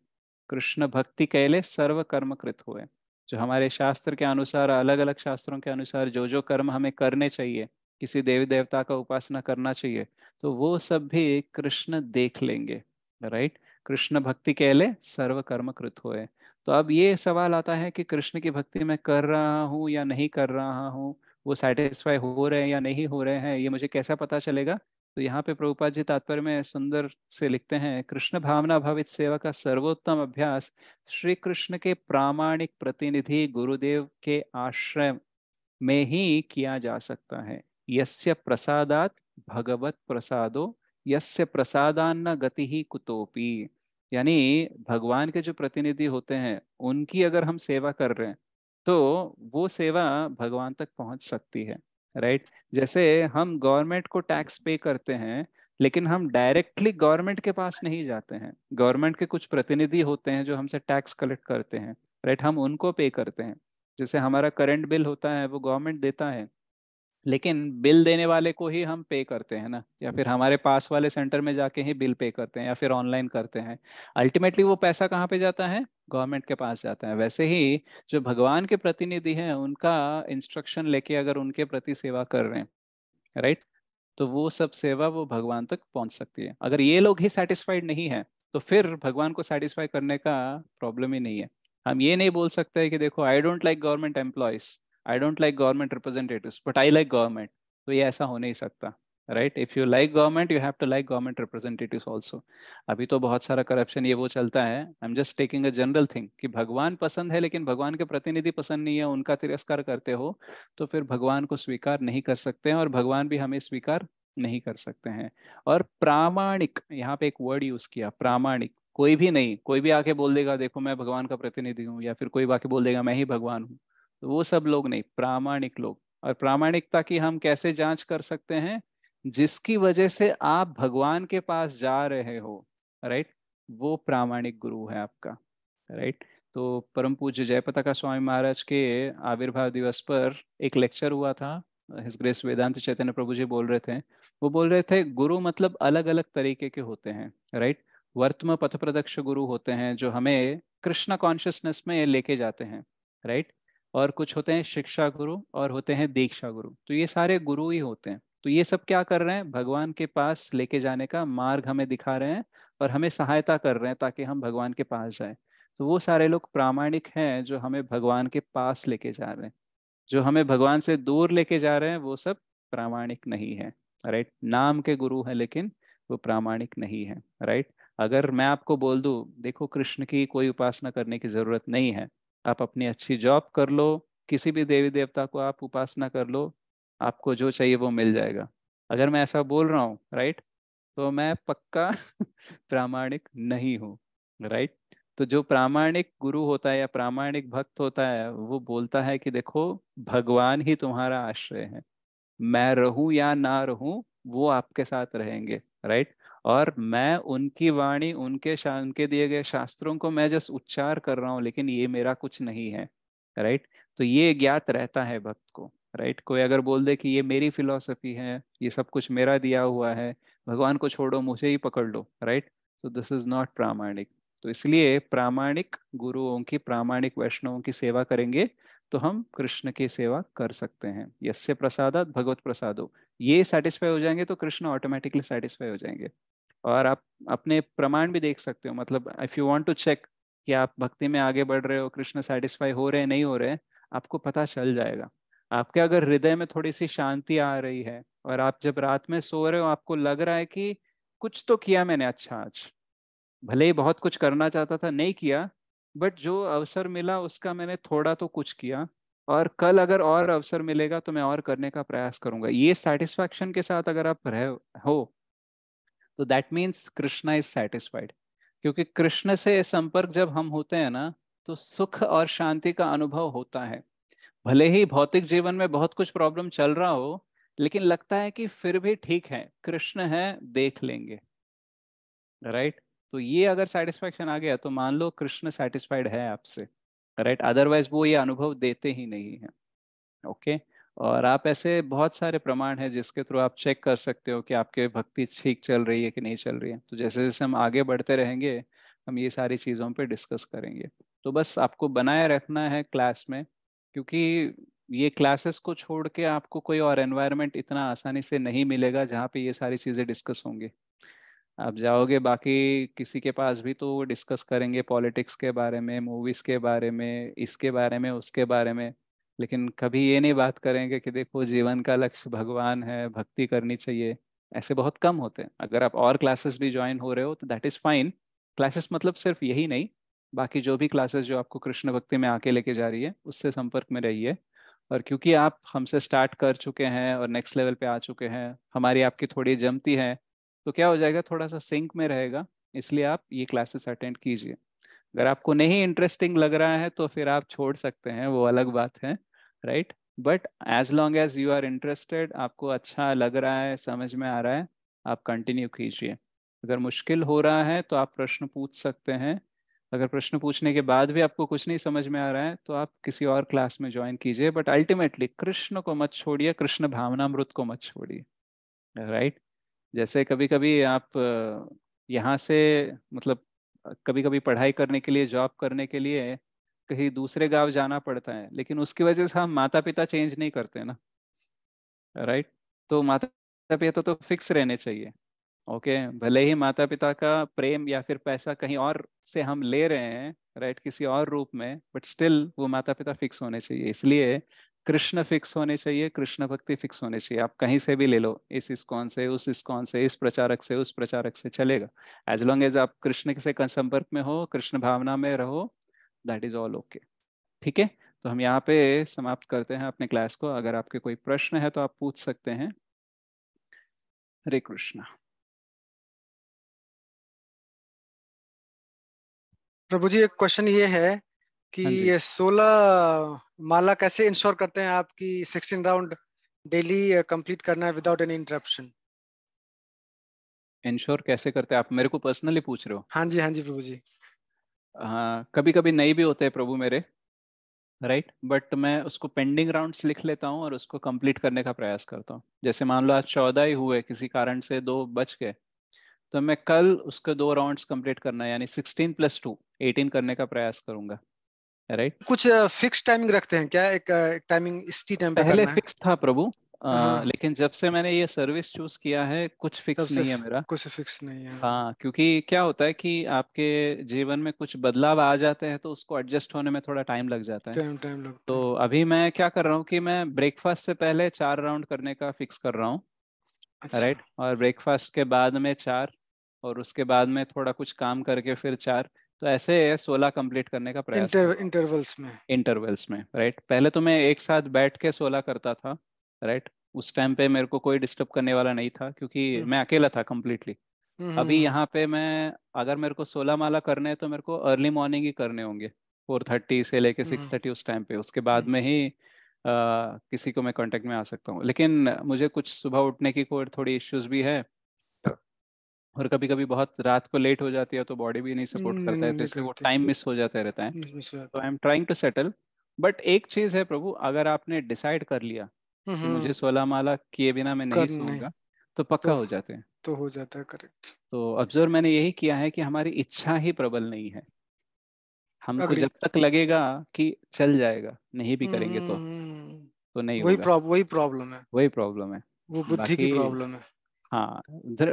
कृष्ण भक्ति कैले सर्व कर्म कृत हुए। जो हमारे शास्त्र के अनुसार, अलग अलग शास्त्रों के अनुसार जो जो कर्म हमें करने चाहिए, किसी देवी देवता का उपासना करना चाहिए, तो वो सब भी कृष्ण देख लेंगे, राइट। कृष्ण भक्ति कैले सर्व कर्म कृत होए। तो अब ये सवाल आता है कि कृष्ण की भक्ति मैं कर रहा हूँ या नहीं कर रहा हूँ, वो सेटिस्फाई हो रहे हैं या नहीं हो रहे हैं, ये मुझे कैसा पता चलेगा? तो यहाँ पे प्रभुपाद जी तात्पर्य में सुंदर से लिखते हैं, कृष्ण भावना भावित सेवा का सर्वोत्तम अभ्यास श्री कृष्ण के प्रामाणिक प्रतिनिधि गुरुदेव के आश्रय में ही किया जा सकता है। यस्य प्रसादात भगवत प्रसादो, यस्य प्रसादान्न गति ही कुतोपि। यानी भगवान के जो प्रतिनिधि होते हैं, उनकी अगर हम सेवा कर रहे हैं तो वो सेवा भगवान तक पहुंच सकती है, राइट। जैसे हम गवर्नमेंट को टैक्स पे करते हैं, लेकिन हम डायरेक्टली गवर्नमेंट के पास नहीं जाते हैं, गवर्नमेंट के कुछ प्रतिनिधि होते हैं जो हमसे टैक्स कलेक्ट करते हैं, राइट, हम उनको पे करते हैं। जैसे हमारा करंट बिल होता है वो गवर्नमेंट देता है, लेकिन बिल देने वाले को ही हम पे करते हैं ना, या फिर हमारे पास वाले सेंटर में जाके ही बिल पे करते हैं, या फिर ऑनलाइन करते हैं। अल्टीमेटली वो पैसा कहाँ पे जाता है? गवर्नमेंट के पास जाता है। वैसे ही जो भगवान के प्रतिनिधि हैं, उनका इंस्ट्रक्शन लेके अगर उनके प्रति सेवा कर रहे हैं, राइट, तो वो सब सेवा वो भगवान तक पहुंच सकती है। अगर ये लोग ही सेटिस्फाइड नहीं है तो फिर भगवान को सेटिस्फाई करने का प्रॉब्लम ही नहीं है। हम ये नहीं बोल सकते कि देखो I don't like government employees, I don't like government representatives, but I like government. तो ये ऐसा हो नहीं सकता, right. If you like government you have to like government representatives also. अभी तो बहुत सारा करप्शन ये वो चलता है। I am just taking a general thing कि भगवान पसंद है लेकिन भगवान के प्रतिनिधि पसंद नहीं है, उनका तिरस्कार करते हो, तो फिर भगवान को स्वीकार नहीं कर सकते हैं और भगवान भी हमें स्वीकार नहीं कर सकते हैं। और प्रामाणिक, यहाँ पे एक वर्ड यूज किया, प्रामाणिक। कोई भी नहीं, कोई भी आके बोल देगा देखो मैं भगवान का प्रतिनिधि हूँ, या फिर कोई आके बोल देगा मैं ही भगवान हूँ, तो वो सब लोग नहीं, प्रामाणिक लोग। और प्रामाणिकता की हम कैसे जांच कर सकते हैं? जिसकी वजह से आप भगवान के पास जा रहे हो, राइट, वो प्रामाणिक गुरु है आपका, राइट। तो परम पूज्य जयपताका स्वामी महाराज के आविर्भाव दिवस पर एक लेक्चर हुआ था। हिज ग्रेस वेदांत चैतन्य प्रभु जी बोल रहे थे, वो बोल रहे थे गुरु मतलब अलग अलग तरीके के होते हैं, राइट। वर्तम पथ प्रदक्ष गुरु होते हैं जो हमें कृष्णा कॉन्शियसनेस में लेके जाते हैं, राइट। और कुछ होते हैं शिक्षा गुरु और होते हैं दीक्षा गुरु। तो ये सारे गुरु ही होते हैं। तो ये सब क्या कर रहे हैं? भगवान के पास लेके जाने का मार्ग हमें दिखा रहे हैं और हमें सहायता कर रहे हैं ताकि हम भगवान के पास जाएं। तो वो सारे लोग प्रामाणिक हैं जो हमें भगवान के पास लेके जा रहे हैं। जो हमें भगवान से दूर लेके जा रहे हैं वो सब प्रामाणिक नहीं है, राइट। नाम के गुरु हैं लेकिन वो प्रामाणिक नहीं है, राइट। अगर मैं आपको बोल दूं देखो कृष्ण की कोई उपासना करने की जरूरत नहीं है, आप अपनी अच्छी जॉब कर लो, किसी भी देवी देवता को आप उपासना कर लो, आपको जो चाहिए वो मिल जाएगा, अगर मैं ऐसा बोल रहा हूँ, राइट, तो मैं पक्का प्रामाणिक नहीं हूँ, राइट। तो जो प्रामाणिक गुरु होता है या प्रामाणिक भक्त होता है, वो बोलता है कि देखो भगवान ही तुम्हारा आश्रय है, मैं रहूं या ना रहूं वो आपके साथ रहेंगे, राइट। और मैं उनकी वाणी, उनके दिए गए शास्त्रों को मैं जस्ट उच्चार कर रहा हूँ, लेकिन ये मेरा कुछ नहीं है, राइट। तो ये ज्ञात रहता है भक्त को। राइट। कोई अगर बोल दे कि ये मेरी फिलॉसफी है, ये सब कुछ मेरा दिया हुआ है, भगवान को छोड़ो मुझे ही पकड़ लो, राइट, तो दिस इज नॉट प्रामाणिक। तो इसलिए प्रामाणिक गुरुओं की, प्रामाणिक वैष्णवों की सेवा करेंगे तो हम कृष्ण की सेवा कर सकते हैं। यस्य प्रसादात भगवत प्रसादो, ये सेटिस्फाई हो जाएंगे तो कृष्ण ऑटोमेटिकली सेटिस्फाई हो जाएंगे। और आप अपने प्रमाण भी देख सकते हो, मतलब if you want to check कि आप भक्ति में आगे बढ़ रहे हो, कृष्ण सेटिस्फाई हो रहे हैं नहीं हो रहे हैं, आपको पता चल जाएगा। आपके अगर हृदय में थोड़ी सी शांति आ रही है और आप जब रात में सो रहे हो आपको लग रहा है कि कुछ तो किया मैंने अच्छा आज, भले ही बहुत कुछ करना चाहता था नहीं किया, बट जो अवसर मिला उसका मैंने थोड़ा तो कुछ किया, और कल अगर और अवसर मिलेगा तो मैं और करने का प्रयास करूंगा, ये सेटिस्फैक्शन के साथ अगर आप रहे हो तो that means Krishna is satisfied. क्योंकि कृष्ण से संपर्क जब हम होते हैं ना तो सुख और शांति का अनुभव होता है। भले ही भौतिक जीवन में बहुत कुछ प्रॉब्लम चल रहा हो, लेकिन लगता है कि फिर भी ठीक है, कृष्ण है, देख लेंगे, राइट। तो ये अगर सेटिस्फैक्शन आ गया तो मान लो कृष्ण सेटिस्फाइड है आपसे, राइट, अदरवाइज वो ये अनुभव देते ही नहीं है। ओके। और आप ऐसे बहुत सारे प्रमाण हैं जिसके थ्रू आप चेक कर सकते हो कि आपके भक्ति ठीक चल रही है कि नहीं चल रही है। तो जैसे जैसे हम आगे बढ़ते रहेंगे हम ये सारी चीज़ों पे डिस्कस करेंगे। तो बस आपको बनाए रखना है क्लास में, क्योंकि ये क्लासेस को छोड़ के आपको कोई और एनवायरनमेंट इतना आसानी से नहीं मिलेगा जहाँ पे ये सारी चीज़ें डिस्कस होंगी। आप जाओगे बाकी किसी के पास भी तो वो डिस्कस करेंगे पॉलिटिक्स के बारे में, मूवीज के बारे में, इसके बारे में, उसके बारे में, लेकिन कभी ये नहीं बात करेंगे कि देखो जीवन का लक्ष्य भगवान है, भक्ति करनी चाहिए। ऐसे बहुत कम होते हैं। अगर आप और क्लासेस भी ज्वाइन हो रहे हो तो दैट इज फाइन। क्लासेस मतलब सिर्फ यही नहीं, बाकी जो भी क्लासेस जो आपको कृष्ण भक्ति में आके लेके जा रही है उससे संपर्क में रहिए। और क्योंकि आप हमसे स्टार्ट कर चुके हैं और नेक्स्ट लेवल पे आ चुके हैं, हमारी आपकी थोड़ी जमती है, तो क्या हो जाएगा, थोड़ा सा सिंक में रहेगा। इसलिए आप ये क्लासेस अटेंड कीजिए। अगर आपको नहीं इंटरेस्टिंग लग रहा है तो फिर आप छोड़ सकते हैं, वो अलग बात है, right. But as long as you are interested, आपको अच्छा लग रहा है, समझ में आ रहा है, आप कंटिन्यू कीजिए। अगर मुश्किल हो रहा है तो आप प्रश्न पूछ सकते हैं। अगर प्रश्न पूछने के बाद भी आपको कुछ नहीं समझ में आ रहा है तो आप किसी और क्लास में ज्वाइन कीजिए, बट अल्टीमेटली कृष्ण को मत छोड़िए, कृष्ण भावनामृत को मत छोड़िए, राइट। जैसे कभी कभी आप यहाँ से, मतलब कभी कभी पढ़ाई करने के लिए, जॉब करने के लिए कहीं दूसरे गांव जाना पड़ता है, लेकिन उसकी वजह से हम माता पिता चेंज नहीं करते ना, राइट। तो माता पिता तो फिक्स रहने चाहिए। ओके, भले ही माता पिता का प्रेम या फिर पैसा कहीं और से हम ले रहे हैं, राइट, किसी और रूप में, बट स्टिल वो माता पिता फिक्स होने चाहिए। इसलिए कृष्ण फिक्स होने चाहिए, कृष्ण भक्ति फिक्स होने चाहिए। आप कहीं से भी ले लो, इस इस्कॉन से, उस इस्कॉन से, इस प्रचारक से, उस प्रचारक से, चलेगा। एज लॉन्ग एज आप कृष्ण से संपर्क में हो, कृष्ण भावना में रहो, दैट इज ऑल ओके। ठीक है, तो हम यहाँ पे समाप्त करते हैं अपने क्लास को। अगर आपके कोई प्रश्न है तो आप पूछ सकते हैं। हरे कृष्णा। प्रभु जी, एक क्वेश्चन ये है कि हाँ जी। ये 16 माला कैसे इंश्योर करते हैं आपकी 16 राउंड डेली कंप्लीट करना है विदाउट एनी इंटरप्शन? इंश्योर कैसे करते हैं, आप मेरे को पर्सनली पूछ रहे हो? हाँ जी प्रभु जी। हाँ, कभी कभी नहीं भी होते हैं प्रभु मेरे, राइट, बट मैं उसको पेंडिंग राउंड्स लिख लेता हूँ और उसको कंप्लीट करने का प्रयास करता हूँ। जैसे मान लो आज 14 ही हुए, किसी कारण से 2 बच गए, तो मैं कल उसके 2 राउंड्स कंप्लीट करना है, यानी 16 + 2 18 करने का प्रयास करूंगा, राइट। कुछ फिक्स टाइमिंग रखते हैं क्या? एक टाइमिंग इस टाइम पे पहले करना है? फिक्स था प्रभु, हाँ, लेकिन जब से मैंने ये सर्विस चूज किया है कुछ तब फिक्स से नहीं है मेरा। कुछ फिक्स नहीं है। हाँ, क्योंकि क्या होता है कि आपके जीवन में कुछ बदलाव आ जाते हैं तो उसको एडजस्ट होने में थोड़ा टाइम लग जाता है। टाइम लगता है। तो अभी मैं क्या कर रहा हूँ कि मैं ब्रेकफास्ट से पहले 4 राउंड करने का फिक्स कर रहा हूँ, अच्छा, राइट, और ब्रेकफास्ट के बाद में 4, और उसके बाद में थोड़ा कुछ काम करके फिर 4, तो ऐसे 16 कंप्लीट करने का प्रयास कर रहा हूँ इंटरवल्स में। इंटरवल्स में, राइट। पहले तो मैं एक साथ बैठ के 16 करता था, राइट। उस टाइम पे मेरे को कोई डिस्टर्ब करने वाला नहीं था क्योंकि मैं अकेला था कम्प्लीटली। अभी हम्म। यहाँ पे मैं, अगर मेरे को 16 माला करने हैं तो मेरे को अर्ली मॉर्निंग ही करने होंगे, 4:30 से लेके 6:30 उस टाइम पे। उसके बाद में ही किसी को मैं कांटेक्ट में आ सकता हूँ। लेकिन मुझे कुछ सुबह उठने की कोई थोड़ी इश्यूज भी है, और कभी कभी बहुत रात को लेट हो जाती है तो बॉडी भी नहीं सपोर्ट करता है, तो नहीं इसलिए वो करते, टाइम मिस हो जाता रहता है। मिस हो तो जाता I am trying to settle. But एक चीज़ है प्रभु, अगर आपने डिसाइड कर लिया कि मुझे 16 माला किए बिना मैं नहीं करने सोऊंगा, तो पक्का तो हो जाते हैं। तो हो जाता है, करेक्ट। तो ऑब्जर्व मैंने यही किया है कि हमारी इच्छा ही प्रबल नहीं है। हमको अग्री। जब तक लगेगा कि चल जाएगा, नहीं भी करेंगे तो नहीं होगा। वही प्रॉब्लम है, वही प्रॉब्लम है। वो बुद्धि की बाकी प्रॉब्लम है। हाँ,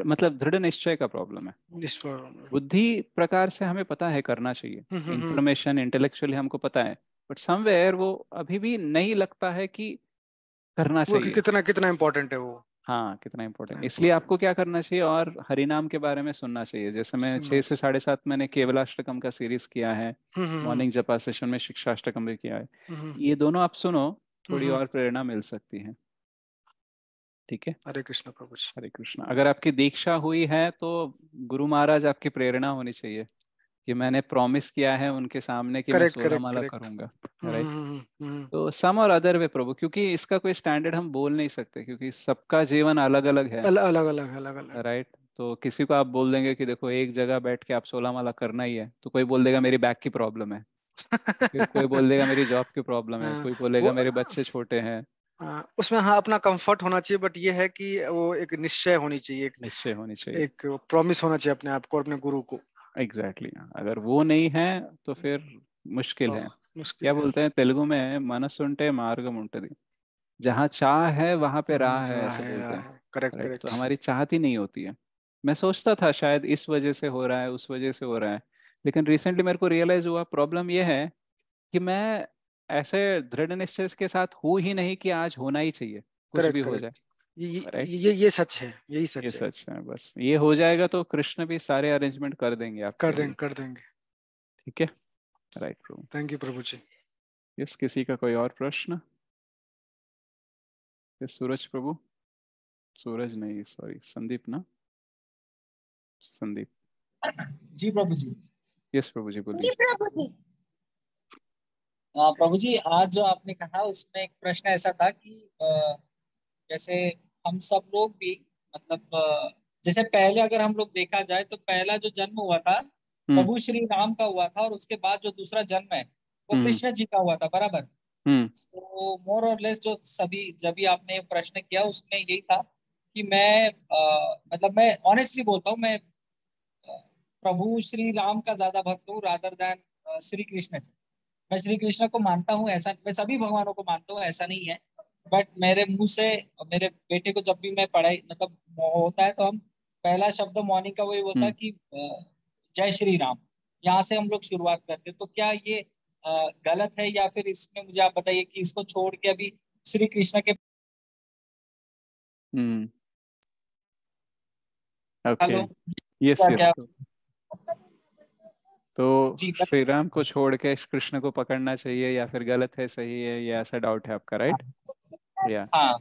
मतलब दृढ़ निश्चय का प्रॉब्लम है। इस प्रॉब्लम है। बुद्धि प्रकार से हमें पता है करना चाहिए, हम्म। इंफॉर्मेशन इंटेलेक्चुअली हमको पता है, बट समवेयर वो अभी भी नहीं लगता है कि करना वो कि चाहिए। कितना कितना इम्पोर्टेंट है वो, हाँ, कितना कितना इम्पोर्टेंट। इसलिए इम्पोर्टेंट। आपको क्या करना चाहिए, और हरिनाम के बारे में सुनना चाहिए। जैसे मैं सुनना 6 से 7:30 मैंने केवलाष्टकम का सीरीज किया है, हम्म। मॉर्निंग जपा सेशन में शिक्षाष्टकम भी किया है। हम्म। ये दोनों आप सुनो, थोड़ी हम्म। और प्रेरणा मिल सकती है। ठीक है। हरे कृष्ण प्रभु जी। हरे कृष्णा। अगर आपकी दीक्षा हुई है तो गुरु महाराज आपकी प्रेरणा होनी चाहिए कि मैंने प्रॉमिस किया है उनके सामने कि मैं करेक्ट 16 करेक्ट माला करेक्ट। करूंगा। राइट। हम्म। तो सम और अदर वे प्रभु, क्योंकि इसका कोई स्टैंडर्ड हम बोल नहीं सकते, क्योंकि सबका जीवन अलग अलग है। अलग अलग अलग अलग। राइट। तो किसी को आप बोल देंगे कि देखो एक जगह बैठ के आप 16 माला करना ही है, तो कोई बोल देगा मेरी बैक की प्रॉब्लम है, फिर कोई बोल देगा मेरी जॉब की प्रॉब्लम है, हाँ, कोई बोलेगा वो मेरे बच्चे छोटे हैं। उसमें हाँ अपना कंफर्ट होना चाहिए, बट ये है कि वो एक निश्चय होनी चाहिए, निश्चय होनी चाहिए। एक प्रॉमिस होना चाहिए अपने आप को और अपने गुरु को। एग्जैक्टली अगर वो नहीं है तो फिर मुश्किल तो है। मुश्किल क्या है। बोलते हैं तेलुगु में, मनसुंटे मार्गम उंटदी, जहाँ चाह है वहां पे राह है, ऐसे बोलते हैं। Correct right. तो करेक्ट। हमारी चाहती नहीं होती है। मैं सोचता था शायद इस वजह से हो रहा है, उस वजह से हो रहा है, लेकिन रिसेंटली मेरे को रियलाइज हुआ प्रॉब्लम ये है कि मैं ऐसे दृढ़ निश्चय के साथ हूं ही नहीं कि आज होना ही चाहिए, कुछ भी करेक्ट हो जाए। करेक्ट। ये राइट। ये सच है, यही ये सच है। सच है। बस ये हो जाएगा तो कृष्ण भी सारे अरेंजमेंट कर देंगे आपके लिए। कर देंगे। ठीक है। राइट प्रभु। थैंक यू प्रभु जी। यस, किसी का कोई और प्रश्न? यस, सूरज प्रभु। सूरज नहीं, सॉरी, संदीप ना, संदीप। जी प्रभु जी। यस प्रभु जी, जी बोलिए। प्रभु जी। प्रभु जी, आज जो आपने कहा उसमें एक प्रश्न ऐसा था कि जैसे हम सब लोग भी मतलब जैसे पहले अगर हम लोग देखा जाए तो पहला जो जन्म हुआ था हम्म। प्रभु श्री राम का हुआ था, और उसके बाद जो दूसरा जन्म है वो हम्म। कृष्ण जी का हुआ था, बराबर। हम्म। तो मोर और लेस जो सभी जब भी आपने प्रश्न किया उसमें यही था कि मैं मतलब मैं ऑनेस्टली बोलता हूँ, मैं प्रभु श्री राम का ज्यादा भक्त हूँ रादर देन श्री कृष्ण जी। मैं श्री कृष्ण को मानता हूँ, ऐसा मैं सभी भगवानों को मानता हूँ, ऐसा नहीं है। बट मेरे मुंह से मेरे बेटे को जब भी मैं पढ़ाई मतलब होता है तो हम पहला शब्द मॉर्निंग का वही होता है हम्म। कि जय श्री राम। यहाँ से हम लोग शुरुआत करते हैं। तो क्या ये गलत है, या फिर इसमें मुझे आप बताइए कि इसको छोड़ के अभी श्री कृष्ण के हम्म। ओके। हेलो यस क्या यस। क्या तो जी श्री राम को छोड़ के कृष्ण को पकड़ना चाहिए, या फिर गलत है, सही है, ये ऐसा डाउट है आपका, राइट? या हाँ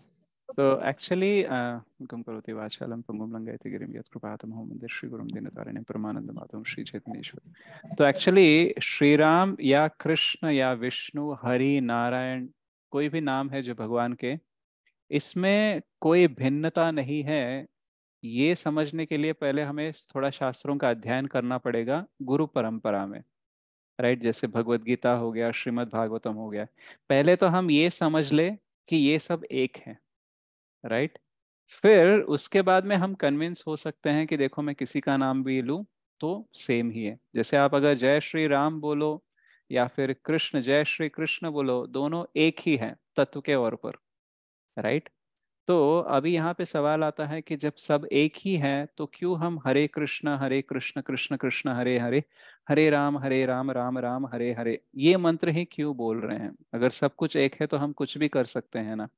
तो एक्चुअली कम करोति वाचालम पंगुम लंघयते गिरिम यत्कृपातमहं वन्दे श्री गुरुं दीनतारिणीं परमानंदमाधवं श्री चैतन्येश्वर। तो एक्चुअली श्री राम या कृष्ण या विष्णु, हरि, नारायण, कोई भी नाम है जो भगवान के, इसमें कोई भिन्नता नहीं है। ये समझने के लिए पहले हमें थोड़ा शास्त्रों का अध्ययन करना पड़ेगा गुरु परंपरा में। राइट। जैसे भगवत गीता हो गया, श्रीमद् भागवतम हो गया। पहले तो हम ये समझ ले कि ये सब एक है। राइट। फिर उसके बाद में हम कन्विंस हो सकते हैं कि देखो मैं किसी का नाम भी लूं तो सेम ही है। जैसे आप अगर जय श्री राम बोलो या फिर कृष्ण, जय श्री कृष्ण बोलो, दोनों एक ही है तत्व के ओर पर। राइट। तो अभी यहाँ पे सवाल आता है कि जब सब एक ही है तो क्यों हम हरे कृष्ण कृष्ण कृष्ण हरे हरे, हरे राम राम राम हरे हरे, ये मंत्र ही क्यों बोल रहे हैं? अगर सब कुछ एक है तो हम कुछ भी कर सकते हैं ना।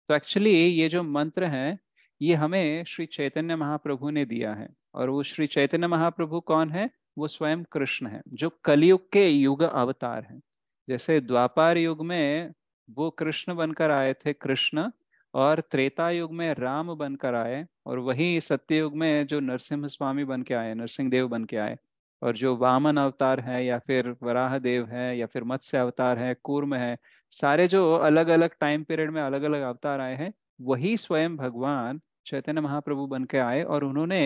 तो एक्चुअली ये जो मंत्र है ये हमें श्री चैतन्य महाप्रभु ने दिया है। और वो श्री चैतन्य महाप्रभु कौन है? वो स्वयं कृष्ण है, जो कलयुग के युग अवतार हैं। जैसे द्वापार युग में वो कृष्ण बनकर आए थे, कृष्ण, और त्रेता युग में राम बनकर आए, और वही सत्य युग में जो नरसिंह स्वामी बन के आए, नरसिंह देव बन के आए। और जो वामन अवतार है या फिर वराह देव है या फिर मत्स्य अवतार है, कूर्म है, सारे जो अलग अलग टाइम पीरियड में अलग अलग अवतार आए हैं, वही स्वयं भगवान चैतन्य महाप्रभु बन के आए। और उन्होंने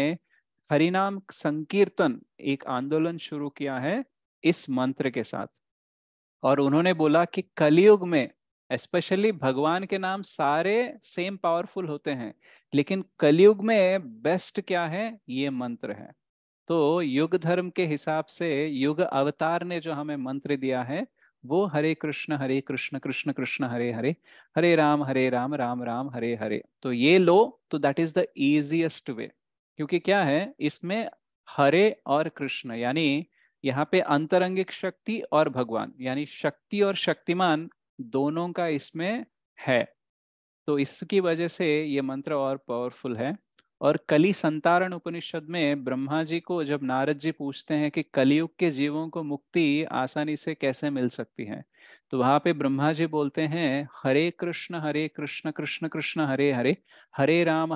हरिनाम संकीर्तन एक आंदोलन शुरू किया है इस मंत्र के साथ। और उन्होंने बोला कि कलयुग में स्पेशली भगवान के नाम सारे सेम पावरफुल होते हैं, लेकिन कलयुग में बेस्ट क्या है, ये मंत्र है। तो युग धर्म के हिसाब से युग अवतार ने जो हमें मंत्र दिया है वो हरे कृष्ण कृष्ण कृष्ण हरे हरे, हरे राम राम राम हरे हरे। तो ये लो, तो that is the easiest way. क्योंकि क्या है इसमें, हरे और कृष्ण यानी यहाँ पे अंतरंगिक शक्ति और भगवान यानी शक्ति और शक्तिमान दोनों का इसमें है। तो इसकी वजह से ये मंत्र और पावरफुल है। और कली संतारण उपनिषद में ब्रह्मा जी को जब नारद जी पूछते हैं कि कलयुग के जीवों को मुक्ति आसानी से कैसे मिल सकती है, तो वहां पे ब्रह्मा जी बोलते हैं हरे कृष्ण कृष्ण कृष्ण हरे हरे, हरे राम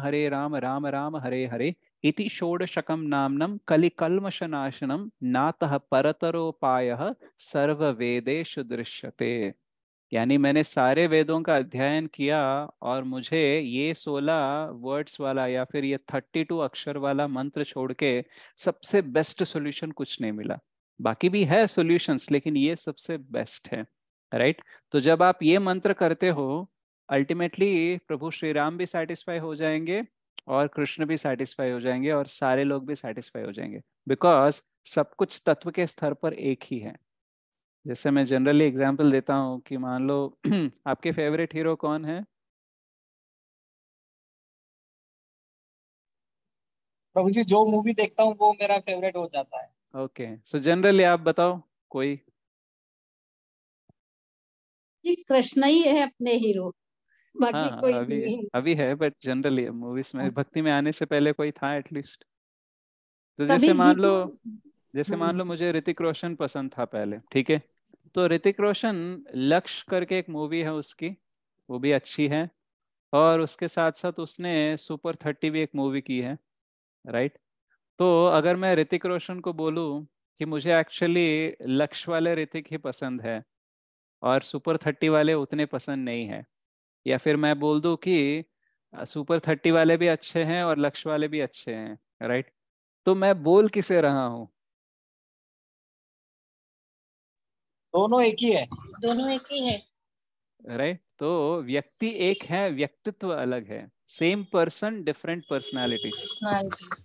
राम राम हरे हरे, इति षोडशकम नामनम कलिकल्मषनाशनम नातः परतरोपायः सर्व वेदेषु दृश्यते। यानी मैंने सारे वेदों का अध्ययन किया और मुझे ये 16 वर्ड्स वाला या फिर ये 32 अक्षर वाला मंत्र छोड़ के सबसे बेस्ट सॉल्यूशन कुछ नहीं मिला। बाकी भी है सॉल्यूशंस, लेकिन ये सबसे बेस्ट है। राइट? तो जब आप ये मंत्र करते हो, अल्टीमेटली प्रभु श्री राम भी सेटिस्फाई हो जाएंगे और कृष्ण भी सेटिस्फाई हो जाएंगे और सारे लोग भी सेटिस्फाई हो जाएंगे, बिकॉज सब कुछ तत्व के स्तर पर एक ही है। जैसे मैं जनरली एग्जांपल देता हूँ कि मान लो आपके फेवरेट हीरो कौन है? प्रभु जी जो मूवी देखता हूँ वो मेरा फेवरेट हो जाता है। ओके, सो जनरली आप बताओ कोई। जी कृष्ण ही है अपने हीरो, बाकी हाँ कोई अभी नहीं है। अभी है, बट जनरली मूवीज में भक्ति में आने से पहले कोई था एटलीस्ट। तो कबीर जी को। जैसे मान लो मुझे ऋतिक रोशन पसंद था पहले, ठीक है? तो ऋतिक रोशन, लक्ष्य करके एक मूवी है उसकी, वो भी अच्छी है। और उसके साथ साथ उसने सुपर 30 भी एक मूवी की है। राइट? तो अगर मैं ऋतिक रोशन को बोलूं कि मुझे एक्चुअली लक्ष्य वाले ऋतिक ही पसंद है और सुपर 30 वाले उतने पसंद नहीं है, या फिर मैं बोल दूं कि सुपर 30 वाले भी अच्छे हैं और लक्ष्य वाले भी अच्छे हैं, राइट? तो मैं बोल किसे रहा हूँ? दोनों एक ही है। दोनों एक ही है। राइट? तो व्यक्ति एक है, व्यक्तित्व अलग है। Same person different personalities. Personalities.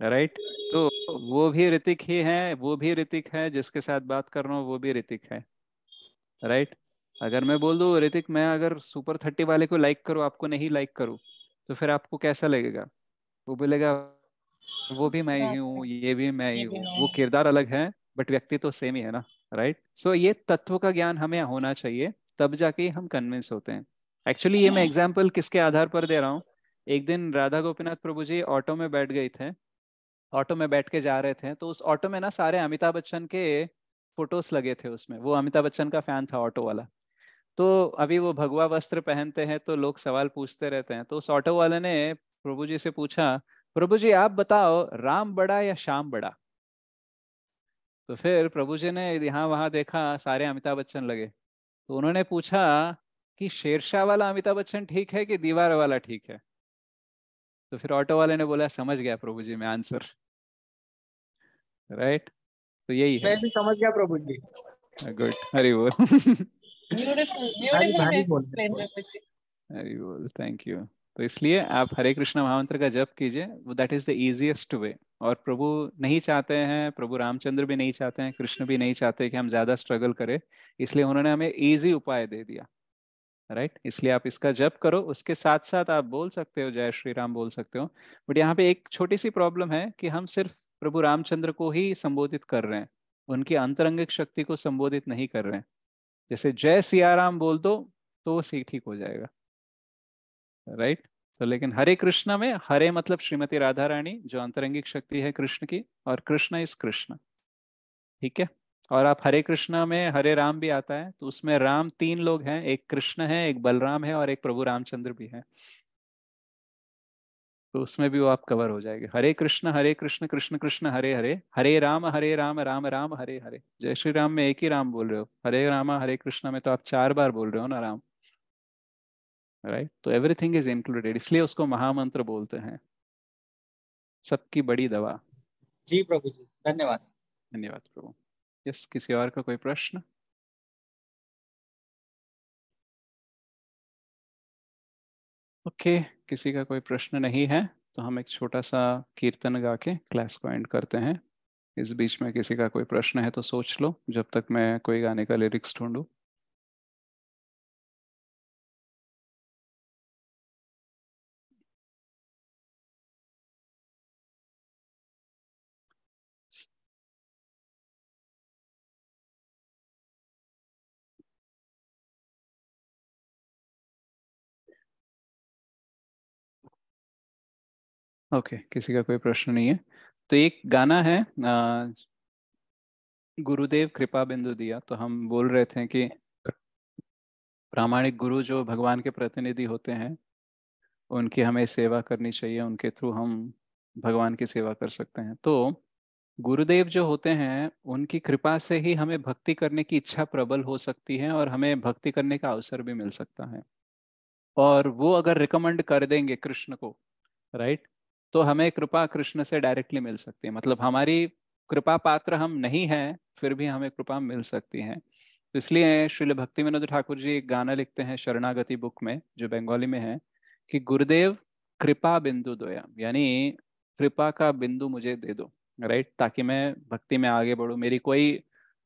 Right? तो वो भी ऋतिक ही है, वो भी ऋतिक है, जिसके साथ बात कर रहा हूँ वो भी ऋतिक है। राइट? अगर मैं बोल दूं ऋतिक, मैं अगर सुपर 30 वाले को लाइक करूँ, आपको नहीं लाइक करूँ, तो फिर आपको कैसा लगेगा? वो बोलेगा वो भी मैं ही बात है, हूँ, ये भी मैं ही ये भी हूँ, मैं वो हूँ। किरदार अलग है बट व्यक्ति तो सेम ही है ना। राइट? सो ये तत्व का ज्ञान हमें होना चाहिए, तब जाके हम कन्विंस होते हैं। एक्चुअली ये मैं एग्जाम्पल किसके आधार पर दे रहा हूँ, एक दिन राधा गोपीनाथ प्रभु जी ऑटो में बैठ गए थे, ऑटो में बैठ के जा रहे थे, तो उस ऑटो में ना सारे अमिताभ बच्चन के फोटोज लगे थे उसमें। वो अमिताभ बच्चन का फैन था ऑटो वाला। तो अभी वो भगवा वस्त्र पहनते हैं तो लोग सवाल पूछते रहते हैं, तो उस ऑटो वाले ने प्रभु जी से पूछा, प्रभु जी आप बताओ राम बड़ा या श्याम बड़ा? तो फिर प्रभु जी ने यहाँ वहां देखा, सारे अमिताभ बच्चन लगे, तो उन्होंने पूछा कि शेरशाह वाला अमिताभ बच्चन ठीक है कि दीवार वाला ठीक है? तो फिर ऑटो वाले ने बोला समझ गया प्रभु जी मैं आंसर। राइट? तो यही है। मैं भी समझ गया प्रभु जी। गुड, हरि बोल। Beautiful, भारी beautiful भारी way बोल explained, रहे Prabhu ji. हरि बोल, थैंक यू। तो इसलिए आप हरे कृष्ण महामंत्र का जप कीजिए, that is the easiest way. और प्रभु नहीं चाहते हैं, प्रभु रामचंद्र भी नहीं चाहते हैं, कृष्ण भी नहीं चाहते कि हम ज्यादा स्ट्रगल करें, इसलिए उन्होंने हमें इजी उपाय दे दिया। राइट? इसलिए आप इसका जप करो, उसके साथ साथ आप बोल सकते हो जय श्री राम बोल सकते हो। बट यहाँ पे एक छोटी सी प्रॉब्लम है कि हम सिर्फ प्रभु रामचंद्र को ही संबोधित कर रहे हैं, उनकी अंतरंगिक शक्ति को संबोधित नहीं कर रहे हैं। जैसे जय सिया राम बोल दो तो वो सी ठीक हो जाएगा। राइट? तो लेकिन हरे कृष्णा में हरे मतलब श्रीमती राधा रानी जो अंतरंगिक शक्ति है कृष्ण की, और कृष्ण इज कृष्ण। ठीक है? और आप हरे कृष्णा में हरे राम भी आता है, तो उसमें राम 3 लोग हैं, एक कृष्ण है, एक बलराम है और एक प्रभु रामचंद्र भी है। तो उसमें भी वो आप कवर हो जाएंगे। हरे कृष्ण कृष्ण कृष्ण हरे हरे, हरे राम राम राम हरे हरे। जय श्री राम में एक ही राम बोल रहे हो, हरे रामा हरे कृष्णा में तो आप 4 बार बोल रहे हो ना राम। राइट? तो एवरीथिंग इज इंक्लूडेड, इसलिए उसको महामंत्र बोलते हैं, सबकी बड़ी दवा। जी प्रभु जी धन्यवाद। धन्यवाद प्रभु। यस, किसी और का कोई प्रश्न? ओके, किसी का कोई प्रश्न नहीं है तो हम एक छोटा सा कीर्तन गा के क्लास को एंड करते हैं। इस बीच में किसी का कोई प्रश्न है तो सोच लो जब तक मैं कोई गाने का लिरिक्स ढूंढूं। ओके, किसी का कोई प्रश्न नहीं है तो एक गाना है गुरुदेव कृपा बिंदु दिया। तो हम बोल रहे थे कि प्रामाणिक गुरु जो भगवान के प्रतिनिधि होते हैं उनकी हमें सेवा करनी चाहिए, उनके थ्रू हम भगवान की सेवा कर सकते हैं। तो गुरुदेव जो होते हैं उनकी कृपा से ही हमें भक्ति करने की इच्छा प्रबल हो सकती है और हमें भक्ति करने का अवसर भी मिल सकता है। और वो अगर रिकमेंड कर देंगे कृष्ण को, राइट, तो हमें कृपा कृष्ण से डायरेक्टली मिल सकती है। मतलब हमारी कृपा पात्र हम नहीं हैं फिर भी हमें कृपा मिल सकती है। तो इसलिए श्रील भक्ति विनोद ठाकुर जी एक गाना लिखते हैं शरणागति बुक में जो बंगाली में है कि गुरुदेव कृपा बिंदु दोया, यानी कृपा का बिंदु मुझे दे दो, राइट, ताकि मैं भक्ति में आगे बढ़ूं। मेरी कोई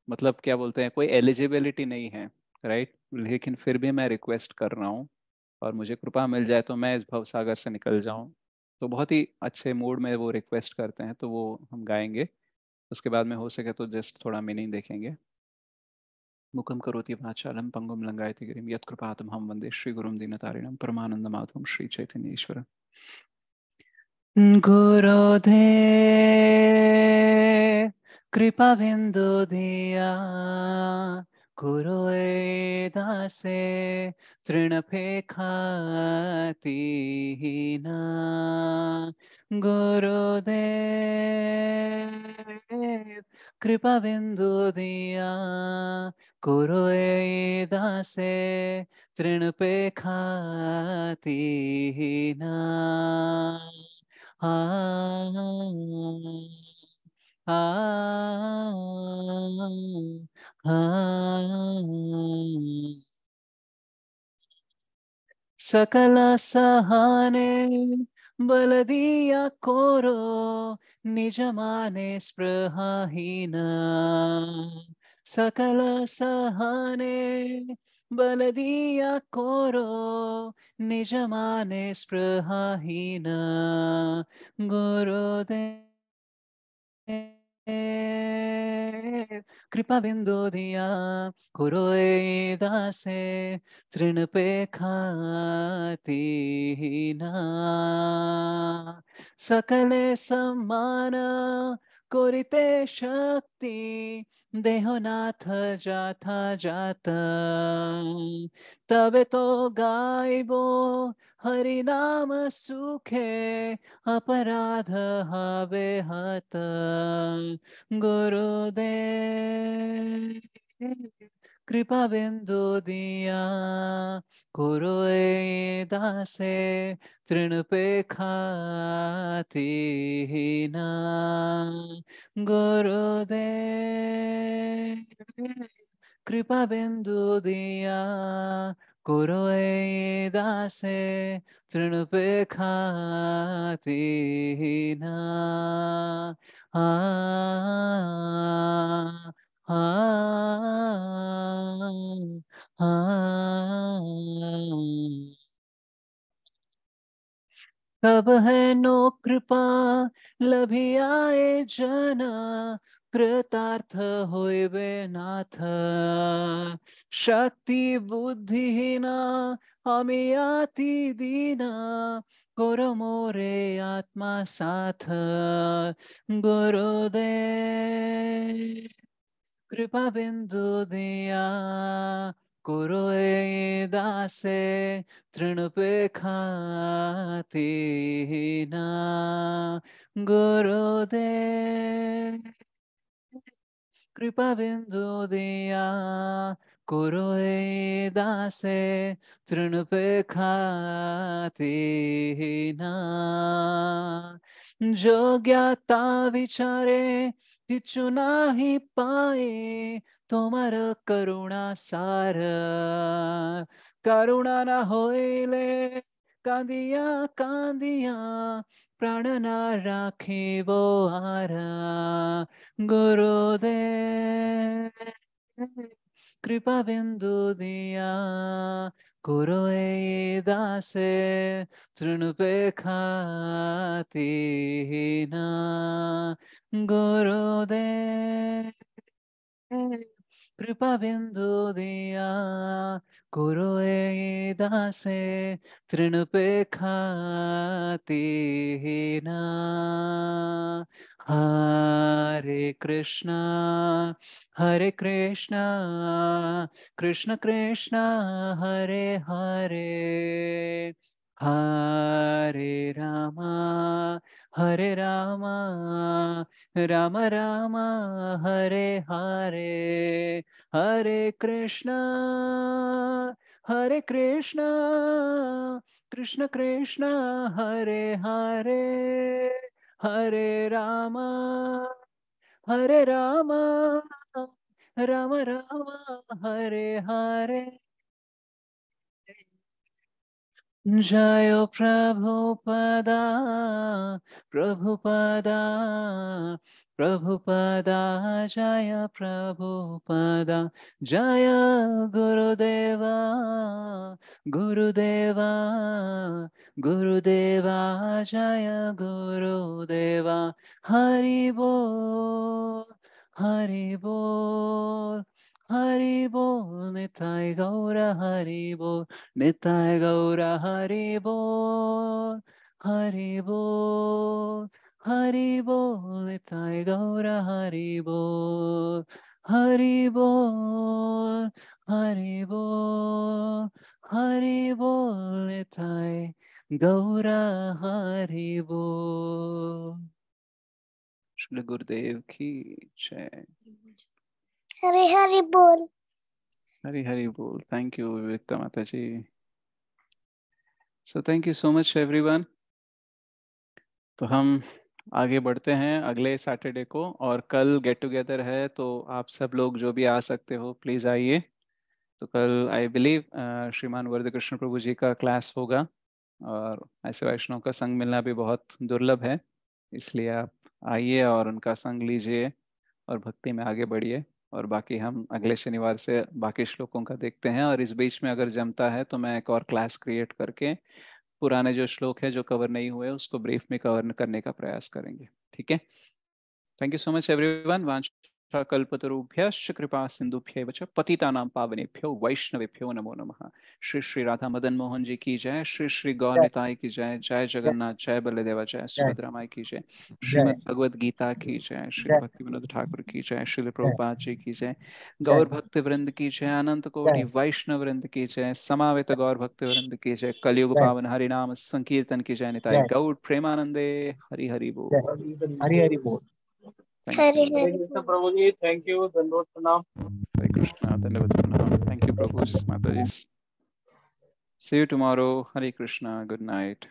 मतलब क्या बोलते हैं कोई एलिजिबिलिटी नहीं है, राइट, लेकिन फिर भी मैं रिक्वेस्ट कर रहा हूँ और मुझे कृपा मिल जाए तो मैं इस भवसागर से निकल जाऊं। तो बहुत ही अच्छे मूड में वो रिक्वेस्ट करते हैं तो वो हम गाएंगे। उसके बाद में हो सके तो जस्ट थोड़ा मीनिंग देखेंगे। मुखम करोति वाचालम पंगुम लंगायति गिरिम यत्कृपातम हम वंदे श्री गुरुम दीनतारिणम परमानंदमाधवम श्री चैतन्य ईश्वर। गुरुदेव कृपा बिंदु दिया कुरुए दासे तृणफेखातीना। गुरुदेव कृपा बिंदु दिया कुरुए दासे तृणपेखातीना। सकल सहाने बल दिया कोरो निज माने स्पृहाहीन। सकल सहाने बल दिया कोरो निज माने स्पृहाहीन। गुरुदेव कृपा बिंदु दिया कुरोए दासे तृणपेखातीना। सकले सम्मान कोरिते शक्ति देहनाथ जाथा जात। तबे तो गायबो हरि नाम सुखे अपराध हवे हत। गुरुदेव कृपा बिंदु दिया कुरुए दासे तृणपेखातीना। गुरुदेव कृपा बिंदु दिया कुरुए दासे तृणपेखातीना। कब है नो कृपा लभी आए जन कृतार्थ होइबे नाथ। शक्ति बुद्धिहीना हमें आती दीना करो मोरे आत्मा साथ। गुरुदेव कृपा बिंदु दिया कुरुए दासे तृणपेखातीना। गुरुदेव कृपा बिंदु दिया कुरुए दासे तृणपेखातीना। जो ज्ञाता विचारे किछु नाही पाए तुम्हार करुणा सार। करुणा न होइले कांदिया कांदिया प्राण ना राखे वो आरा गुरुदेव कृपा बिंदु दिया करो ए दासे तृण पे खाती ना गुरुदेव कृपा बिंदु दिया करो ए दासे तृण पे खाती ना हरे कृष्णा कृष्ण कृष्ण हरे हरे हरे रामा राम राम हरे हरे हरे कृष्णा कृष्ण कृष्ण हरे हरे हरे राम राम राम हरे हरे जय प्रभुपदा प्रभुपदा प्रभुपदा जय प्रभुपदा जय गुरुदेवा गुरुदेवा गुरुदेवा जय गुरुदेवा हरि बोल हरि बोल हरि बोल निताय गौर हरि बोल निताय गौर हरि बोल हरि बोल हरि बोल निताय गौर हरि बोल हरि बोल हरि बोल हरि बोल निताय गौर हरि बोल। श्री गुरुदेव की जय। हरे हरे बोल। हरि हरि बोल। Thank you Vivikta Mata ji. So thank you so much everyone. तो हम आगे बढ़ते हैं अगले सैटरडे को, और कल गेट टुगेदर है, तो आप सब लोग जो भी आ सकते हो प्लीज़ आइए। तो कल आई बिलीव श्रीमान वरदकृष्ण प्रभु जी का क्लास होगा, और ऐसे वैष्णव का संग मिलना भी बहुत दुर्लभ है, इसलिए आप आइए और उनका संग लीजिए और भक्ति में आगे बढ़िए। और बाकी हम अगले शनिवार से बाकी श्लोकों का देखते हैं, और इस बीच में अगर जमता है तो मैं एक और क्लास क्रिएट करके पुराने जो श्लोक है जो कवर नहीं हुए उसको ब्रीफ में कवर करने का प्रयास करेंगे। ठीक है। Thank you so much everyone. वाञ्छाकल्पतरुभ्यश्च कृपा सिंधुभ्यैव च पतितानां पावनेभ्यो वैष्णवेभ्यो नमो नमः। श्री श्री राधा मदन मोहन जी की जय। श्री श्री गौर निताई की जय। जय जगन्नाथ, जय बलदेवा, जय सुभद्रा माई की जय। श्रीमद् भगवद गीता की जय। श्री भक्ति विनोद ठाकुर की जय। श्रील प्रभुपाद जी की जय। गौर भक्त वृंद की जय। अनंत कोटि वैष्णव वृंद की जय। समावेत गौर भक्त वृंद की जय। कलयुग पावन हरि नाम संकीर्तन की जय। निताई गौर प्रेमानंदे। हरि हरि बोल। हरि हरि बोल। हरे हरे कृष्ण प्रभु जी, थैंक यू, धन्यवाद, प्रणाम। हरे कृष्णा, धन्यवाद, प्रणाम। थैंक यू प्रभु माता जी। See you tomorrow. Hare Krishna. Good night.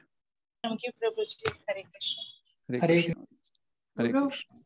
Thank you प्रभु जी। Hare Krishna. Hare Hare Krishna. Hare Krishna.